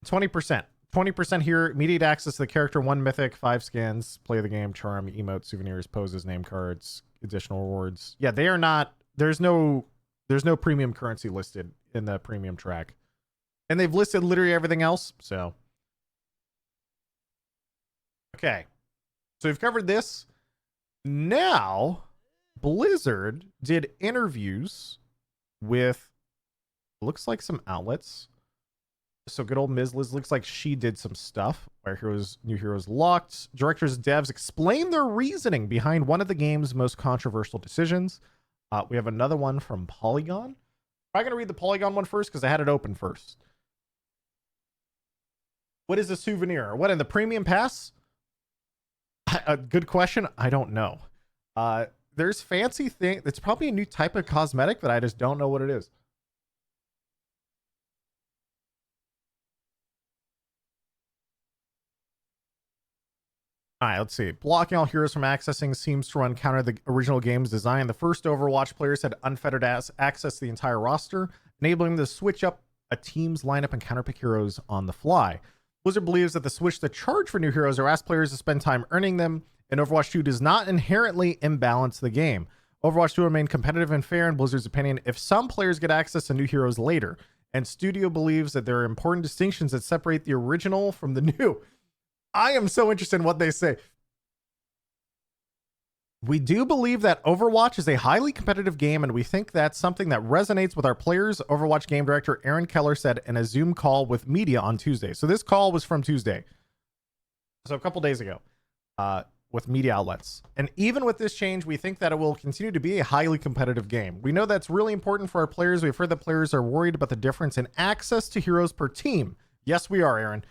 S1: 20% here. Immediate access to the character. 1 mythic, 5 skins. Play the game. Charm, emotes, souvenirs, poses, name cards, additional rewards. Yeah, they are not. There's no premium currency listed in the premium track, and they've listed literally everything else. So, okay. So we've covered this. Now, Blizzard did interviews with, looks like some outlets. So good old Ms. Liz looks like she did some stuff. Where New Heroes Locked. Directors and devs explain their reasoning behind one of the game's most controversial decisions. We have another one from Polygon. I'm going to read the Polygon one first because I had it open first. What is a souvenir? What, in the premium pass? A good question. I don't know. There's fancy thing. It's probably a new type of cosmetic that I just don't know what it is. All right, let's see. Blocking all heroes from accessing seems to run counter the original game's design. The first Overwatch players had unfettered access to the entire roster, enabling them to switch up a team's lineup and counterpick heroes on the fly. Blizzard believes that the switch to charge for new heroes or ask players to spend time earning them in Overwatch 2 does not inherently imbalance the game. Overwatch 2 remain competitive and fair in Blizzard's opinion if some players get access to new heroes later, and Studio believes that there are important distinctions that separate the original from the new. I am so interested in what they say. We do believe that Overwatch is a highly competitive game, and we think that's something that resonates with our players, Overwatch game director Aaron Keller said in a Zoom call with media on Tuesday. So this call was from Tuesday. So a couple days ago, with media outlets. And even with this change, we think that it will continue to be a highly competitive game. We know that's really important for our players. We've heard that players are worried about the difference in access to heroes per team. Yes, we are, Aaron.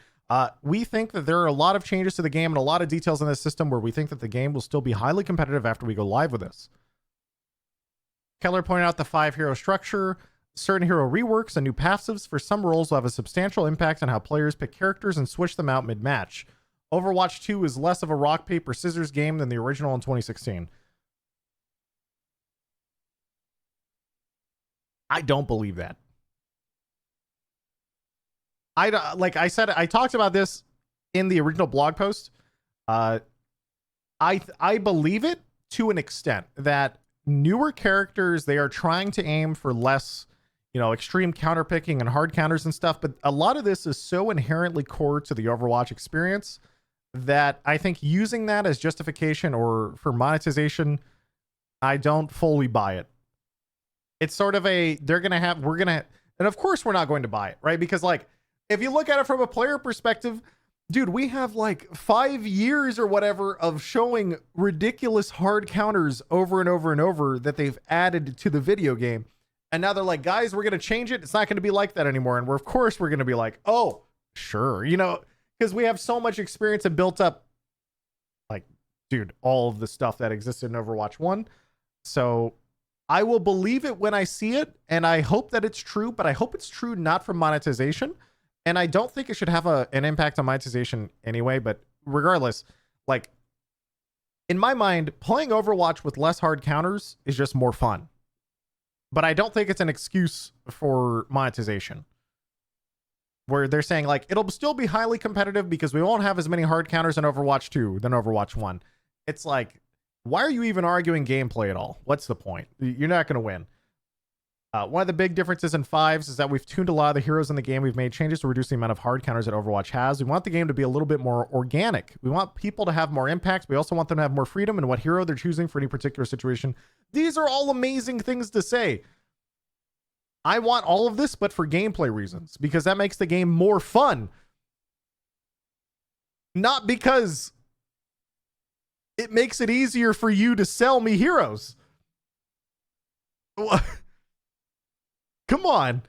S1: We think that there are a lot of changes to the game and a lot of details in this system where we think that the game will still be highly competitive after we go live with this. Keller pointed out the 5-hero structure, certain hero reworks, and new passives for some roles will have a substantial impact on how players pick characters and switch them out mid-match. Overwatch 2 is less of a rock, paper, scissors game than the original in 2016. I don't believe that. Like I said, I talked about this in the original blog post. I believe it to an extent that newer characters, they are trying to aim for less, extreme counter picking and hard counters and stuff. But a lot of this is so inherently core to the Overwatch experience that I think using that as justification or for monetization, I don't fully buy it. It's sort of and of course we're not going to buy it, right? Because if you look at it from a player perspective, dude, we have 5 years or whatever of showing ridiculous hard counters over and over and over that they've added to the video game. And now they're like, guys, we're going to change it. It's not going to be like that anymore. And of course we're going to be like, oh, sure. Because we have so much experience and built up, dude, all of the stuff that existed in Overwatch 1. So I will believe it when I see it. And I hope that it's true, but I hope it's true not from monetization. And I don't think it should have an impact on monetization anyway, but regardless, in my mind, playing Overwatch with less hard counters is just more fun. But I don't think it's an excuse for monetization. where they're saying like it'll still be highly competitive because we won't have as many hard counters in Overwatch 2 than Overwatch 1. It's like, why are you even arguing gameplay at all? What's the point? You're not going to win. One of the big differences in 5s is that we've tuned a lot of the heroes in the game. We've made changes to reduce the amount of hard counters that Overwatch has. We want the game to be a little bit more organic. We want people to have more impact. We also want them to have more freedom in what hero they're choosing for any particular situation. These are all amazing things to say. I want all of this, but for gameplay reasons, because that makes the game more fun. Not because it makes it easier for you to sell me heroes. Come on.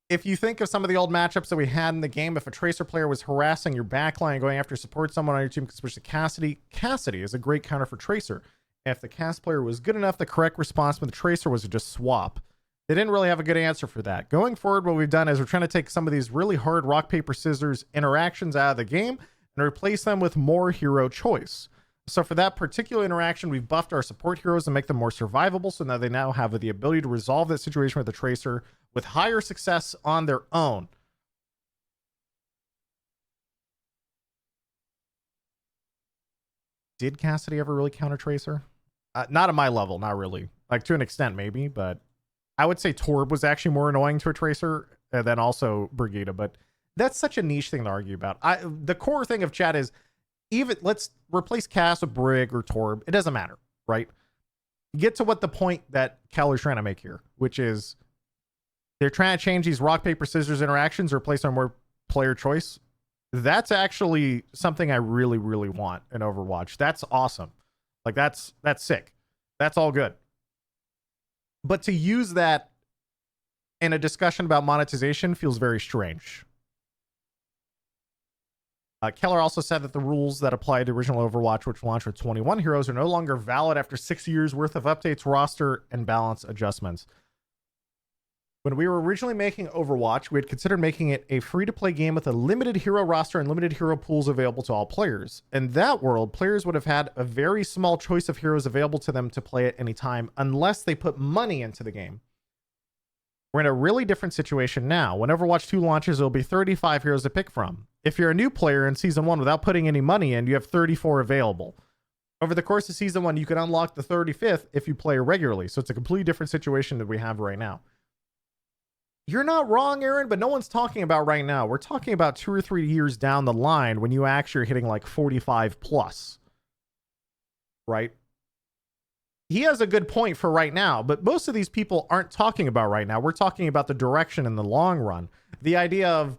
S1: If you think of some of the old matchups that we had in the game, if a Tracer player was harassing your backline and going after support someone on your team, especially Cassidy is a great counter for Tracer. If the cast player was good enough, the correct response with the Tracer was to just swap. They didn't really have a good answer for that. Going forward, what we've done is we're trying to take some of these really hard rock, paper, scissors interactions out of the game and replace them with more hero choice. So for that particular interaction, we've buffed our support heroes and make them more survivable, so now they now have the ability to resolve that situation with the Tracer with higher success on their own. Did Cassidy ever really counter Tracer? Not at my level, not really. Like to an extent, maybe, but I would say Torb was actually more annoying to a Tracer than also Brigida, but that's such a niche thing to argue about. The core thing of chat is, even let's replace Cass with Brig or Torb. It doesn't matter, right? Get to what the point that Keller's trying to make here, which is they're trying to change these rock, paper, scissors interactions, replace on more player choice. That's actually something I really, really want in Overwatch. That's awesome. Like that's sick. That's all good. But to use that in a discussion about monetization feels very strange. Keller also said that the rules that apply to original Overwatch, which launched with 21 heroes, are no longer valid after 6 years worth of updates, roster, and balance adjustments. When we were originally making Overwatch, we had considered making it a free-to-play game with a limited hero roster and limited hero pools available to all players. In that world, players would have had a very small choice of heroes available to them to play at any time, unless they put money into the game. We're in a really different situation now. When Overwatch 2 launches, there will be 35 heroes to pick from. If you're a new player in Season 1 without putting any money in, you have 34 available. Over the course of Season 1, you can unlock the 35th if you play regularly. So it's a completely different situation that we have right now. You're not wrong, Aaron, but no one's talking about right now. We're talking about 2 or 3 years down the line when you actually are hitting like 45 plus. Right? He has a good point for right now, but most of these people aren't talking about right now. We're talking about the direction in the long run. The idea of,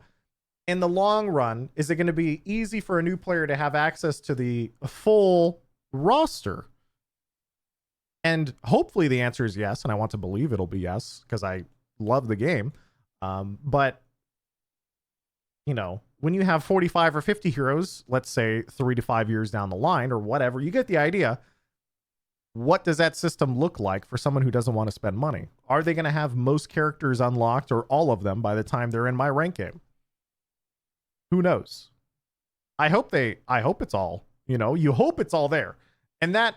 S1: in the long run, is it going to be easy for a new player to have access to the full roster? And hopefully the answer is yes, and I want to believe it'll be yes, because I love the game. But, you know, when you have 45 or 50 heroes, let's say 3 to 5 years down the line or whatever, you get the idea. What does that system look like for someone who doesn't want to spend money? Are they going to have most characters unlocked or all of them by the time they're in my rank game? Who knows? I hope it's all, you hope it's all there. And that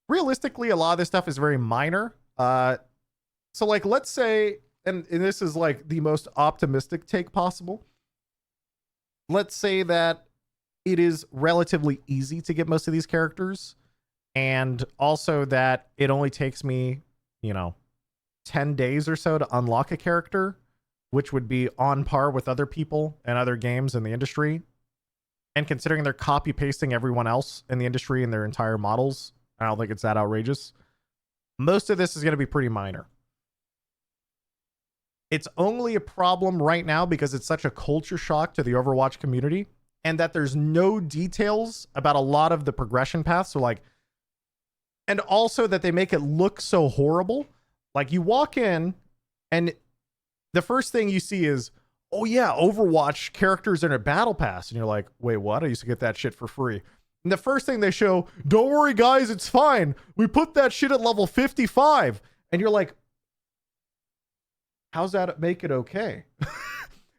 S1: realistically, a lot of this stuff is very minor. So like, let's say, and this is like the most optimistic take possible. Let's say that it is relatively easy to get most of these characters, and also that it only takes me, 10 days or so to unlock a character, which would be on par with other people and other games in the industry. And considering they're copy pasting everyone else in the industry and their entire models, I don't think it's that outrageous. Most of this is going to be pretty minor. It's only a problem right now because it's such a culture shock to the Overwatch community, and that there's no details about a lot of the progression paths. So like, and also that they make it look so horrible. Like you walk in and the first thing you see is, oh yeah, Overwatch characters in a battle pass. And you're like, wait, what? I used to get that shit for free. And the first thing they show, don't worry guys, it's fine. We put that shit at level 55. And you're like, how's that make it okay?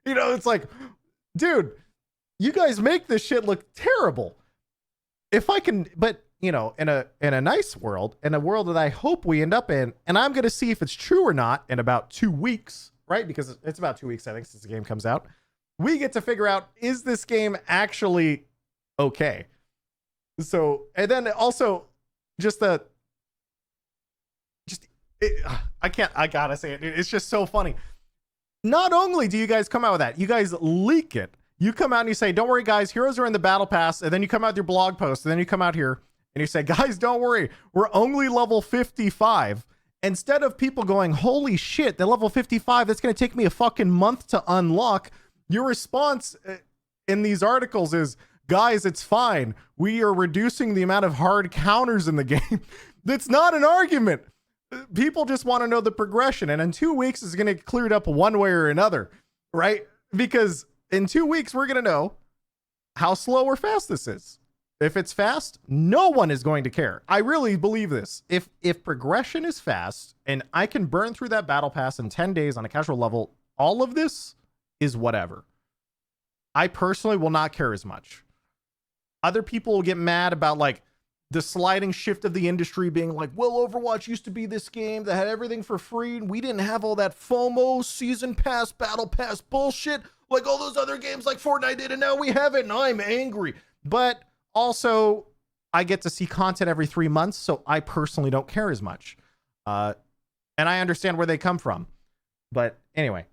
S1: It's like, dude, you guys make this shit look terrible. But you know, in a nice world, in a world that I hope we end up in, and I'm going to see if it's true or not in about 2 weeks, right? Because it's about 2 weeks, I think, since the game comes out. We get to figure out, is this game actually okay? So, and then also I gotta say it, dude. It's just so funny. Not only do you guys come out with that, you guys leak it. You come out and you say, don't worry, guys, heroes are in the battle pass. And then you come out with your blog post, and then you come out here and you say, guys, don't worry, we're only level 55. Instead of people going, holy shit, the level 55, that's going to take me a fucking month to unlock. Your response in these articles is, guys, it's fine. We are reducing the amount of hard counters in the game. That's not an argument. People just want to know the progression. And in 2 weeks, it's going to get cleared up one way or another, right? Because in 2 weeks, we're going to know how slow or fast this is. If it's fast, no one is going to care. I really believe this. If progression is fast and I can burn through that battle pass in 10 days on a casual level, all of this is whatever. I personally will not care as much. Other people will get mad about like the sliding shift of the industry being like, well, Overwatch used to be this game that had everything for free and we didn't have all that FOMO, season pass, battle pass bullshit like all those other games like Fortnite did, and now we have it and I'm angry. But also, I get to see content every 3 months, so I personally don't care as much. And I understand where they come from. But anyway,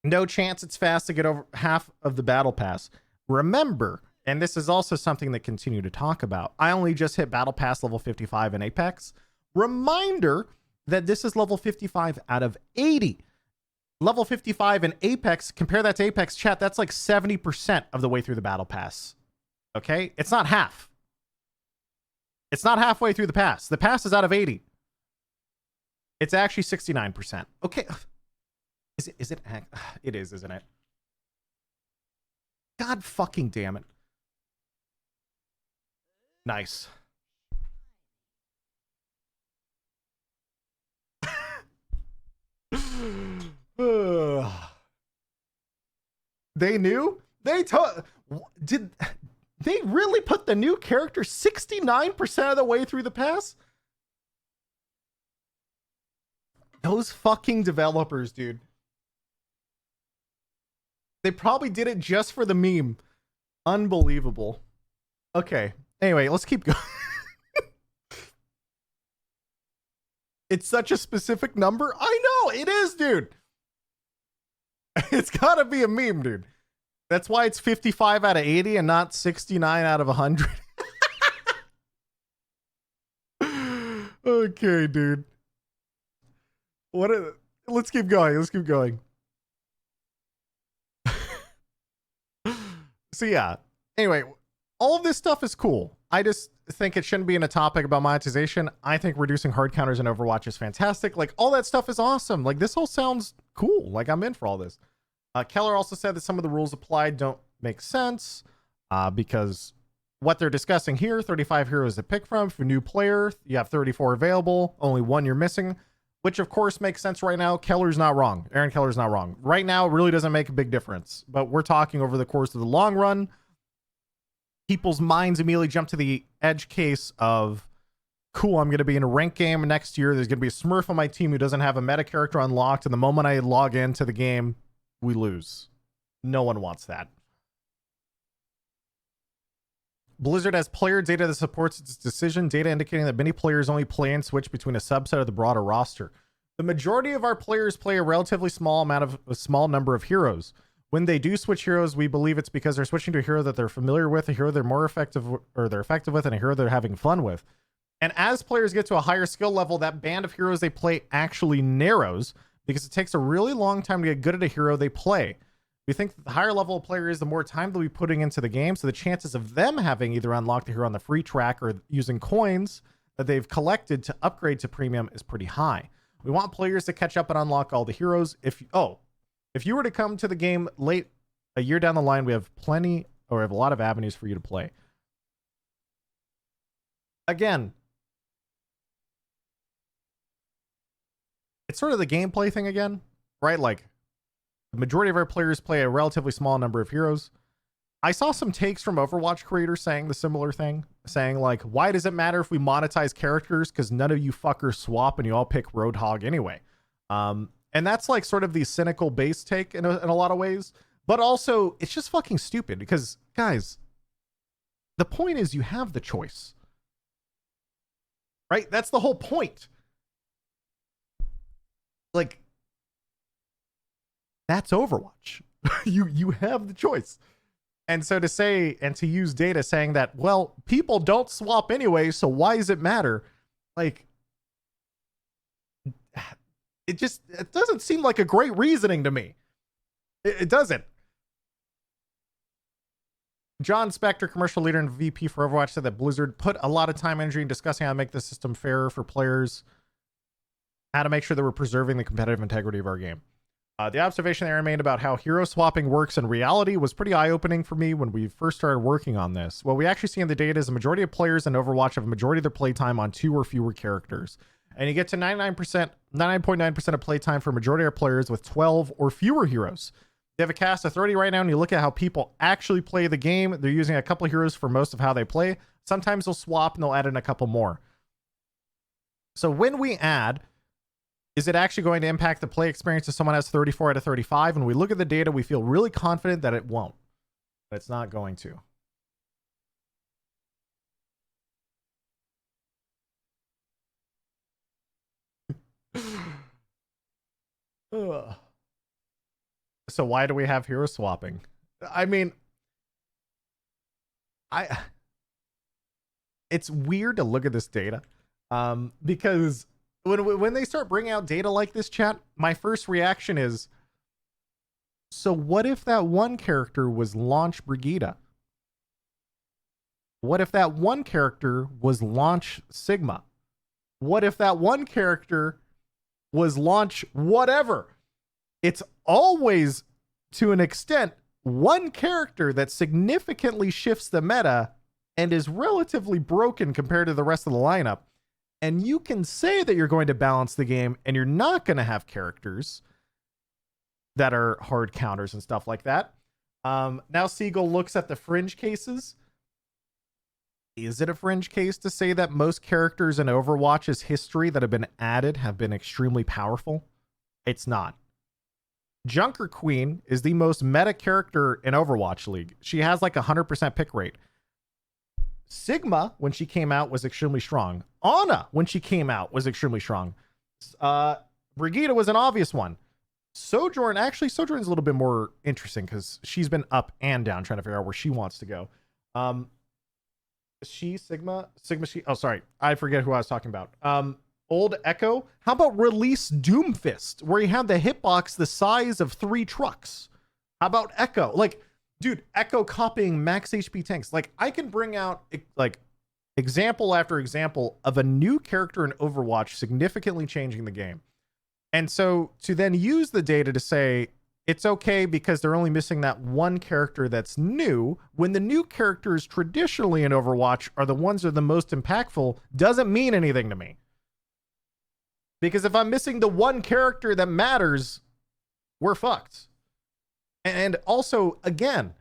S1: no chance it's fast to get over half of the battle pass. Remember, and this is also something that continue to talk about, I only just hit battle pass level 55 in Apex. Reminder that this is level 55 out of 80. Level 55 in Apex, compare that to Apex chat, that's like 70% of the way through the battle pass. Okay? It's not half. It's not halfway through the pass. The pass is out of 80. It's actually 69%. Okay. Is it? It is, isn't it? God fucking damn it. Nice. They knew? Did they really put the new character 69% of the way through the pass? Those fucking developers, dude. They probably did it just for the meme. Unbelievable. Okay. Anyway, let's keep going. It's such a specific number. I know it is, dude. It's gotta be a meme, dude. That's why it's 55 out of 80 and not 69 out of 100. Okay, dude. Let's keep going. Let's keep going. So yeah. Anyway, all of this stuff is cool. I just think it shouldn't be in a topic about monetization. I think reducing hard counters in Overwatch is fantastic. Like, all that stuff is awesome. Like, this all sounds cool. Like, I'm in for all this. Keller also said that some of the rules applied don't make sense because what they're discussing here, 35 heroes to pick from. For new player, you have 34 available, only one you're missing, which of course makes sense right now. Keller's not wrong. Aaron Keller's not wrong. Right now, it really doesn't make a big difference, but we're talking over the course of the long run. People's minds immediately jump to the edge case of, cool, I'm going to be in a ranked game next year. There's going to be a Smurf on my team who doesn't have a meta character unlocked, and the moment I log into the game, we lose. No one wants that. Blizzard has player data that supports its decision, data indicating that many players only play and switch between a subset of the broader roster. The majority of our players play a relatively small number of heroes. When they do switch heroes, we believe it's because they're switching to a hero that they're familiar with, a hero they're more effective with, and a hero they're having fun with. And as players get to a higher skill level, that band of heroes they play actually narrows because it takes a really long time to get good at a hero they play. We think that the higher level a player is, the more time they'll be putting into the game, so the chances of them having either unlocked the hero on the free track or using coins that they've collected to upgrade to premium is pretty high. We want players to catch up and unlock all the heroes. If you were to come to the game late, a year down the line, we have a lot of avenues for you to play. Again, it's sort of the gameplay thing again, right? Like, the majority of our players play a relatively small number of heroes. I saw some takes from Overwatch creators saying the similar thing, saying like, why does it matter if we monetize characters? Because none of you fuckers swap and you all pick Roadhog anyway. And that's like sort of the cynical base take in a lot of ways. But also, it's just fucking stupid because, guys, the point is you have the choice. Right? That's the whole point. Like, that's Overwatch. you have the choice. And so to say and to use data saying that, well, people don't swap anyway, so why does it matter? Like, it doesn't seem like a great reasoning to me. It doesn't. John Spector, commercial leader and VP for Overwatch, said that Blizzard put a lot of time and energy in discussing how to make the system fairer for players, how to make sure that we're preserving the competitive integrity of our game. The observation Aaron made about how hero swapping works in reality was pretty eye-opening for me when we first started working on this. What we actually see in the data is a majority of players in Overwatch have a majority of their playtime on 2 or fewer characters. And you get to 99.9% of playtime for a majority of players with 12 or fewer heroes. You have a cast of 30 right now, and you look at how people actually play the game. They're using a couple heroes for most of how they play. Sometimes they'll swap and they'll add in a couple more. So when we add, is it actually going to impact the play experience if someone has 34 out of 35? When we look at the data, we feel really confident that it won't. It's not going to. Ugh. So why do we have hero swapping? I mean, it's weird to look at this data because when they start bringing out data like this, chat, my first reaction is, so what if that one character was launch Brigitte? What if that one character was launch Sigma? What if that one character was launch whatever? It's always, to an extent, one character that significantly shifts the meta and is relatively broken compared to the rest of the lineup. And you can say that you're going to balance the game and you're not going to have characters that are hard counters and stuff like that. Now Siegel looks at the fringe cases. Is it a fringe case to say that most characters in Overwatch's history that have been added have been extremely powerful? It's not. Junker Queen is the most meta character in Overwatch League. She has like 100% pick rate. Sigma, when she came out, was extremely strong. Ana, when she came out, was extremely strong. Brigitte was an obvious one. Sojourn, actually, Sojourn's a little bit more interesting because she's been up and down trying to figure out where she wants to go. Sigma, oh, sorry. I forget who I was talking about. Old Echo. How about release Doomfist, where you have the hitbox the size of 3 trucks? How about Echo? Like, dude, Echo copying max HP tanks. Like, I can bring out like example after example of a new character in Overwatch significantly changing the game. And so to then use the data to say it's okay because they're only missing that one character that's new, when the new characters traditionally in Overwatch are the ones that are the most impactful, doesn't mean anything to me. Because if I'm missing the one character that matters, we're fucked. And also, again,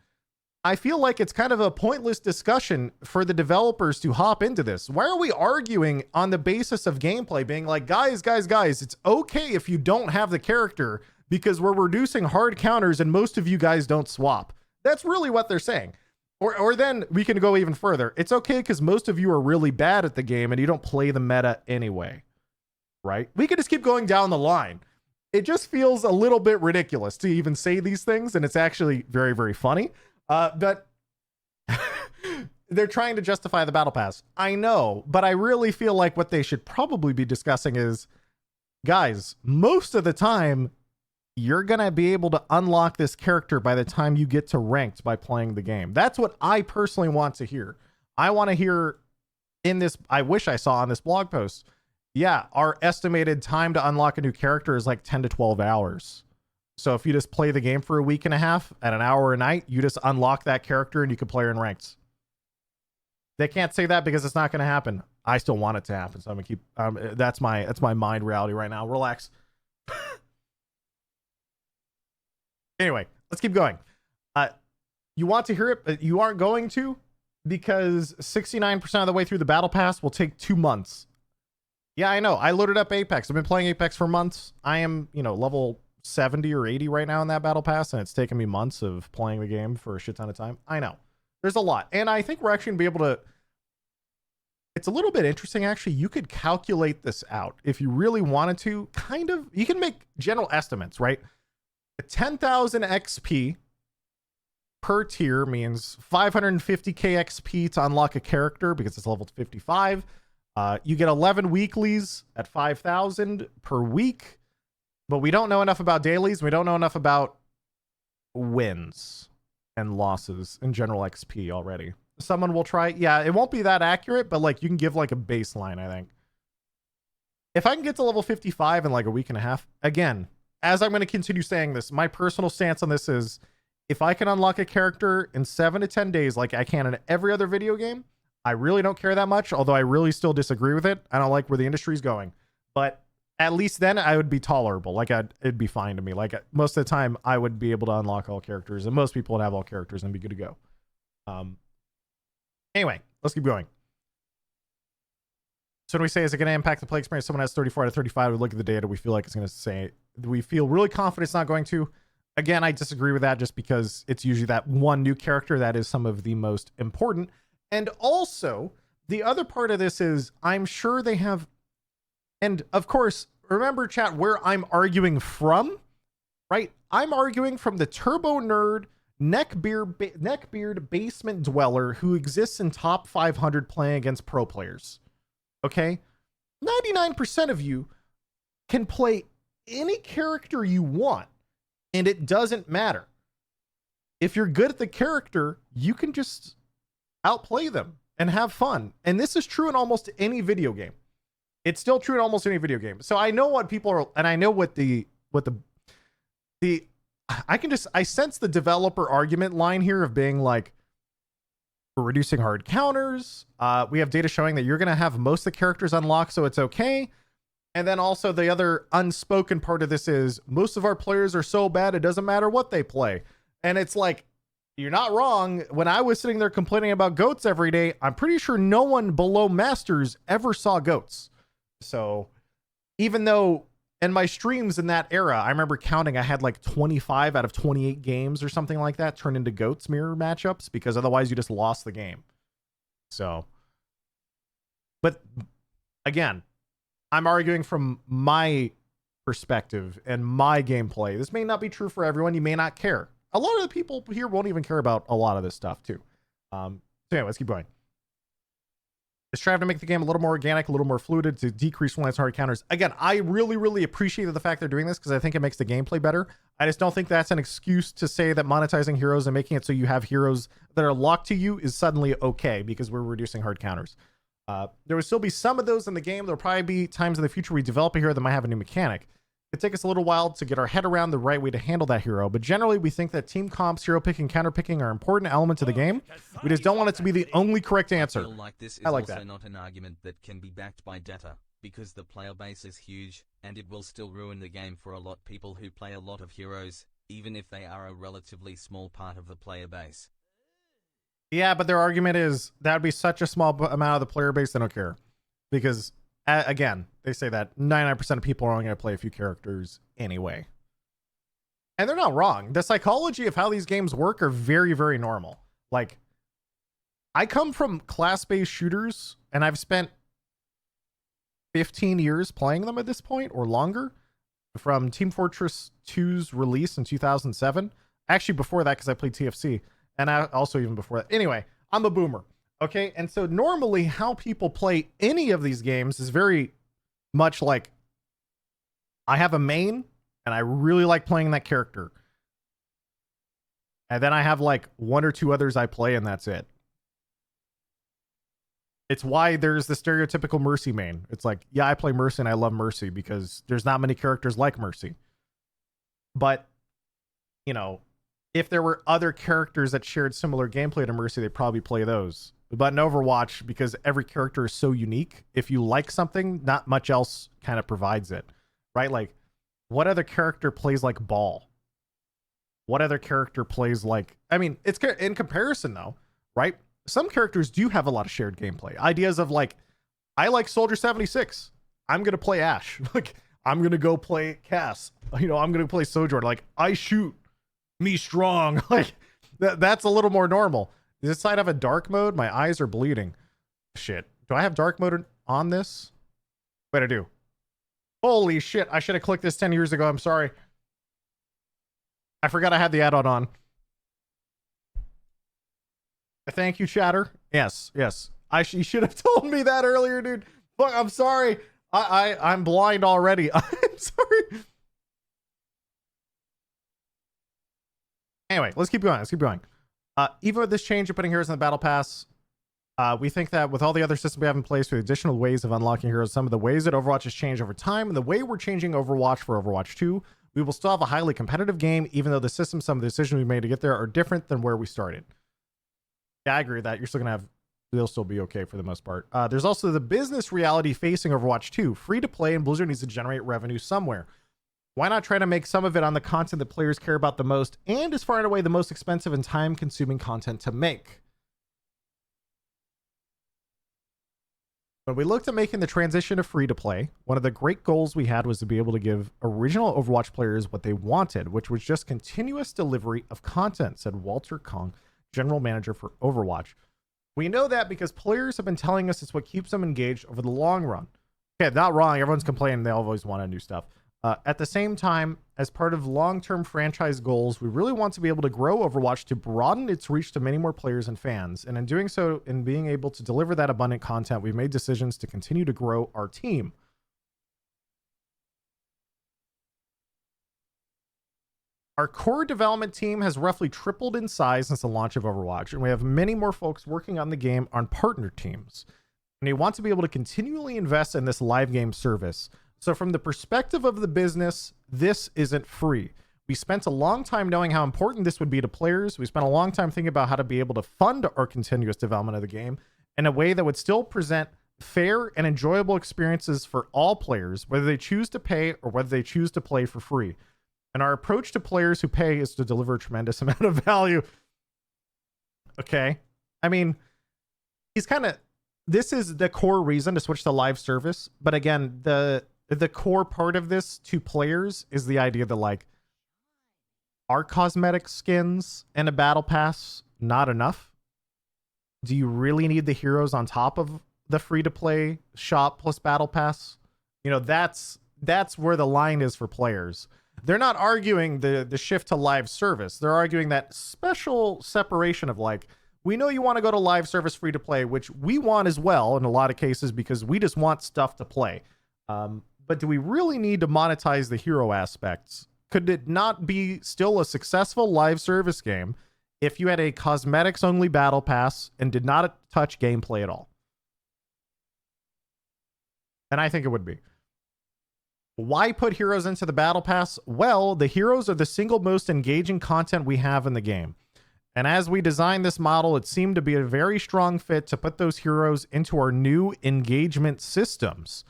S1: I feel like it's kind of a pointless discussion for the developers to hop into this. Why are we arguing on the basis of gameplay being like, guys, it's okay if you don't have the character because we're reducing hard counters and most of you guys don't swap. That's really what they're saying. Or then we can go even further. It's okay because most of you are really bad at the game and you don't play the meta anyway. Right? We could just keep going down the line. It just feels a little bit ridiculous to even say these things, and it's actually very, very funny. But they're trying to justify the battle pass. I know, but I really feel like what they should probably be discussing is, guys, most of the time, you're going to be able to unlock this character by the time you get to ranked by playing the game. That's what I personally want to hear. I want to hear in this, I wish I saw on this blog post, yeah, our estimated time to unlock a new character is like 10 to 12 hours. So if you just play the game for a week and a half at an hour a night, you just unlock that character and you can play her in ranked. They can't say that because it's not going to happen. I still want it to happen. So I'm going to keep, that's my mind reality right now. Relax. Anyway, let's keep going. You want to hear it, but you aren't going to, because 69% of the way through the battle pass will take 2 months. Yeah, I know. I loaded up Apex. I've been playing Apex for months. I am, level 70 or 80 right now in that battle pass, and it's taken me months of playing the game for a shit ton of time. I know. There's a lot. And I think we're actually going to be able to... It's a little bit interesting, actually. You could calculate this out if you really wanted to. Kind of. You can make general estimates, right? 10,000 XP per tier means 550k XP to unlock a character because it's level 55. You get 11 weeklies at 5,000 per week, but we don't know enough about dailies. We don't know enough about wins and losses in general XP already. Someone will try. Yeah, it won't be that accurate, but like you can give like a baseline, I think. If I can get to level 55 in like a week and a half, again, as I'm going to continue saying this, my personal stance on this is if I can unlock a character in 7 to 10 days like I can in every other video game, I really don't care that much, although I really still disagree with it. I don't like where the industry's going. But at least then I would be tolerable. Like it'd be fine to me. Like most of the time I would be able to unlock all characters, and most people would have all characters and be good to go. Anyway, let's keep going. So when we say, is it going to impact the play experience? Someone has 34 out of 35. We look at the data. We feel like it's going to say, we feel really confident it's not going to. Again, I disagree with that just because it's usually that one new character that is some of the most important. And also, the other part of this is I'm sure they have, and of course, remember chat where I'm arguing from, right? I'm arguing from the turbo nerd, neckbeard basement dweller who exists in top 500 playing against pro players. Okay? 99% of you can play any character you want, and it doesn't matter. If you're good at the character, you can just outplay them and have fun. And this is true in almost any video game. It's still true in almost any video game. So I know what people are, and I know what I sense the developer argument line here of being like, we're reducing hard counters. We have data showing that you're going to have most of the characters unlocked, so it's okay. And then also the other unspoken part of this is most of our players are so bad, it doesn't matter what they play. And it's like, you're not wrong. When I was sitting there complaining about goats every day, I'm pretty sure no one below masters ever saw goats. So even though in my streams in that era, I remember counting, I had like 25 out of 28 games or something like that turn into goats mirror matchups because otherwise you just lost the game. So, but again, I'm arguing from my perspective and my gameplay. This may not be true for everyone. You may not care. A lot of the people here won't even care about a lot of this stuff too. So anyway, let's keep going. It's trying to make the game a little more organic, a little more fluid to decrease reliance on hard counters. Again, I really, really appreciate the fact they're doing this because I think it makes the gameplay better. I just don't think that's an excuse to say that monetizing heroes and making it so you have heroes that are locked to you is suddenly okay because we're reducing hard counters. There will still be some of those in the game. There'll probably be times in the future we develop a hero that might have a new mechanic. It'd take us a little while to get our head around the right way to handle that hero, but generally we think that team comps, hero picking, counter picking are important elements of the game. We just don't want it to be the only correct answer.
S2: I feel like this is
S1: I like
S2: also
S1: that.
S2: not an argument that can be backed by data, because the player base is huge, and it will still ruin the game for a lot of people who play a lot of heroes, even if they are a relatively small part of the player base.
S1: Yeah, but their argument is that would be such a small amount of the player base they don't care. Because, again, they say that 99% of people are only going to play a few characters anyway. And they're not wrong. The psychology of how these games work are very, very normal. Like, I come from class-based shooters, and I've spent 15 years playing them at this point, or longer, from Team Fortress 2's release in 2007. Actually, before that, because I played TFC. And I also even before that. Anyway, I'm a boomer. Okay. And so normally how people play any of these games is very much like I have a main and I really like playing that character. And then I have like one or two others I play and that's it. It's why there's the stereotypical Mercy main. It's like, yeah, I play Mercy and I love Mercy because there's not many characters like Mercy. But, you know, if there were other characters that shared similar gameplay to Mercy, they'd probably play those. But in Overwatch, because every character is so unique, if you like something, not much else kind of provides it, right? Like, what other character plays like Ball? what other character plays like. I mean, it's in comparison though, right? Some characters do have a lot of shared gameplay. Ideas of like, I like Soldier 76. I'm going to play Ash. Like, I'm going to go play Cass. You know, I'm going to play Sojourn. Like, I shoot, me strong. Like, that's a little more normal. Does this side have a dark mode? My eyes are bleeding. Shit. Do I have dark mode on this? Wait, I do. Holy shit. I should have clicked this 10 years ago. I'm sorry. I forgot I had the add-on on. Thank you, chatter. Yes, yes. You should have told me that earlier, dude. Fuck, I'm sorry. I'm blind already. I'm sorry. Anyway, let's keep going. Let's keep going. Even with this change of putting heroes in the battle pass, we think that with all the other systems we have in place, with additional ways of unlocking heroes, some of the ways that Overwatch has changed over time, and the way we're changing Overwatch for Overwatch 2, we will still have a highly competitive game, even though the system, some of the decisions we made to get there are different than where we started. Yeah, I agree with that. You're still going to have, they'll still be okay for the most part. There's also the business reality facing Overwatch 2. Free to play, and Blizzard needs to generate revenue somewhere. Why not try to make some of it on the content that players care about the most and is far and away the most expensive and time-consuming content to make? When we looked at making the transition to free-to-play, one of the great goals we had was to be able to give original Overwatch players what they wanted, which was just continuous delivery of content, said Walter Kong, general manager for Overwatch. We know that because players have been telling us it's what keeps them engaged over the long run. Okay, not wrong. Everyone's complaining they always want new stuff. At the same time, as part of long-term franchise goals, we really want to be able to grow Overwatch to broaden its reach to many more players and fans. And in doing so, in being able to deliver that abundant content, we've made decisions to continue to grow our team. Our core development team has roughly tripled in size since the launch of Overwatch, and we have many more folks working on the game on partner teams. And we want to be able to continually invest in this live game service. So from the perspective of the business, this isn't free. We spent a long time knowing how important this would be to players. We spent a long time thinking about how to be able to fund our continuous development of the game in a way that would still present fair and enjoyable experiences for all players, whether they choose to pay or whether they choose to play for free. And our approach to players who pay is to deliver a tremendous amount of value. Okay. I mean, this is the core reason to switch to live service. But again, the core part of this to players is the idea that, like, are cosmetic skins and a battle pass not enough? Do you really need the heroes on top of the free-to-play shop plus battle pass? You know, that's where the line is for players. They're not arguing the shift to live service. They're arguing that special separation of, like, we know you want to go to live service free-to-play, which we want as well in a lot of cases because we just want stuff to play. But do we really need to monetize the hero aspects? Could it not be still a successful live service game if you had a cosmetics only battle pass and did not touch gameplay at all? And I think it would be. Why put heroes into the battle pass? Well, the heroes are the single most engaging content we have in the game. And as we designed this model, it seemed to be a very strong fit to put those heroes into our new engagement systems.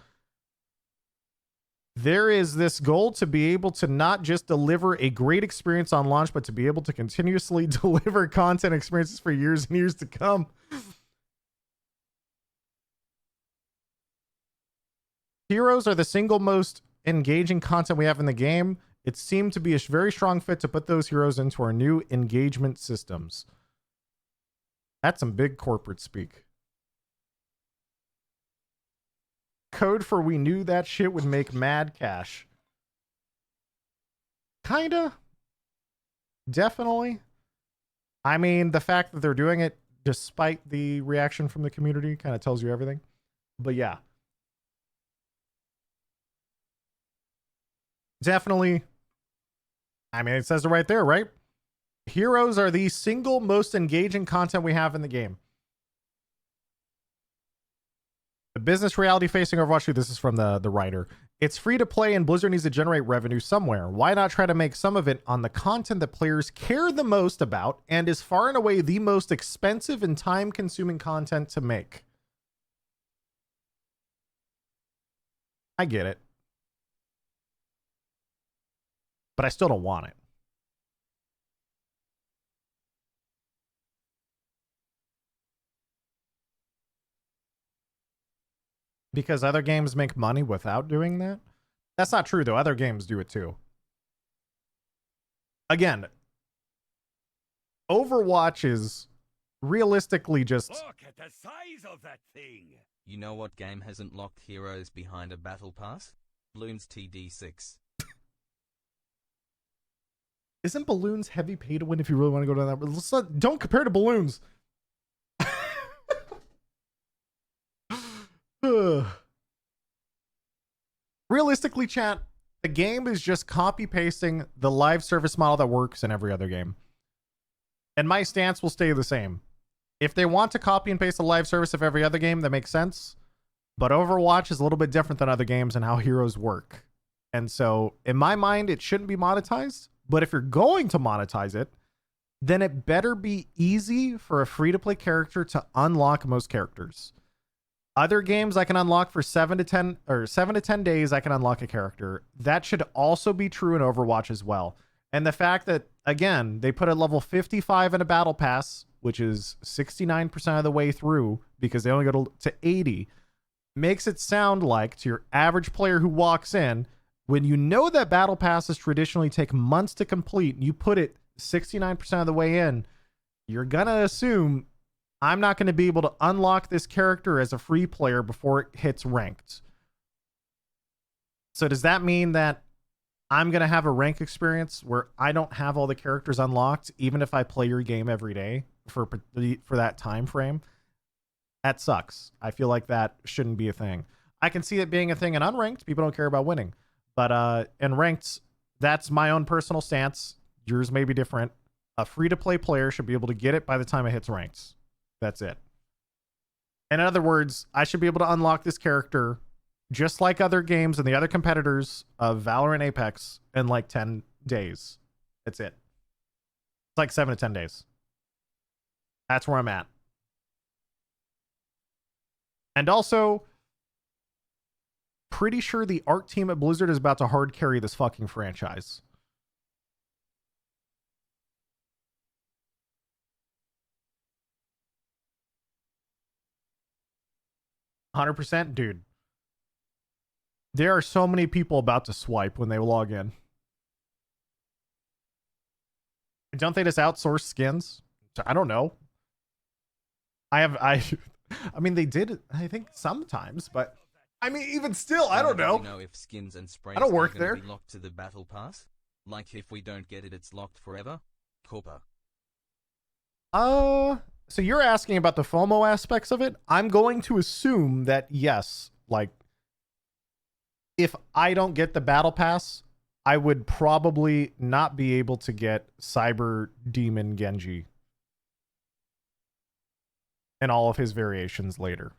S1: There is this goal to be able to not just deliver a great experience on launch, but to be able to continuously deliver content experiences for years and years to come. Heroes are the single most engaging content we have in the game. It seemed to be a very strong fit to put those heroes into our new engagement systems. That's some big corporate speak. Code for we knew that shit would make mad cash. Kinda. Definitely. I mean, the fact that they're doing it despite the reaction from the community kind of tells you everything. But yeah. Definitely. I mean, it says it right there, right? Heroes are the single most engaging content we have in the game. The business reality facing Overwatch 2, this is from the writer. It's free to play and Blizzard needs to generate revenue somewhere. Why not try to make some of it on the content that players care the most about and is far and away the most expensive and time-consuming content to make? I get it. But I still don't want it. because other games make money without doing that. That's not true though. Other games do it too. Again, Overwatch is realistically just
S4: Look at the size of that thing.
S2: You know what game hasn't locked heroes behind a battle pass? Bloons TD6.
S1: isn't balloons heavy pay to win if you really want to go down that. But let's not, don't compare to balloons. Realistically, chat, the game is just copy pasting the live service model that works in every other game. And my stance will stay the same. If they want to copy and paste the live service of every other game, that makes sense. But Overwatch is a little bit different than other games and how heroes work. And so, in my mind, it shouldn't be monetized. But if you're going to monetize it, then it better be easy for a free-to-play character to unlock most characters. Other games I can unlock for 7 to 10 days, I can unlock a character. That should also be true in Overwatch as well. And the fact that, again, they put a level 55 in a battle pass, which is 69% of the way through because they only go to 80, makes it sound like to your average player who walks in, when you know that battle passes traditionally take months to complete, and you put it 69% of the way in, you're gonna assume I'm not going to be able to unlock this character as a free player before it hits ranked. So does that mean that I'm going to have a rank experience where I don't have all the characters unlocked, even if I play your game every day for that time frame? That sucks. I feel like that shouldn't be a thing. I can see it being a thing in unranked. People don't care about winning. But in ranked, that's my own personal stance. Yours may be different. A free-to-play player should be able to get it by the time it hits ranked. That's it. In other words, I should be able to unlock this character just like other games and the other competitors of Valorant, Apex in like 10 days. That's it. It's like 7 to 10 days. That's where I'm at. And also, pretty sure the art team at Blizzard is about to hard carry this fucking franchise. %, dude. There are so many people about to swipe when they log in. Don't they just outsource skins? I don't know. I mean, they did, I think, sometimes, but I mean, even still, I don't know.
S2: You know if skins and sprays
S1: I don't work
S2: are gonna
S1: there.
S2: be locked to the battle pass? Like if we don't get it, it's locked forever? Corpa.
S1: So you're asking about the FOMO aspects of it? I'm going to assume that yes, like if I don't get the battle pass, I would probably not be able to get Cyber Demon Genji and all of his variations later.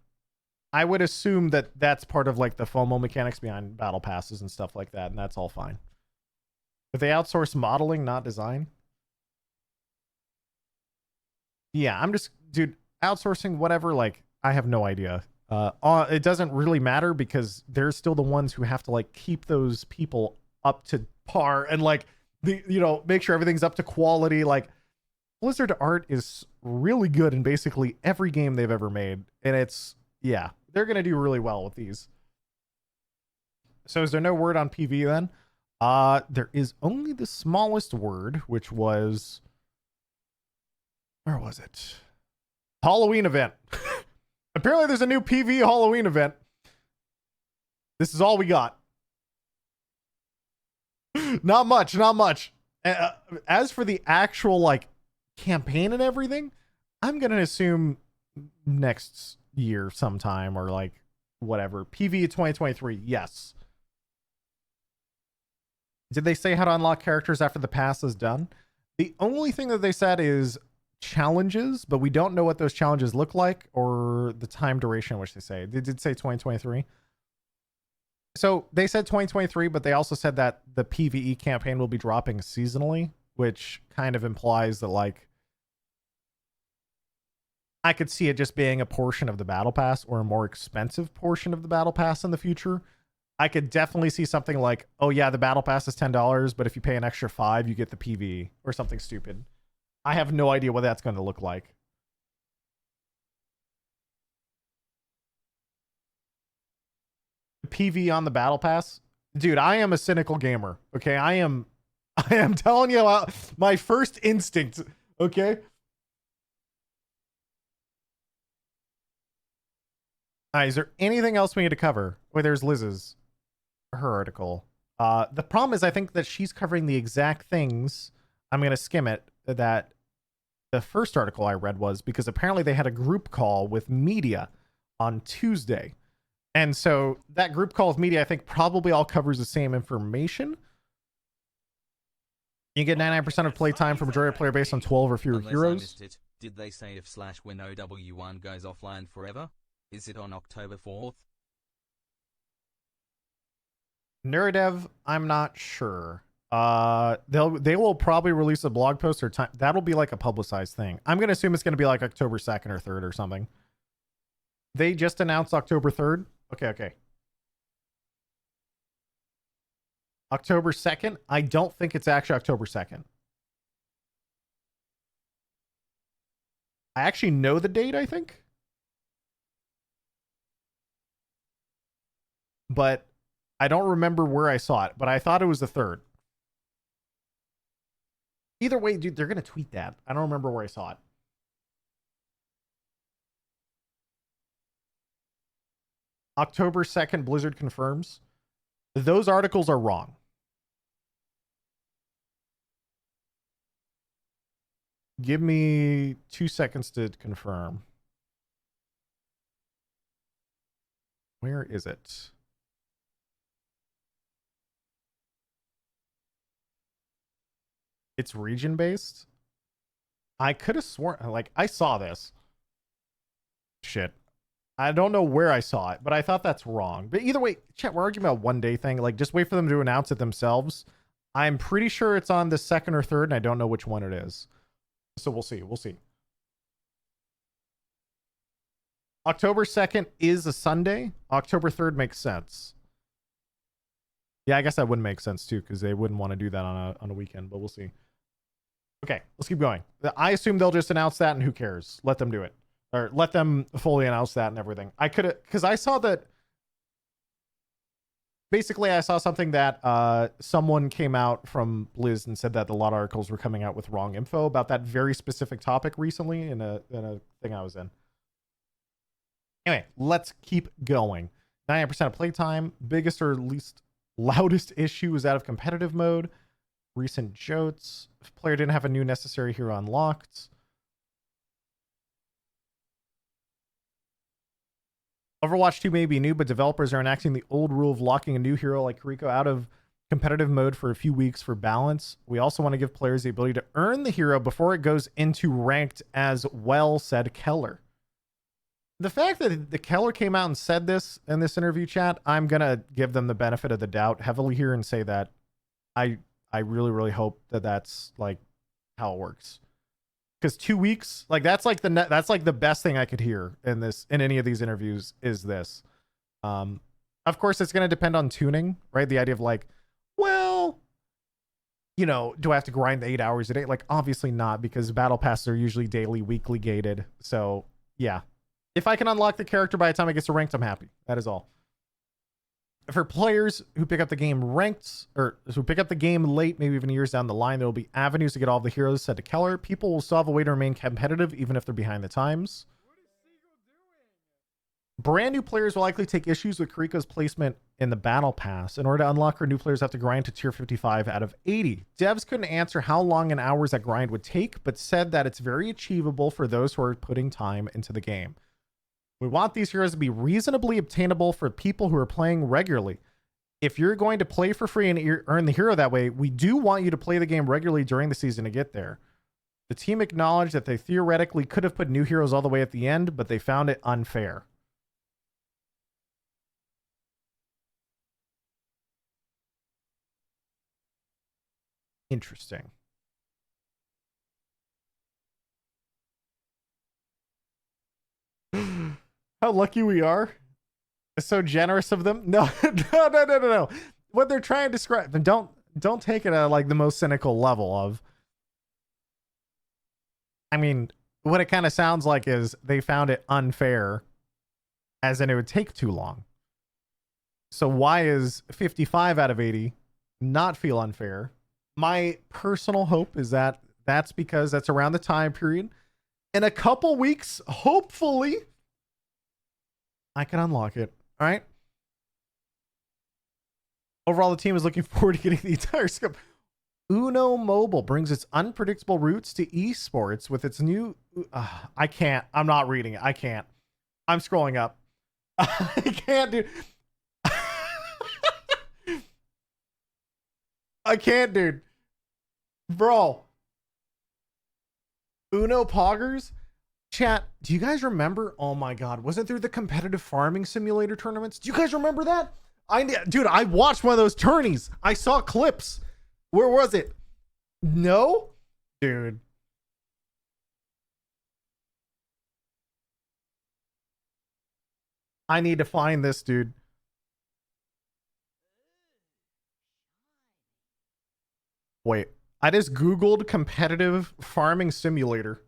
S1: I would assume that that's part of like the FOMO mechanics behind battle passes and stuff like that, and that's all fine. If they outsource modeling, not design. Yeah, I'm just, dude, outsourcing whatever, like, I have no idea. It doesn't really matter because they're still the ones who have to like keep those people up to par and like make sure everything's up to quality. Like Blizzard art is really good in basically every game they've ever made, and it's, yeah, they're gonna do really well with these. So is there no word on PV then? There is only the smallest word, which was, where was it? Halloween event. Apparently there's a new PV Halloween event. This is all we got. Not much. As for the actual like campaign and everything, I'm going to assume next year sometime or like whatever. PV 2023. Yes. Did they say how to unlock characters after the pass is done? The only thing that they said is challenges, but we don't know what those challenges look like or the time duration in which they say. They did say 2023. So they said 2023, but they also said that the PvE campaign will be dropping seasonally, which kind of implies that like I could see it just being a portion of the battle pass or a more expensive portion of the battle pass in the future. I could definitely see something like, oh yeah, the battle pass is $10, but if you pay an extra $5, you get the PvE or something stupid. I have no idea what that's going to look like. PV on the battle pass. Dude, I am a cynical gamer. Okay, I am telling you my first instinct. Okay. All right, is there anything else we need to cover? Wait, there's Liz's, her article. The problem is I think that she's covering the exact things. I'm gonna skim it. That the first article I read was because apparently they had a group call with media on Tuesday. And so that group call with media, I think, probably all covers the same information. You get 99% of playtime for majority of player based on 12 or fewer
S2: Unless I
S1: heroes.
S2: missed it, did they say if / when OW1 goes offline forever? Is it on October 4th?
S1: Neurodev, I'm not sure. They will probably release a blog post or time. That'll be like a publicized thing. I'm gonna assume it's gonna be like October 2nd or 3rd or something. They just announced October 3rd. Okay. October 2nd. I don't think it's actually October 2nd. I actually know the date, I think. But I don't remember where I saw it, but I thought it was the 3rd. Either way, dude, they're going to tweet that. I don't remember where I saw it. October 2nd, Blizzard confirms. Those articles are wrong. Give me 2 seconds to confirm. Where is it? It's region based. I could have sworn, like, I saw this. Shit. I don't know where I saw it, but I thought that's wrong. But either way, chat, we're arguing about one day thing. Like, just wait for them to announce it themselves. I'm pretty sure it's on the 2nd or 3rd, and I don't know which one it is. So we'll see. We'll see. October 2nd is a Sunday. October 3rd makes sense. Yeah, I guess that wouldn't make sense too, because they wouldn't want to do that on a weekend, but we'll see. Okay, let's keep going. I assume they'll just announce that, and who cares? Let them do it. Or let them fully announce that and everything. I could have, because I saw that. Basically, I saw something that someone came out from Blizz and said that a lot of articles were coming out with wrong info about that very specific topic recently in a thing I was in. Anyway, let's keep going. 99% of playtime. Biggest or least loudest issue is out of competitive mode. Recent jotes. If player didn't have a new necessary hero unlocked. Overwatch 2 may be new, but developers are enacting the old rule of locking a new hero like Kiriko out of competitive mode for a few weeks for balance. We also want to give players the ability to earn the hero before it goes into ranked as well, said Keller. The fact that the Keller came out and said this in this interview, chat, I'm going to give them the benefit of the doubt heavily here and say that I really, really hope that that's like how it works. Because 2 weeks, like that's like that's like the best thing I could hear in any of these interviews is this. Of course, it's going to depend on tuning, right? The idea of like, well, you know, do I have to grind 8 hours a day? Like, obviously not, because battle passes are usually daily, weekly gated. So yeah, if I can unlock the character by the time it gets to ranked, I'm happy. That is all. For players who pick up the game ranked, or who pick up the game late, maybe even years down the line, there will be avenues to get all the heroes, said to Keller. People will still have a way to remain competitive, even if they're behind the times. Brand new players will likely take issues with Kiriko's placement in the battle pass. In order to unlock her, new players have to grind to tier 55 out of 80. Devs couldn't answer how long and hours that grind would take, but said that it's very achievable for those who are putting time into the game. We want these heroes to be reasonably obtainable for people who are playing regularly. If you're going to play for free and earn the hero that way, we do want you to play the game regularly during the season to get there. The team acknowledged that they theoretically could have put new heroes all the way at the end, but they found it unfair. Interesting. How lucky we are. It's so generous of them. No. What they're trying to describe, and don't take it at like the most cynical level of, I mean, what it kind of sounds like is they found it unfair, as in it would take too long. So why is 55 out of 80 not feel unfair? My personal hope is that that's because that's around the time period. In a couple weeks, hopefully, I can unlock it. All right. Overall, the team is looking forward to getting the entire scope. Uno Mobile brings its unpredictable roots to esports with its new. I can't. I'm not reading it. I can't. I'm scrolling up. I can't do. I can't, dude. Bro. Uno Poggers? Chat, do you guys remember? Oh my god, was it through the competitive farming simulator tournaments? Do you guys remember that? Dude, I watched one of those tourneys. I saw clips. Where was it? No? Dude. I need to find this, dude. Wait, I just Googled competitive farming simulator.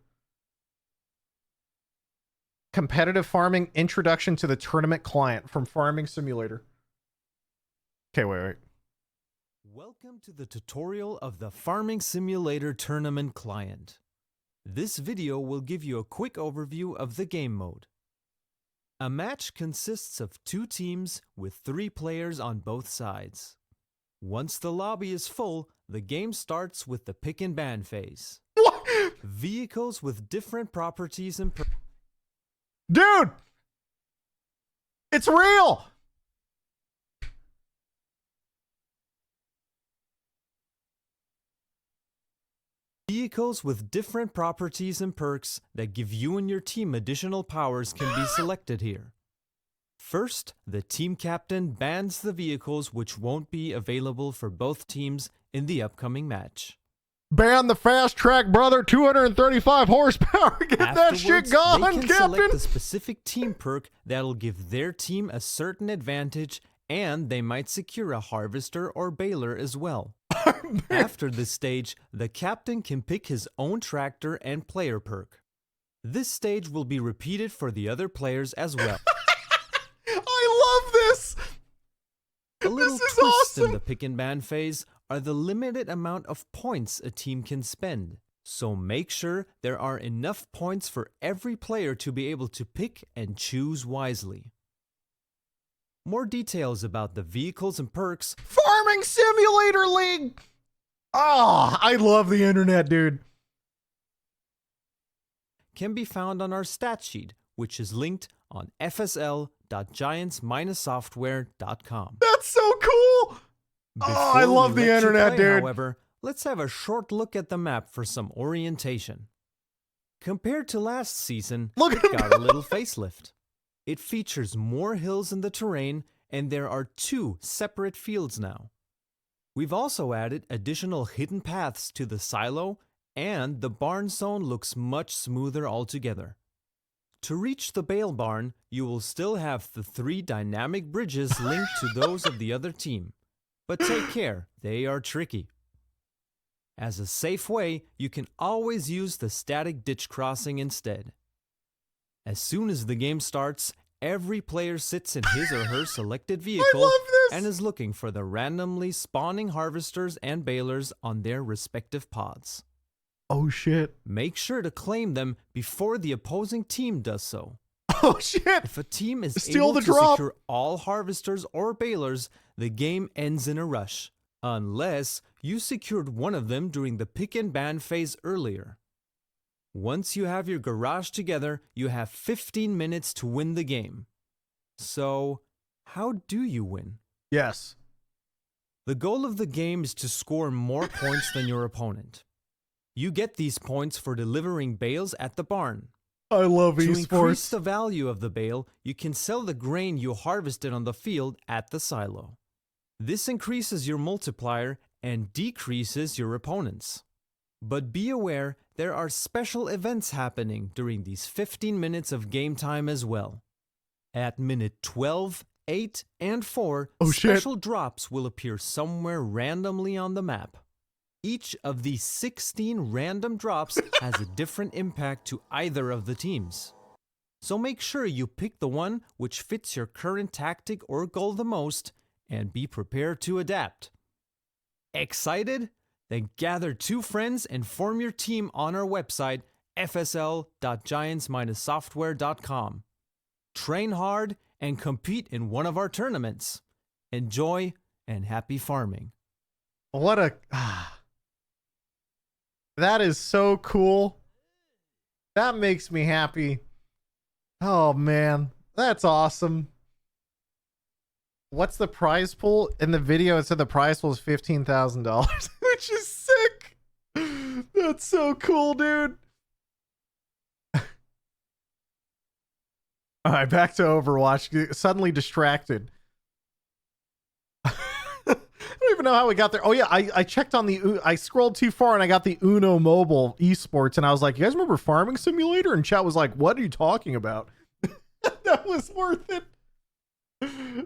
S1: Competitive farming introduction to the tournament client from Farming Simulator. Okay, wait.
S6: Welcome to the tutorial of the Farming Simulator Tournament client. This video will give you a quick overview of the game mode. A match consists of 2 teams with 3 players on both sides. Once the lobby is full, the game starts with the pick and ban phase.
S1: What?
S6: Vehicles with different properties and
S1: Dude! It's real!
S6: Vehicles with different properties and perks that give you and your team additional powers can be selected here. First, the team captain bans the vehicles which won't be available for both teams in the upcoming match.
S1: Ban the fast track, brother. 235 horsepower. Get that shit gone,
S6: they can
S1: Captain.
S6: select a specific team perk that'll give their team a certain advantage, and they might secure a harvester or baler as well. After this stage, the captain can pick his own tractor and player perk. This stage will be repeated for the other players as well.
S1: I love this.
S6: A little
S1: This is
S6: twist
S1: awesome.
S6: in the pick and ban phase are the limited amount of points a team can spend. So make sure there are enough points for every player to be able to pick and choose wisely. More details about the vehicles and perks
S1: Farming Simulator League. Oh, I love the internet, dude.
S6: can be found on our stat sheet, which is linked on fsl.giants-software.com.
S1: That's so cool. Oh, I
S6: Before
S1: love
S6: we
S1: the
S6: let you
S1: internet,
S6: play,
S1: dude.
S6: However, let's have a short look at the map for some orientation. Compared to last season,
S1: Look at
S6: it
S1: him
S6: got
S1: go.
S6: a little facelift. It features more hills in the terrain, and there are 2 separate fields now. We've also added additional hidden paths to the silo, and the barn zone looks much smoother altogether. To reach the bale barn, you will still have the 3 dynamic bridges linked to those of the other team. But take care, they are tricky. As a safe way, you can always use the static ditch crossing instead. As soon as the game starts, every player sits in his or her selected vehicle
S1: love this.
S6: and is looking for the randomly spawning harvesters and balers on their respective pods.
S1: Oh shit.
S6: Make sure to claim them before the opposing team does so.
S1: Oh shit.
S6: If a team is
S1: Steal
S6: able
S1: the
S6: to
S1: drop.
S6: secure all harvesters or balers, the game ends in a rush, unless you secured one of them during the pick and ban phase earlier. Once you have your garage together, you have 15 minutes to win the game. So, how do you win?
S1: Yes.
S6: The goal of the game is to score more points than your opponent. You get these points for delivering bales at the barn.
S1: I love
S6: To increase
S1: esports.
S6: the value of the bale, you can sell the grain you harvested on the field at the silo. This increases your multiplier and decreases your opponent's. But be aware, there are special events happening during these 15 minutes of game time as well. At minute 12, 8, and 4,
S1: Oh, shit.
S6: special drops will appear somewhere randomly on the map. Each of these 16 random drops has a different impact to either of the teams. so make sure you pick the one which fits your current tactic or goal the most and be prepared to adapt. Excited? Then gather 2 friends and form your team on our website fsl.giants-software.com. Train hard and compete in one of our tournaments. Enjoy and happy farming.
S1: What a... that is so cool. That makes me happy. Oh, man. That's awesome. What's the prize pool? In the video, it said the prize pool is $15,000, which is sick. That's so cool, dude. All right, back to Overwatch. Suddenly distracted. I don't even know how we got there. Oh, yeah, I checked on I scrolled too far and I got the Uno Mobile esports, and I was like, you guys remember Farming Simulator? And chat was like, what are you talking about? That was worth it.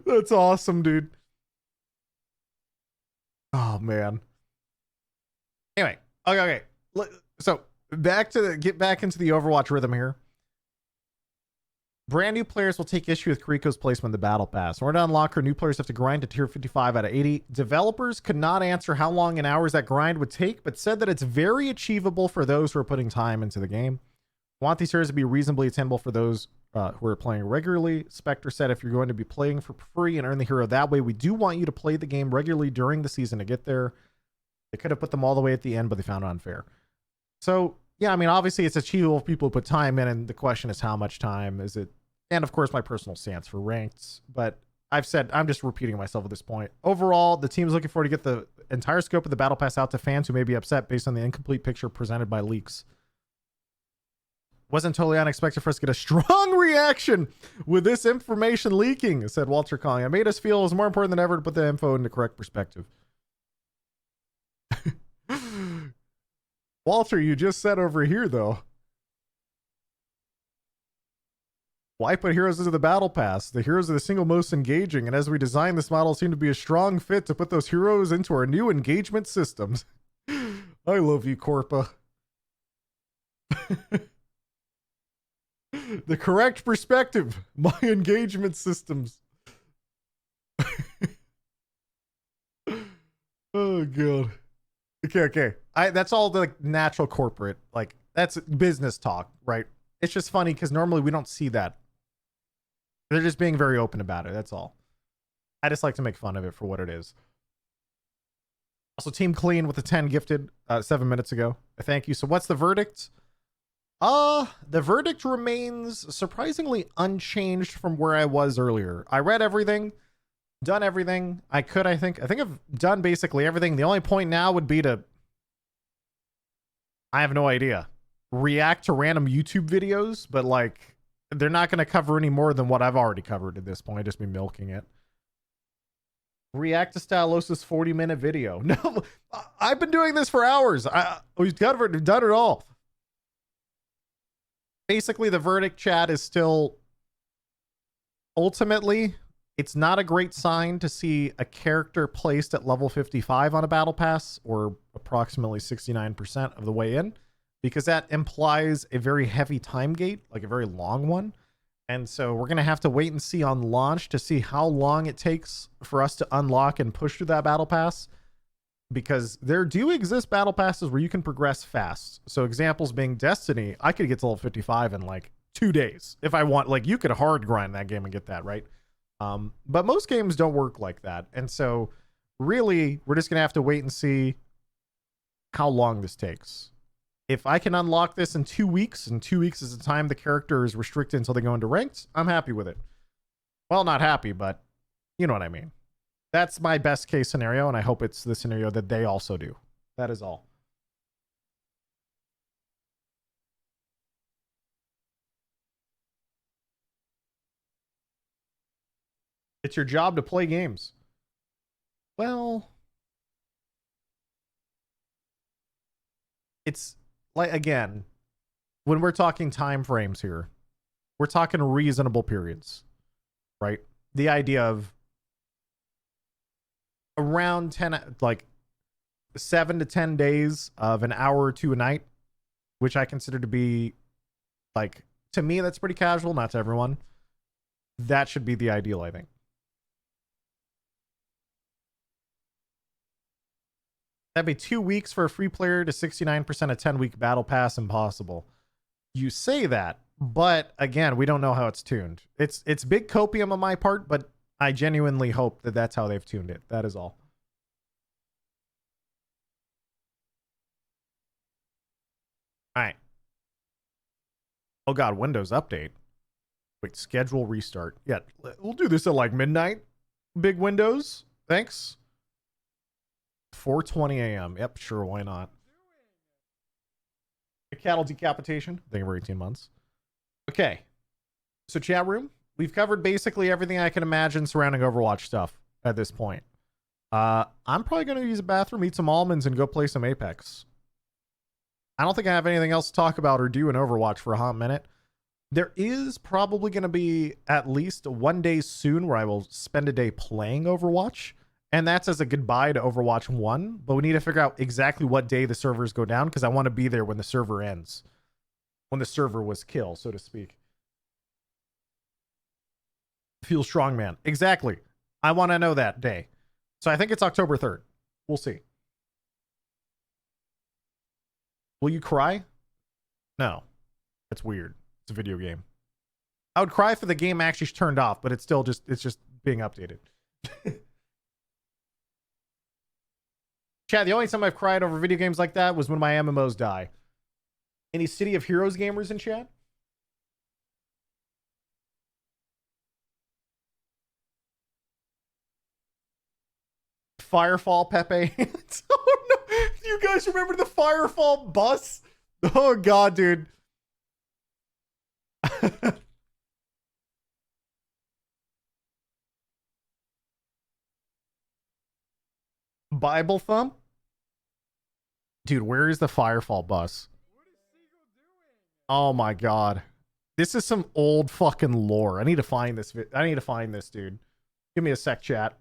S1: That's awesome, dude. Oh, man. Anyway, okay. So get back into the Overwatch rhythm here. Brand new players will take issue with kiriko's placement in the battle pass. In order to unlock her, new players have to grind to tier 55 out of 80. Developers could not answer how long in hours that grind would take, but said that it's very achievable for those who are putting time into the game. Want these heroes to be reasonably attainable for those who are playing regularly. Spectre said, if you're going to be playing for free and earn the hero that way, we do want you to play the game regularly during the season to get there. They could have put them all the way at the end, but they found it unfair. So, yeah, I mean, obviously it's achievable if people put time in, and the question is how much time is it? And of course, my personal stance for ranked, but I've said, I'm just repeating myself at this point. Overall, the team is looking forward to get the entire scope of the battle pass out to fans who may be upset based on the incomplete picture presented by leaks. Wasn't totally unexpected for us to get a strong reaction with this information leaking, said Walter Calling. It made us feel it was more important than ever to put the info into correct perspective. Walter, you just said over here, though. Why put heroes into the battle pass? The heroes are the single most engaging, and as we design this model, it seemed to be a strong fit to put those heroes into our new engagement systems. I love you, Corpa. The correct perspective. My engagement systems. Oh, God. Okay. That's all the natural corporate. Like, that's business talk, right? It's just funny because normally we don't see that. They're just being very open about it. That's all. I just like to make fun of it for what it is. Also, Team Clean with the 10 gifted 7 minutes ago. Thank you. So what's the verdict? The verdict remains surprisingly unchanged from where I was earlier. I read everything, done everything I could, I think. I think I've done basically everything. The only point now would be to... I have no idea. React to random YouTube videos, but like... they're not going to cover any more than what I've already covered at this point. I'd just be milking it. React to Stylosis 40-minute video. No, I've been doing this for hours. We've done it all. Basically, the verdict, chat, is still... ultimately, it's not a great sign to see a character placed at level 55 on a battle pass, or approximately 69% of the way in, because that implies a very heavy time gate, like a very long one. And so we're going to have to wait and see on launch to see how long it takes for us to unlock and push through that battle pass, because there do exist battle passes where you can progress fast. So examples being Destiny, I could get to level 55 in like 2 days if I want. Like, you could hard grind that game and get that, right? But most games don't work like that. And so really, we're just going to have to wait and see how long this takes. If I can unlock this in 2 weeks, and 2 weeks is the time the character is restricted until they go into ranked, I'm happy with it. Well, not happy, but you know what I mean. That's my best case scenario, and I hope it's the scenario that they also do. That is all. It's your job to play games. Well, it's like, again, when we're talking time frames here, we're talking reasonable periods, right? The idea of around 10, like 7 to 10 days of an hour or two a night, which I consider to be like To me, that's pretty casual. Not to everyone. That should be the ideal, I think. That'd be 2 weeks for a free player to 69% a 10-week battle pass. Impossible. You say that, but again, we don't know how it's tuned. It's big copium on my part, but I genuinely hope that that's how they've tuned it. That is all. All right. Oh God, Windows update. Wait, schedule restart. Yeah, we'll do this at like midnight. Big Windows. Thanks. 4:20 a.m. Yep, sure, why not? A cattle decapitation. Thank you for 18 months. Okay. So chat room, we've covered basically everything I can imagine surrounding Overwatch stuff at this point. I'm probably going to use a bathroom, eat some almonds, and go play some Apex. I don't think I have anything else to talk about or do in Overwatch for a hot minute. There is probably going to be at least one day soon where I will spend a day playing Overwatch. And that's as a goodbye to Overwatch 1. But we need to figure out exactly what day the servers go down, because I want to be there when the server ends. When the server was killed, so to speak. Feel strong, man. Exactly. I want to know that day. So I think it's October 3rd. We'll see. Will you cry? No. That's weird. It's a video game. I would cry if the game actually turned off, but it's still just being updated. Chad, the only time I've cried over video games like that was when my MMOs die. Any City of Heroes gamers in chat? Firefall Pepe. Oh no! Do you guys remember the Firefall bus? Oh God, dude. Bible thump? Dude, where is the Firefall bus? Oh my God. This is some old fucking lore. I need to find this. I need to find this, dude. Give me a sec, chat.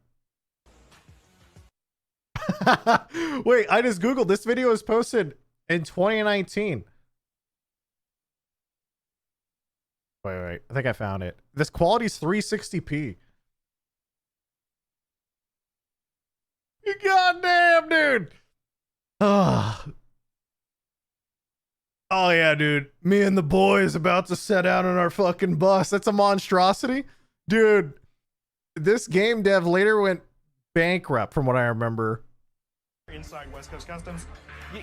S1: Wait, I just Googled. This video was posted in 2019. Wait. I think I found it. This quality's 360p. Goddamn, dude. Oh yeah, dude. Me and the boys about to set out on our fucking bus. That's a monstrosity. Dude, this game dev later went bankrupt from what I remember.
S7: Inside West Coast Customs,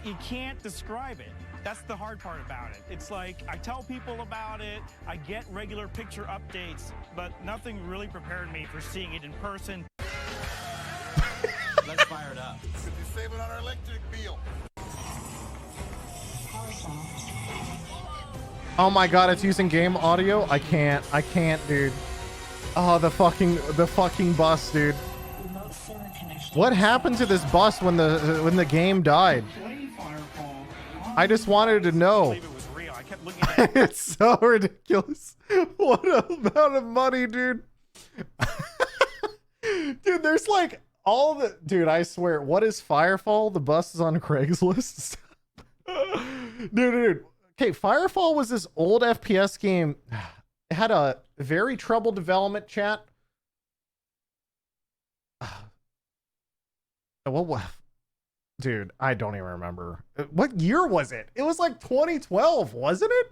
S7: you can't describe it. That's the hard part about it. It's like, I tell people about it, I get regular picture updates, but nothing really prepared me for seeing it in person.
S2: Let's fire it up.
S4: You're saving on our electric bill.
S1: Oh my God, it's using game audio. I can't, dude. Oh, the fucking bus, dude. What happened to this bus when the game died? I just wanted to know. It's so ridiculous. What amount of money, dude? Dude, there's like all the dude, I swear, what is Firefall? The bus is on Craigslist. Dude. Okay, Firefall was this old FPS game. It had a very troubled development, chat. What? Dude, I don't even remember. What year was it? It was like 2012, wasn't it?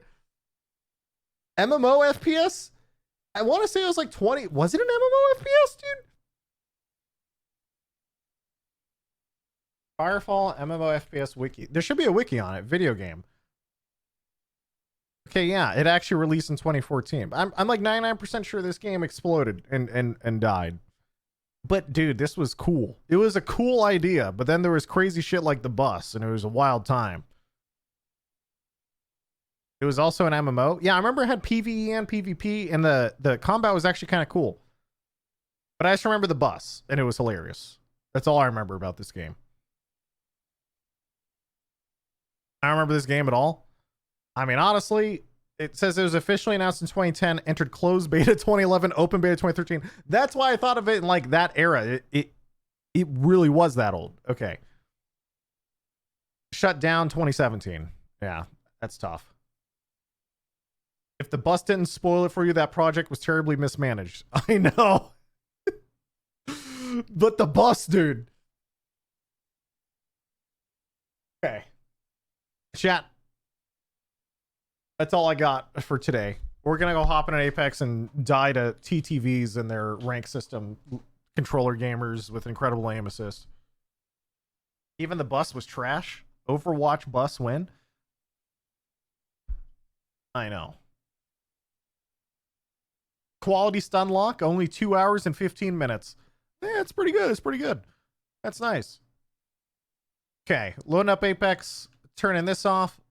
S1: MMO FPS? I want to say it was like 20. Was it an MMO FPS, dude? Firefall MMO FPS wiki. There should be a wiki on it. Video game. Okay, yeah, it actually released in 2014. I'm like 99% sure this game exploded and died. But dude, this was cool. It was a cool idea, but then there was crazy shit like the bus, and it was a wild time. It was also an MMO. Yeah, I remember it had PvE and PvP, and the combat was actually kind of cool. But I just remember the bus, and it was hilarious. That's all I remember about this game. I don't remember this game at all. I mean, honestly, it says it was officially announced in 2010, entered closed beta 2011, open beta 2013. That's why I thought of it in like that era. It really was that old. Okay. Shut down 2017. Yeah, that's tough. If the bus didn't spoil it for you, that project was terribly mismanaged. I know. But the bus, dude. Okay. Chat. That's all I got for today. We're going to go hop in an Apex and die to TTVs and their rank system controller gamers with incredible aim assist. Even the bus was trash. Overwatch bus win. I know. Quality stun lock, only 2 hours and 15 minutes. Yeah, it's pretty good. It's pretty good. That's nice. Okay, loading up Apex, turning this off.